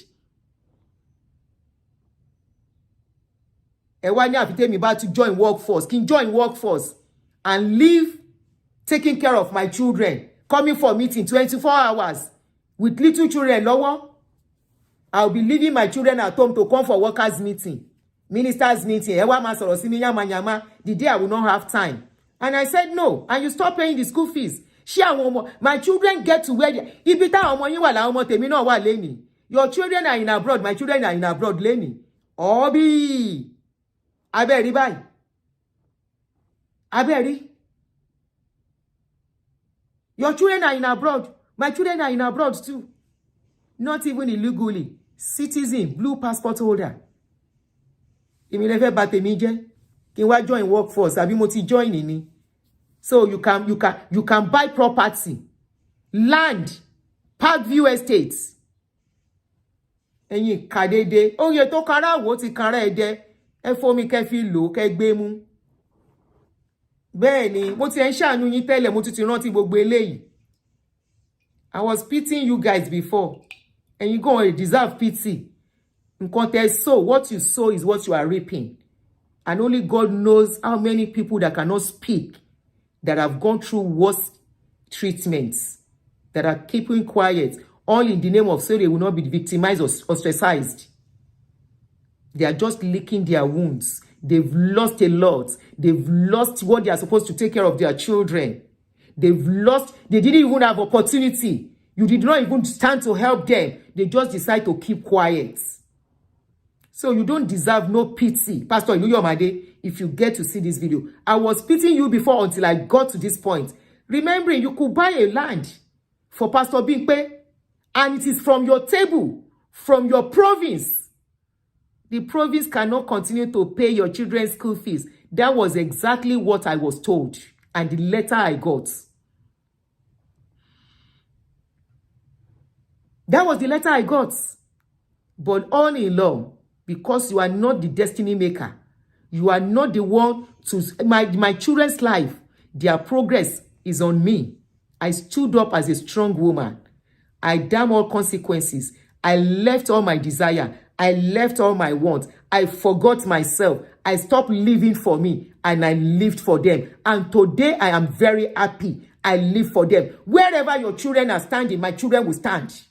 Ẹ wá ní àfitẹ́mi bá to join workforce. Kí n join workforce and live taking care of my children. Coming for meeting 24 hours with little children lọ́wọ́. I'll be leaving my children at home to come for workers meeting, ministers meeting. Ẹ wá máa sọ̀rọ̀ sí mi yamayama. The day I will not have time. And I said no. And you stop paying the school fees. Ṣé àwọn ọmọ, my children get to where ibi táwọn ọmọ yín wà láwọn ọmọ tèmi náà wà lẹ́nìí. Your children are in abroad. My children are in abroad lẹ́nìí. Ọ̀bí. Abẹ́rí báyìí. Abẹ́rí. Your children are in abroad. My children are in abroad too. Not even illegally. Citizen, blue passport holder. Èmi lè fẹ́ bà tèmi jẹ́. Kí n wá join workforce. Àbí mo ti join ni. So you can buy property, land, Parkview Estates. Ẹ̀yin kàdédé. Oye tó kára wo ti kára ẹ̀dẹ́. Ẹ fomi kẹ́ fi lò kẹ́ gbé mú. Bẹ́ẹ̀ ni, mo ti ń ṣàánú yín tẹ́lẹ̀, mo ti rántí gbogbo eléyìí. I was pitying you guys before. And you go and deserve pity. Nǹkan tẹ́ sow, what you sow is what you are reaping. And only God knows how many people that cannot speak, that have gone through worse treatments, that are keeping quiet, all in the name of so they will not be victimized or ostracized. They are just licking their wounds. They've lost a lot. They've lost what they are supposed to take care of their children. They didn't even have opportunity. You did not even stand to help them. They just decide to keep quiet. So you don't deserve no pity. Pastor Iluyomades, if you get to see this video. I was pitying you before until I got to this point. Remembering you could buy a land for Pastor Bímpé, and it is from your table, from your province. The province cannot continue to pay your children's school fees. That was exactly what I was told, and the letter I got. That was the letter I got. But all in all, because you are not the destiny maker, you are not the one to my children's life, their progress is on me. I stood up as a strong woman. I damn all consequences. I left all my desire. I left all my wants. I forgot myself. I stopped living for me and I lived for them. And today I am very happy. I live for them. Wherever your children are standing, my children will stand.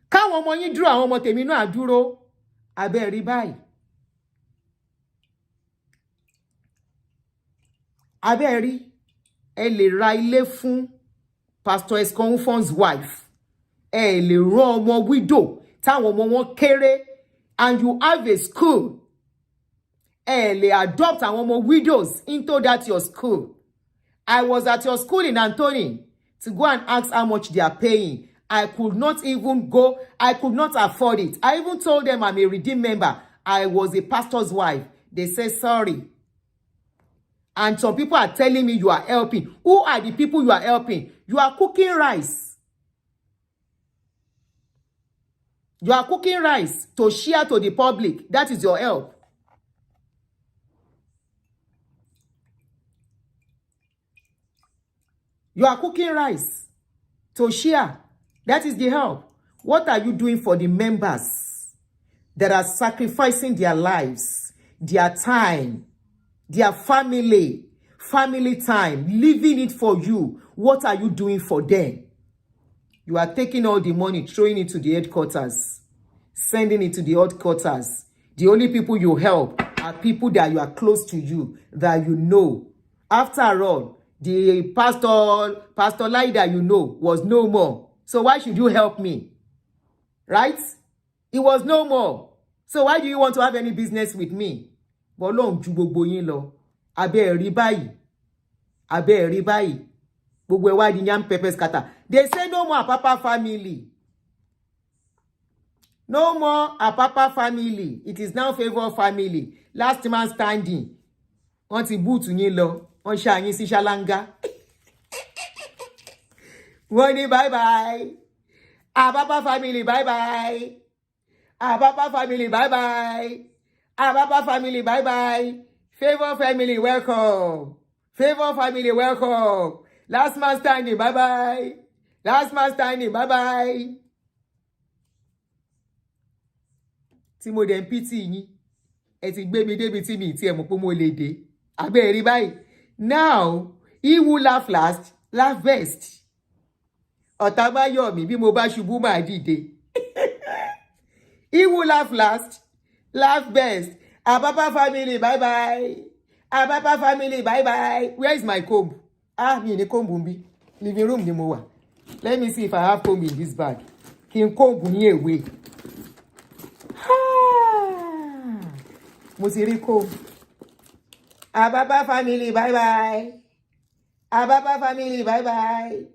Káwọn ọmọ yín dúró, àwọn ọmọ tèmi náà dúró. Abẹ́rí báyìí. abẹ́rí ẹ lè ra ilé fún Pastor Esconfon's wife. Ẹ lè rán ọmọ widow táwọn ọmọ wọn kéré, and you have a school. Ẹ lè adopt àwọn ọmọ widows into that your school. I was at your school in Anthony to go and ask how much they are paying. I could not even go. I could not afford it. I even told them I'm a redeemed member. I was a pastor's wife. They said sorry. And some people are telling me you are helping. Who are the people you are helping? You are cooking rice. You are cooking rice to share to the public. That is your help. You are cooking rice to share. That is the help. What are you doing for the members that are sacrificing their lives, their time, their family time, leaving it for you? What are you doing for them? You are taking all the money, throwing it to the headquarters, sending it to the headquarters. The only people you help are people that you are close to you, that you know. After all, the Pastor Lida you know was no more. So why should you help me? Right? It was no more. So why do you want to have any business with me? Bolong ju gbogbo yin lọ. Abẹ́ rí báyìí. Abẹ́ rí báyìí. Gbogbo ẹwà di yam pepper scatter. They say no more Apapa Family. No more Apapa Family. It is now Favor Family. Last man standing. Wọ́n ti boot yín lọ. Wọ́n ṣá yín sí ṣáláńgá. Wọ́n ní bye bye. Apapa Family bye bye. Apapa Family bye bye. Apapa Family bye bye. Favor Family welcome. Favor Family welcome. Last man standing bye bye. Last man standing bye bye. Tí mo dẹ̀ ń pity yín. Ẹ ti gbé mi débi tí mi tí ẹ mọ̀ pé mo lè dé. Abẹ́ rí báyìí. Now, he who laugh last, laugh best. Ọ̀tá bá yọ̀ mí bí mo bá ṣubú máa dìde. He who laugh last, laugh best. Apapa Family, bye bye. Apapa Family, bye bye. Where is my comb? Mi ní comb bí. Living room ni mo wà. Let me see if I have comb in this bag. Kí n comb ní èwe. Mo ti rí comb. Apapa Family, bye bye. Apapa Family, bye bye.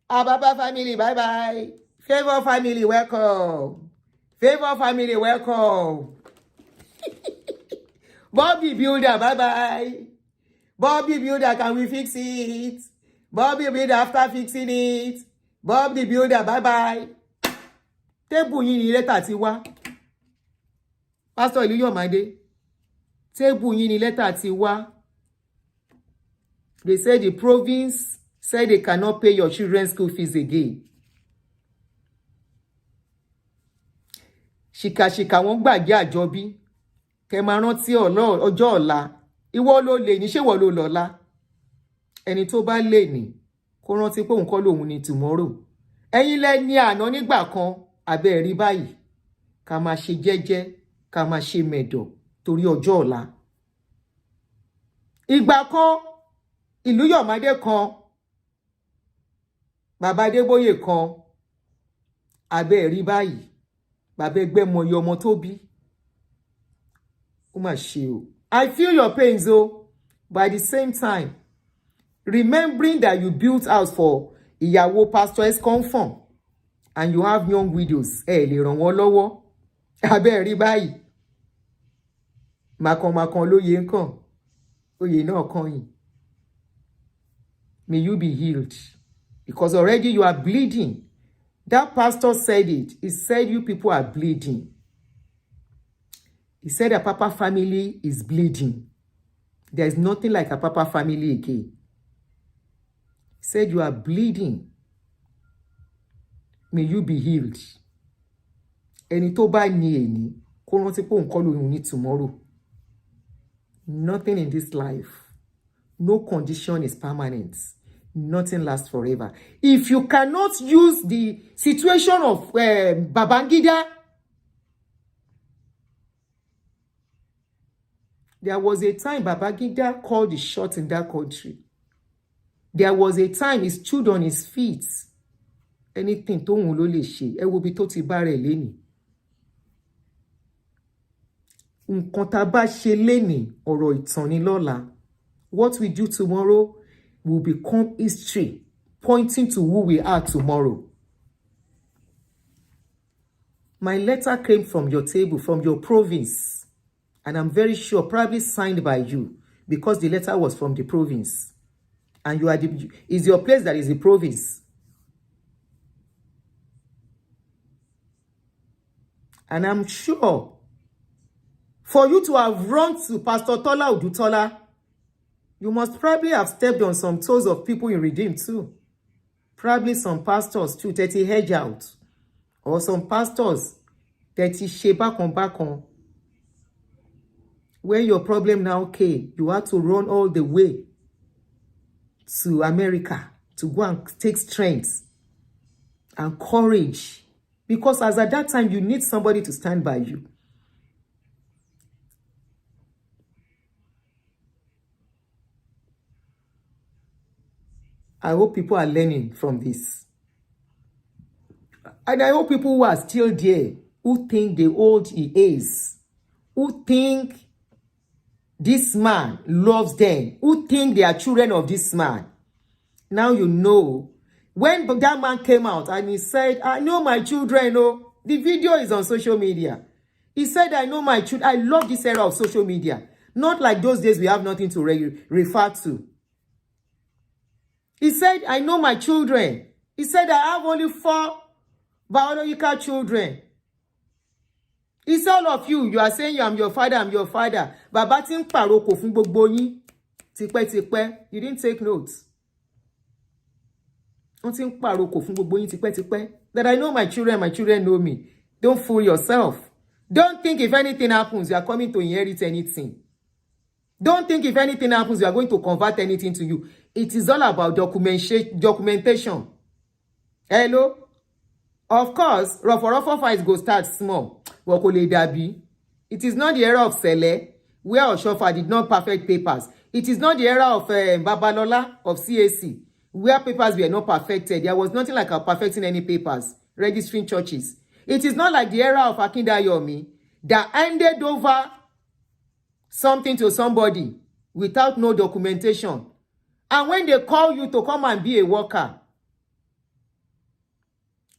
Apapa Family, bye bye. Favor Family, welcome. Favor Family, welcome. Bobby Builder, bye bye. Bobby Builder, can we fix it? Bobby Builder, after fixing it. Bobby Builder, bye bye. Table yín ni lẹ́tà ti wá. Pastor Iluyomades. Table yín ni lẹ́tà ti wá. They said the province said they cannot pay your children's school fees again. Ṣìkàṣìkà wọ́n gbàgbé àjọbí. Kẹ́ máa rántí ọjọ́ ọ̀la. Ìwọ ló lè ní, ṣé ìwọ ló lọ́la? Ẹni tó bá lè ní kó rántí pé òun kọ́ lòun ní tomorrow. Ẹ̀yin lẹ ní àná nígbà kan, abẹ́ rí báyìí. Ká máa ṣe jẹ́jẹ́, ká máa ṣe mẹ̀dọ̀ torí ọjọ́ ọ̀la. Ìgbà kan, Iluyomades kan, Bàbá Adeboye kan, abẹ́ rí báyìí. Bàbá ẹgbẹ́ mọyì ọmọ tó bí. Ó mà ṣe o. I feel your pains though, but at the same time, remembering that you built house for ìyàwó Pastor Esconfon and you have young widows, lè ràn wọ́n lọ́wọ́. Abẹ́ rí báyìí. Màkànmákàn lóye ń kàn. Oyè náà kàn yín. May you be healed. Because already you are bleeding. That pastor said it. He said you people are bleeding. He said Apapa Family is bleeding. There is nothing like Apapa Family again. He said you are bleeding. May you be healed. Ẹni tó bá ní ẹni, kó rántí pé òun kọ́ lòun ní tomorrow. Nothing in this life, no condition is permanent. Nothing lasts forever. If you cannot use the situation of Babangida There was a time Babangida called the shot in that country. There was a time he stood on his feet. Anything tó wùn ló lè ṣe. Ẹ wo bí tó ti bá rẹ̀ lénìí. Nǹkan tá bá ṣe lénìí, ọ̀rọ̀ ìtàn ni lọ́la. What we do tomorrow will become history, pointing to who we are tomorrow. My letter came from your table, from your province. And I'm very sure, probably signed by you, because the letter was from the province. And you are is your place that is the province. And I'm sure, for you to have run to Pastor Tola Odutola, you must probably have stepped on some toes of people in Redeem too. Probably some pastors too, 30 hedge out. Or some pastors, 30 back on. When your problem now came, you had to run all the way to America to go and take strength and courage. Because as at that time, you need somebody to stand by you. I hope people are learning from this. And I hope people who are still there, who think the old he is, who think this man loves them, who think they are children of this man. Now you know. When that man came out and he said, I know my children, oh, the video is on social media. He said, I know my children. I love this era of social media. Not like those days we have nothing to refer to. He said, I know my children. He said, I have only 4 biological children. He said, all of you are saying I'm your father, I'm your father. Baba tin paroko fún gbogbo yín. Tipẹ́. You didn't take notes. That I know my children know me. Don't fool yourself. Don't think if anything happens, you are coming to inherit anything. Don't think if anything happens, you are going to convert anything to you. It is all about documentation. Hello? Of course, Rofo fights go start small. It is not the era of Sele, where Oshofa did not perfect papers. It is not the era of Babalola of CAC, where papers were not perfected. There was nothing like perfecting any papers, registering churches. It is not like the era of Akindayomi that handed over something to somebody without no documentation. And when they call you to come and be a worker,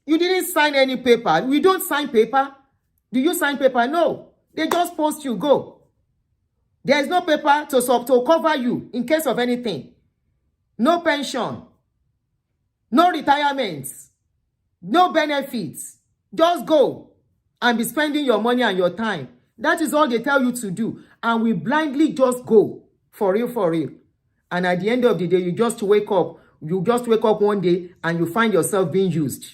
you didn't sign any paper. We don't sign paper. Do you sign paper? No. They just post you, go. There is no paper to cover you in case of anything. No pension. No retirements. No benefits. Just go and be spending your money and your time. That is all they tell you to do. And we blindly just go. For real. And at the end of the day, you just wake up. You just wake up one day and you find yourself being used.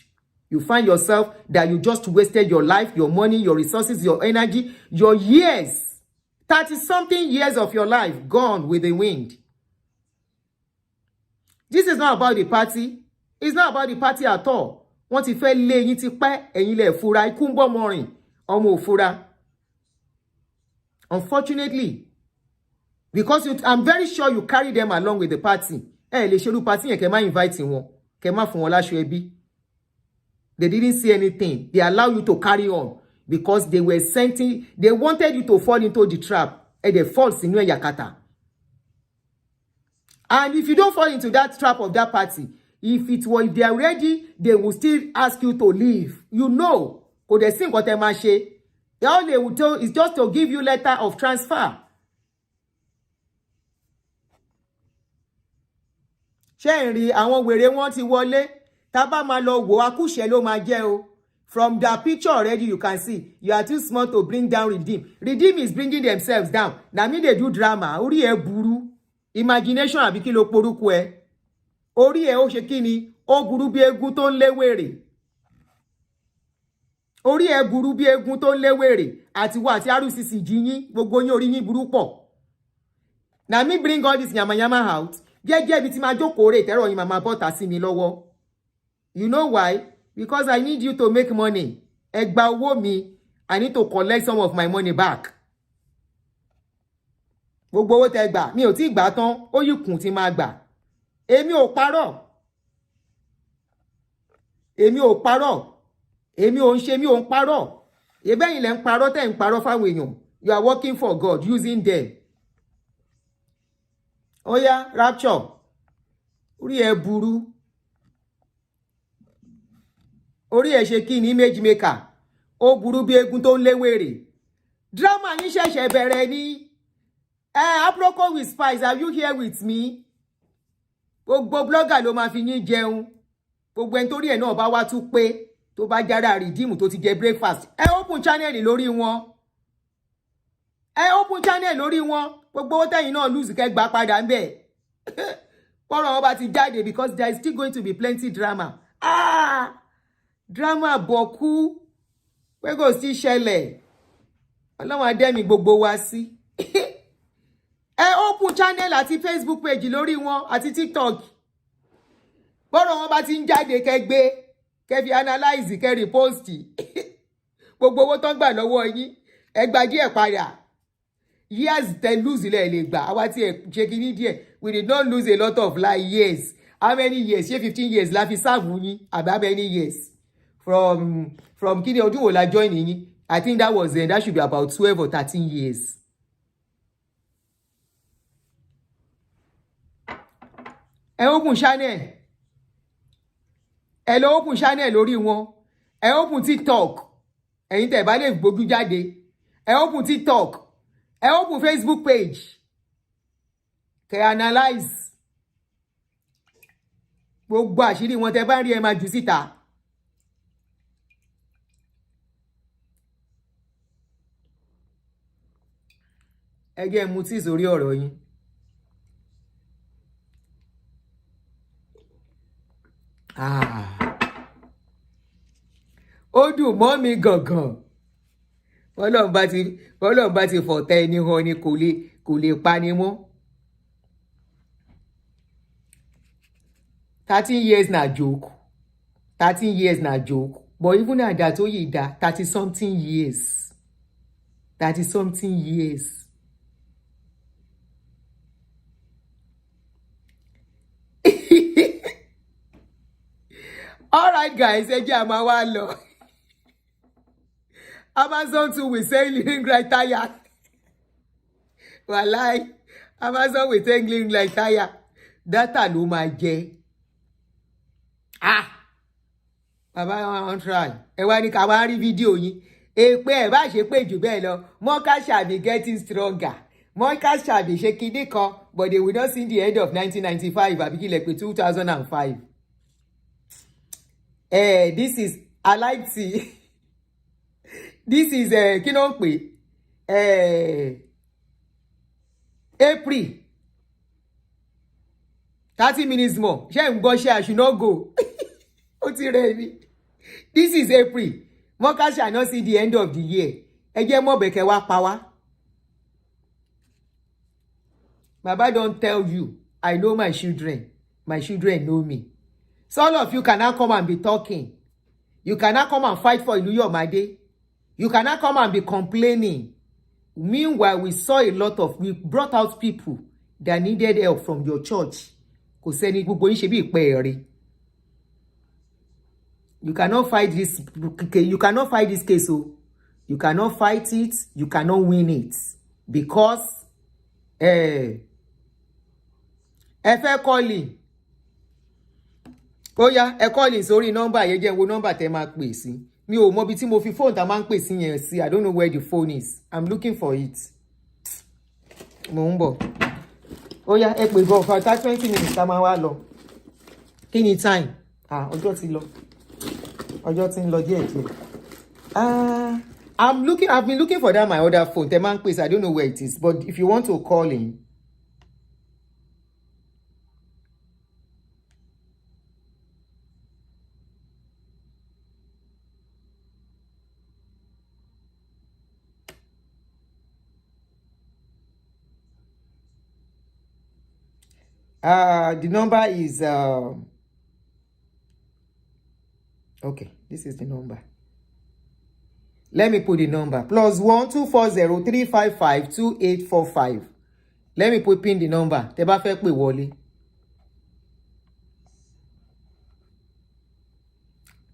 You find yourself that you just wasted your life, your money, your resources, your energy, your years. 30-something years of your life gone with the wind. This is not about the party. It's not about the party at all. Wọ́n ti fẹ́ lé yín ti pẹ́, ẹ̀yin lẹ fura, ikú ń bọ̀ mọ́rin, ọmọ ò fura. Unfortunately, because I'm very sure you carry them along with the party. Lè ṣerú party yẹn kẹ́ má invite wọn, kẹ́ má fún wọn láṣọ ẹbí. They didn't see anything. They allow you to carry on because they wanted you to fall into the trap. And they fall sínú yakata. And if you don't fall into that trap of that party, if they are ready, they will still ask you to leave. You know, kò dẹ̀ sí nǹkan tẹ́ máa ṣe. All they will tell is just to give you letter of transfer. Ṣé ń rí àwọn wèrè wọn ti wọlé? Taba ma lọ wo akúṣẹ̀ ló máa jẹ́ o. From that picture already you can see you are too small to bring down Redeem. Redeem is bringing themselves down. Na me they do drama. Orí ẹ burú. Imagination àbí kí ló porúkọ ẹ. Orí ẹ ó ṣe kíni? Ó burú bí egun tó ń léwèrè. Orí ẹ burú bí egun tó ń léwèrè. Àti wá àti Rccg yín gbogbo yín orí yín burú pọ̀. Na me bring all this yamayama out. Jẹ́jẹ́ bí tí máa jókòó rè tẹ́rọ yín màmá bọ́ta sí mi lọ́wọ́. You know why? Because I need you to make money. Ẹ gba owó mi. I need to collect some of my money back. gbogbo owó tẹ́ gbà mi ò tí gbà tán ó yìí kùn tí máa gbà èmi ò parọ́ èmi ò ń ṣe mi ò ń parọ́ ebẹ́yìn lẹ́ ń parọ́ tẹ́ ń parọ́ fáwọn èèyàn you are working for God using them ó yá rapture orí ẹ burú orí ẹ ṣe kí ni image maker ó burú bí egun tó ń léwèrè drama yín ṣẹ̀ṣẹ̀ bẹ̀rẹ̀ ni aproko with spice are you here with me gbogbo blogger ló máa fi yín jẹun gbogbo ẹni torí ẹ̀ náà bá wá tún pé tó bá jára rìdíìmù tó ti jẹ breakfast open channel lórí wọn open channel lórí wọn gbogbo owó tẹ̀yin náà lose kẹ́ gbà padà ń bẹ̀ pọ́rọ̀ wọn bá ti jáde because there is still going to be plenty drama drama bọ̀kú pé kò sí ṣẹlẹ̀ ọlọ́run adẹ́mi gbogbo wa sí open channel àti Facebook page lórí wọn àti TikTok bọ́rọ̀ wọn bá ti ń jáde kẹ́ gbé kẹ́ fi analyze kẹ́ repost gbogbo owó tó ń gbà lọ́wọ́ yín ẹ gba díẹ̀ padà years tẹ́ lose lẹ̀ lè gbà àwa tí ẹ ṣe kí ní díẹ̀ we did not lose a lot of like years how many years ṣé 15 years la fi serve yín àbí how many years from kí ni ọdún wo la join yín I think that should be about 12 or 13 years. Open channel lọ open channel lórí wọn open TikTok ẹ̀yin tẹ́ bá lè gbójú jáde open TikTok open Facebook page kẹ́ analyze gbogbo àṣírí wọn tẹ́ bá rí ẹ máa jù síta. Ẹgẹ́ mu tí sórí ọ̀rọ̀ yín. Ó dùn mọ́ mi gangan. Ọlọ́run bá ti fọ̀tá ẹni hàn ni kò lè pa ni mọ́. 13 years na joke. 13 years na joke. But even at that, 30 something years. 30 something years. All right, guys, ẹ jẹ́ a máa wá lọ. Amazon too will say ring like tire. Walai, Amazon will say ring like tire. Data ló máa jẹ. Bàbá wọn try. Ẹ wá ní ká wá rí fídíò yín. Èpè ẹ̀ bá ṣe pé jù bẹ́ẹ̀ lọ. Mọ́ká shall be getting stronger. Mọ́ká shall be ṣe kinní kan, but they will not see the end of 1995 àbí kí lẹ pé 2005. This is I like to this is kí ló ń pè April 30 minutes more ṣé ń gbọ́ ṣe I should not go ó ti rẹ̀ mí. This is April Moka shall not see the end of the year ẹ jẹ́ mọ́ bẹ̀kẹ́ wá pa wá. Baba don tell you I know my children know me. So all of you cannot come and be talking. You cannot come and fight for Iluyomades. You cannot come and be complaining. Meanwhile, we brought out people that needed help from your church. Kò sẹ́ni gbogbo yín ṣe bí ìpẹ́ ẹ̀rí. You cannot fight this. You cannot fight this case. So you cannot fight it. You cannot win it because ẹ fẹ́ calling. Ó yá ẹ calling sórí nọ́mbà yẹn jẹ́ wo nọ́mbà tẹ́ máa pè sí. Mi ò mọ̀ bí tí mo fi phone tá máa ń pè sí yẹn sí. I don't know where the phone is. I'm looking for it. Mo ń bọ̀. Ó yá ẹ pè bọ̀ for 20 minutes tá máa wá lọ. Kí ni time? Ọjọ́ ti lọ. Ọjọ́ ti ń lọ díẹ̀ díẹ̀. I've been looking for that my other phone. Tẹ́ máa ń pè sí. I don't know where it is. But if you want to call in, the number is okay, this is the number. Let me put the number. +1 240 355 2845. Let me pin the number. Tẹ́ bá fẹ́ pè wọlé.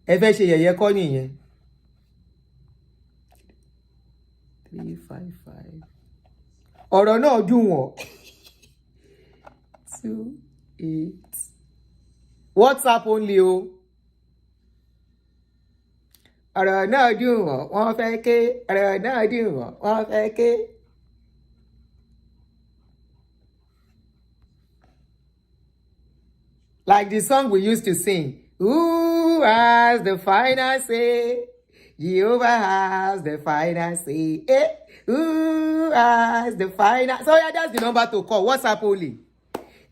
Ẹ fẹ́ ṣe yẹ̀yẹ́ kọ́ nìyẹn. 355. Ọ̀rọ̀ náà dùn wọ́n. 28. WhatsApp only o. Ọ̀rọ̀ náà dùn wọ́n fẹ́ ké. Ọ̀rọ̀ náà dùn wọ́n fẹ́ ké. Like the song we used to sing. Who has the final say? Jehovah has the final say. Who has the final? So yeah, that's the number to call. WhatsApp only.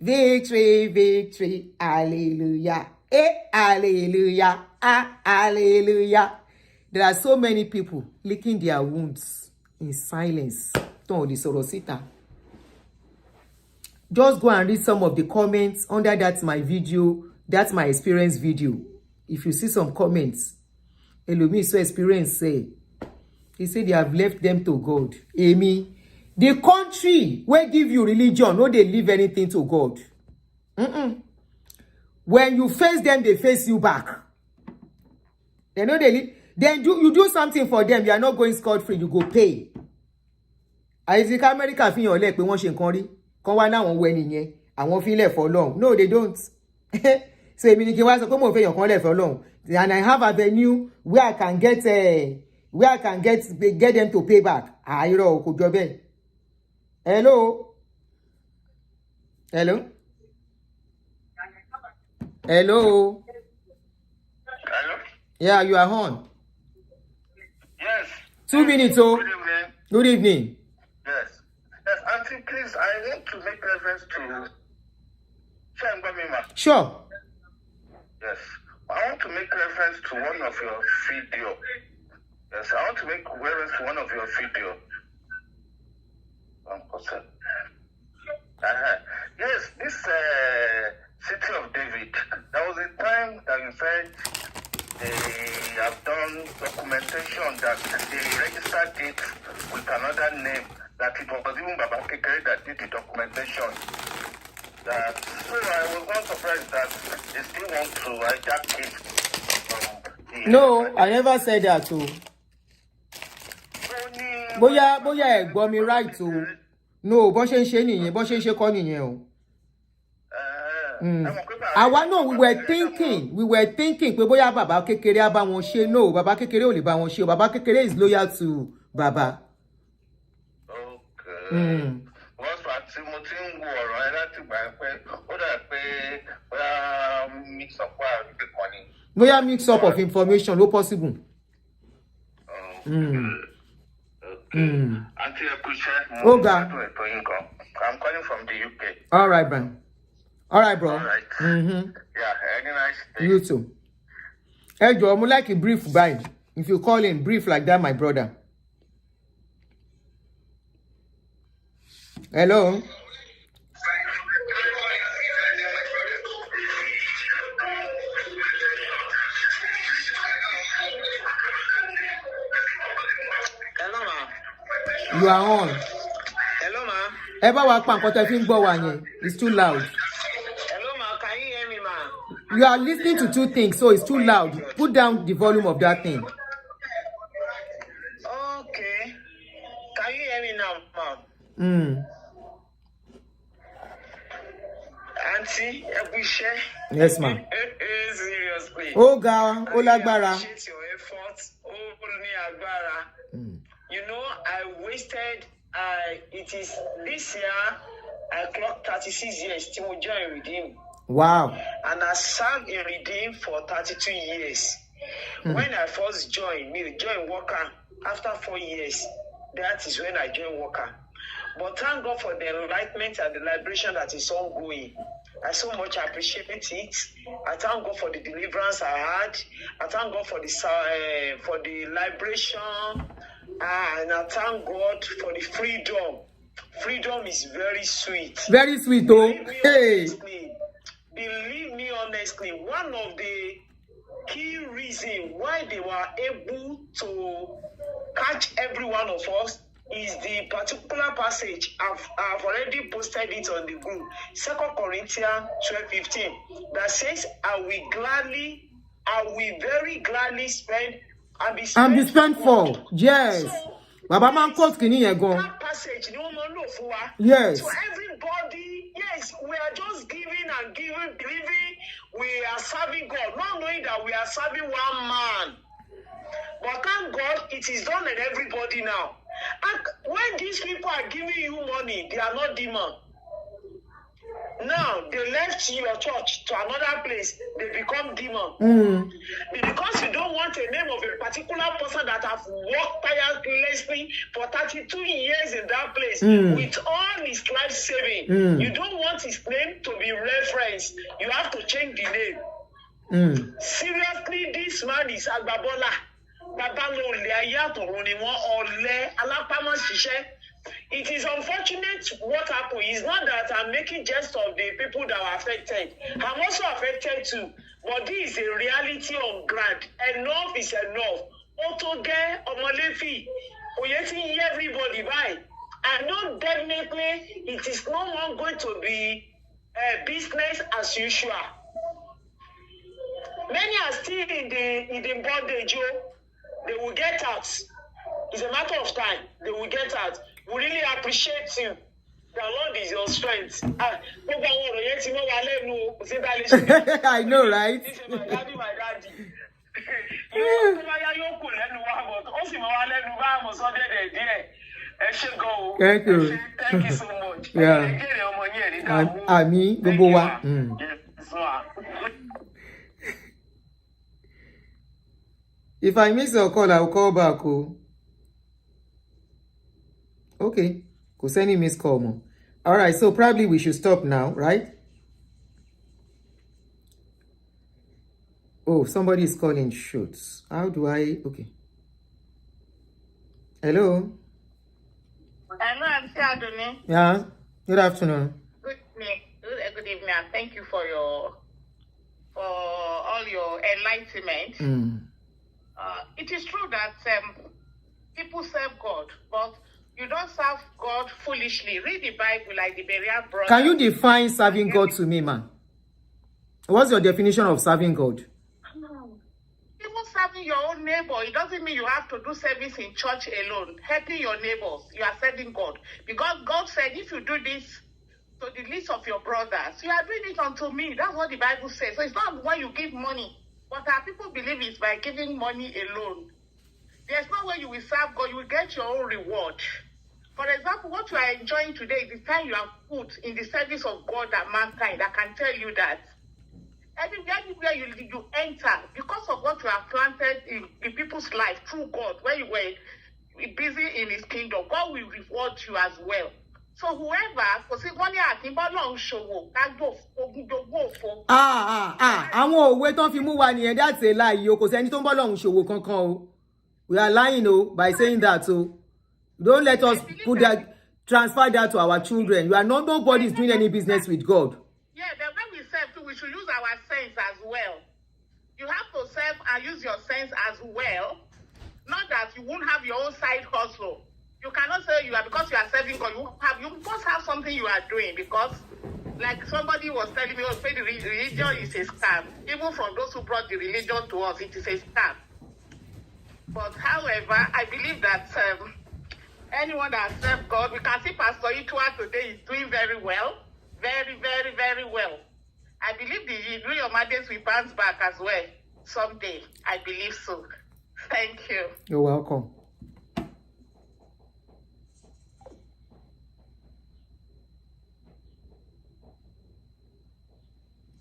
Victory, victory, hallelujah. Hallelujah. Hallelujah. There are so many people licking their wounds in silence. Don't sorosita. Just go and read some of the comments under that's my video, that's my experience video. If you see some comments, Elumi so experience say, he said they have left them to God. Amy, the country where give you religion, no they leave anything to God. When you face them, they face you back. They know they leave. Then you do something for them, you are not going scot-free, you go pay. Isaac America fi yan le pe wọ́n ṣe nǹkan rí. Kan wá na wọ́n wo ẹniyẹn, àwọn fi lẹ̀ for long. No, they don't. So èmi ni kí wá sọ pé mo fẹ́ yan kan lẹ̀ for long. And I have avenue where I can get them to pay back. Irọ́ kò jọ bẹ́ẹ̀. Hello. Hello. Hello. Hello? Yeah, you are on. Yes. 2 minutes, oh. Good evening. Good evening. Yes. Yes, Auntie, please, I want to make reference to Shangwamima. Sure. Yes. I want to make reference to one of your video. Yes, I want to make reference to one of your video. Yes, this City of David, there was a time that you said they have done documentation that they registered it with another name, that it was even Baba Kekere that did the documentation. So I was not surprised that they still want to hijack it. No, I never said that too. Bóyá ẹ gbọ́ mi right o. No, bó ṣe ń ṣe nìyẹn, bó ṣe ń ṣe kọ́ nìyẹn o. Àwa náà we were thinking pé bóyá bàbá kékeré á bá wọn ṣe. No, bàbá kékeré ò lè bá wọn ṣe o. Bàbá kékeré is loyal to bàbá. Okay. Wọ́n sọ àti mo ti ń wo ọ̀rọ̀ ẹ láti gbà pé ó dà pé bóyá mix up wà níbi kan ni. Bóyá mix up of information ló possible. Auntie Ekuche, Oga. I'm calling from the UK. All right, bro. All right, bro. All right. Yeah, any nice day. You too. Hey, Joe, I'm like a brief vibe. If you call in brief like that, my brother. Hello. Hello, ma. You are on. Hello, ma. Ẹ bá wa pa nǹkan tẹ́ fi ń gbọ́ wa yẹn. It's too loud. Hello, ma. Can you hear me, ma? You are listening to two things, so it's too loud. Put down the volume of that thing. Okay. Can you hear me now, ma? Auntie Ekuche. Yes, ma'am. Seriously. Oh, God. Oh, lágbára. I appreciate your efforts. Oh, ní agbára. You know, I wasted, it is this year, I clocked 36 years till we join Redeem. Wow. And I served in Redeem for 32 years. When I first joined Worker, after 4 years, that is when I joined Worker. But thank God for the enlightenment and the liberation that is ongoing. I so much appreciate it. I thank God for the deliverance I had. I thank God for the liberation. And I thank God for the freedom. Freedom is very sweet. Very sweet, though. Hey. Believe me honestly, one of the key reasons why they were able to catch every one of us is the particular passage. I've already posted it on the group. 2 Corinthians 12:15 that says, I will very gladly spend and be spent for. Yes. So, Baba man quote kini yẹn gan. that passage, no more no for. Yes. So everybody, yes, we are just giving and giving, believing we are serving God, not knowing that we are serving one man. But thank God, it is done on everybody now. And when these people are giving you money, they are not demons. Now they left your church to another place, they become demons. Because you don't want a name of a particular person that have worked tirelessly for 32 years in that place with all his life saving. You don't want his name to be referenced. You have to change the name. Seriously, this man is Agbabola. It is unfortunate what happened. It's not that I'm making jest of the people that were affected. I'm also affected too. But this is a reality on ground. Enough is enough. Otoge, Omolefi, Oyeti, everybody by. I know definitely it is no more going to be business as usual. Many are still in the bondage. They will get out. It's a matter of time. They will get out. We really appreciate you. The Lord is your strength. I know, right? This is my daddy. Thank you. Thank you so much. Yeah. Ami, Gobowa. If I miss your call, I'll call back. Oh. Okay. Cause any missed call more. All right. So probably we should stop now, right? Oh, somebody is calling. Shoots. How do I? Okay. Hello. Hello, I'm Adeboye. Yeah. Good afternoon. Good evening, and thank you for all your enlightenment. It is true that people serve God, but you don't serve God foolishly. Read the Bible like the Berean brother. Can you define serving God to me, man? What's your definition of serving God? Even serving your own neighbor, it doesn't mean you have to do service in church alone. Helping your neighbors, you are serving God. Because God said, if you do this to the least of your brothers, you are doing it unto me. That's what the Bible says. So it's not when you give money. But our people believe it's by giving money alone. There's no way you will serve God. You will get your own reward. For example, what you are enjoying today is the time you have put in the service of God and mankind. I can tell you that. Everywhere you enter, because of what you have planted in people's life through God, when you were busy in his kingdom, God will reward you as well. So whoever, àwọn òwe tán fi mú wa nìyẹn, that's a lie o, kò sẹ́ni tó ń bọ́ lọ́hùn ṣòwò kankan o. We are lying by saying that o. Don't let us transfer that to our children. You are not, nobody is doing any business with God. Yeah, but when we serve too, we should use our sense as well. You have to serve and use your sense as well. Not that you won't have your own side hustle. You cannot say you are, because you are serving God, you must have something you are doing, because like somebody was telling me, the religion is a scam. Even from those who brought the religion to us, it is a scam. But however, I believe that anyone that serves God, we can see Pastor Itua today is doing very well. Very, very, very well. I believe the Iluyomades will bounce back as well someday. I believe so. Thank you. You're welcome.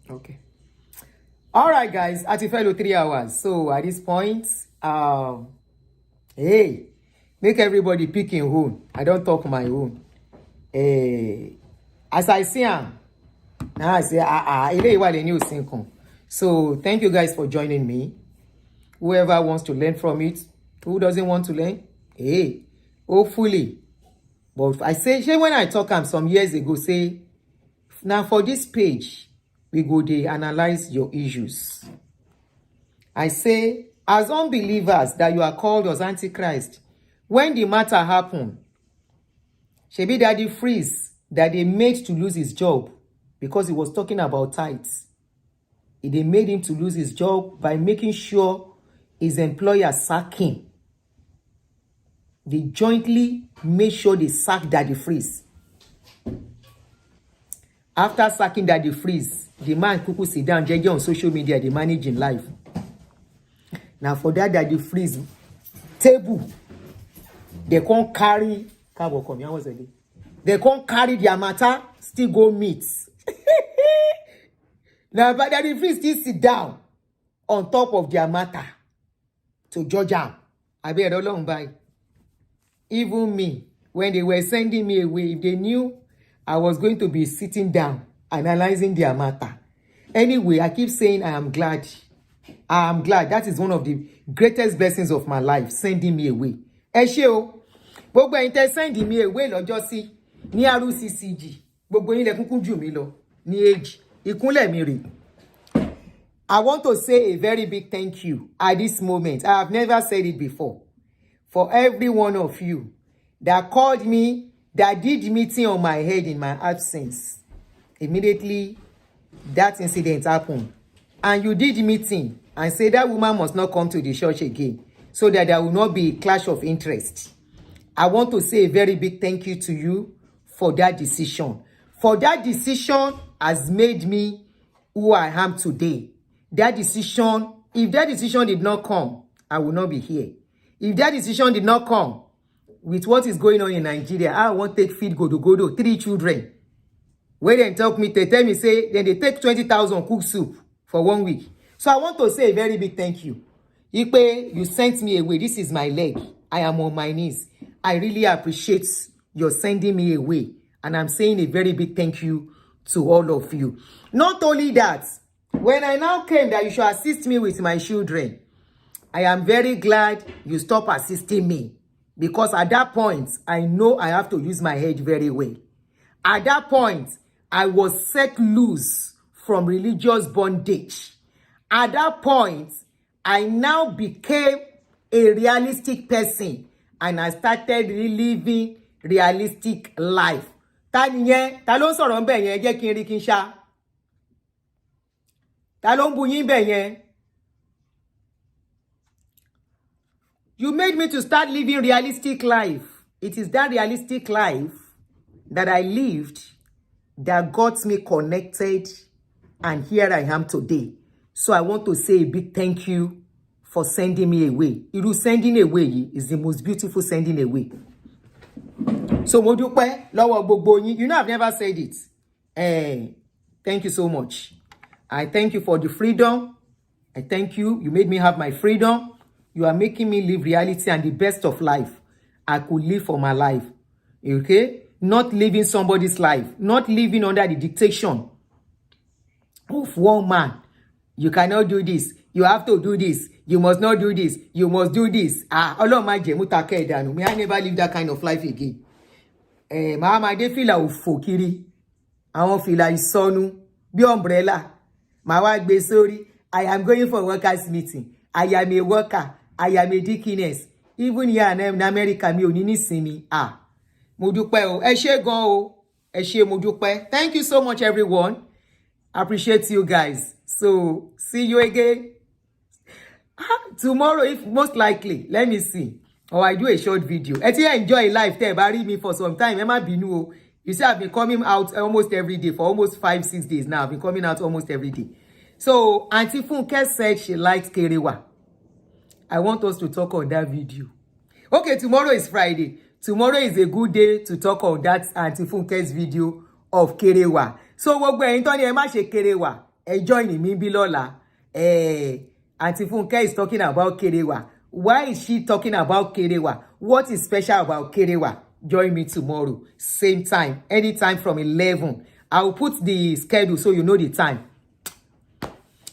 Okay. All right, guys. At the fellow 3 hours. So at this point, hey, make everybody pick in own. I don't talk my own. As I see him, now I say, so thank you guys for joining me. Whoever wants to learn from it, who doesn't want to learn, hey, hopefully. But I say, when I talk some years ago, say, now for this page, we go there analyze your issues. I say, as unbelievers that you are called as Antichrist, when the matter happen, Shebi Daddy Freeze that they made to lose his job because he was talking about tithes. They made him to lose his job by making sure his employer sacked him. They jointly made sure they sacked Daddy Freeze. After sacking Daddy Freeze, the man kuku sit down jeje on social media, they manage in life. Now for that Daddy Freeze table, they can't carry they can't carry their matter, still go meet. Now but Daddy Freeze still sit down on top of their matter to judge them. I bet a long by. Even me, when they were sending me away, if they knew I was going to be sitting down, analyzing their matter. Anyway, I keep saying I am glad. I am glad. That is one of the greatest blessings of my life, sending me away. Ṣé o, gbogbo ẹ̀yin tẹ́ sending me away lọ́jọ́ sí ní Rccg. Gbogbo yín lẹ kúkú jù mí lọ ní age. Ìkúnlẹ̀ mi rè. I want to say a very big thank you at this moment. I have never said it before. For every one of you that called me, that did meeting on my head in my absence. Immediately, that incident happened. And you did meeting and say that woman must not come to the church again so that there will not be a clash of interest. I want to say a very big thank you to you for that decision. For that decision has made me who I am today. That decision, if that decision did not come, I will not be here. If that decision did not come, with what is going on in Nigeria, I won't take feed godo, 3 children. When they tell me, say, then they take 20,000 cook soup for 1 week. So I want to say a very big thank you. Ipe, you sent me away. This is my leg. I am on my knees. I really appreciate your sending me away. And I'm saying a very big thank you to all of you. Not only that, when I now came that you should assist me with my children, I am very glad you stop assisting me. Because at that point, I know I have to use my head very well. At that point, I was set loose from religious bondage. At that point, I now became a realistic person. And I started living realistic life. Ta nìyẹn? Ta ló ń sọ̀rọ̀ ńbẹ̀ yẹn? Jẹ́ kí n rí kí n ṣá. Ta ló ń bú yín ńbẹ̀ yẹn? You made me to start living realistic life. It is that realistic life that I lived that got me connected, and here I am today. So I want to say a big thank you for sending me away. Irú sending away is the most beautiful sending away. So mo dúpẹ́ lọ́wọ́ gbogbo yín. You know I've never said it. Thank you so much. I thank you for the freedom. I thank you. You made me have my freedom. You are making me live reality and the best of life I could live for my life. Okay? Not living somebody's life. Not living under the dictation of one man. You cannot do this. You have to do this. You must not do this. You must do this. Ọlọ́run má jẹ́ mutake dànù. May I never live that kind of life again. Màá dé fìlà òfò kiri. Àwọn fìlà ìsọnù bí umbrella. Màá wá gbé sórí. I am going for workers meeting. I am a worker. I am a deaconess. Even here in America, mi ò ní nísinmi. Mo dúpẹ́ o. Ẹ ṣé gan o. Ẹ ṣé mo dúpẹ́. Thank you so much, everyone. I appreciate you guys. So, see you again. Tomorrow, if most likely, let me see. Or I do a short video. Ẹ ti enjoy life there, but read me for some time. Ẹ má bínú o. You see, I've been coming out almost every day for almost 5-6 days now. I've been coming out almost every day. So, Auntie Funke said she likes Kerewa. I want us to talk on that video. Okay, tomorrow is Friday. Tomorrow is a good day to talk on that Auntie Funke's video of Kerewa. So, gbogbo ẹ̀yin tó ní ẹ má ṣe Kerewa. Ẹ join mi bí lọ́la. Auntie Funke is talking about Kerewa. Why is she talking about Kerewa? What is special about Kerewa? Join me tomorrow. Same time. Anytime from 11. I will put the schedule so you know the time.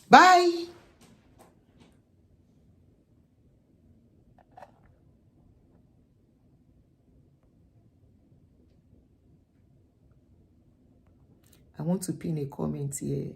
Bye. I want to pin a comment here.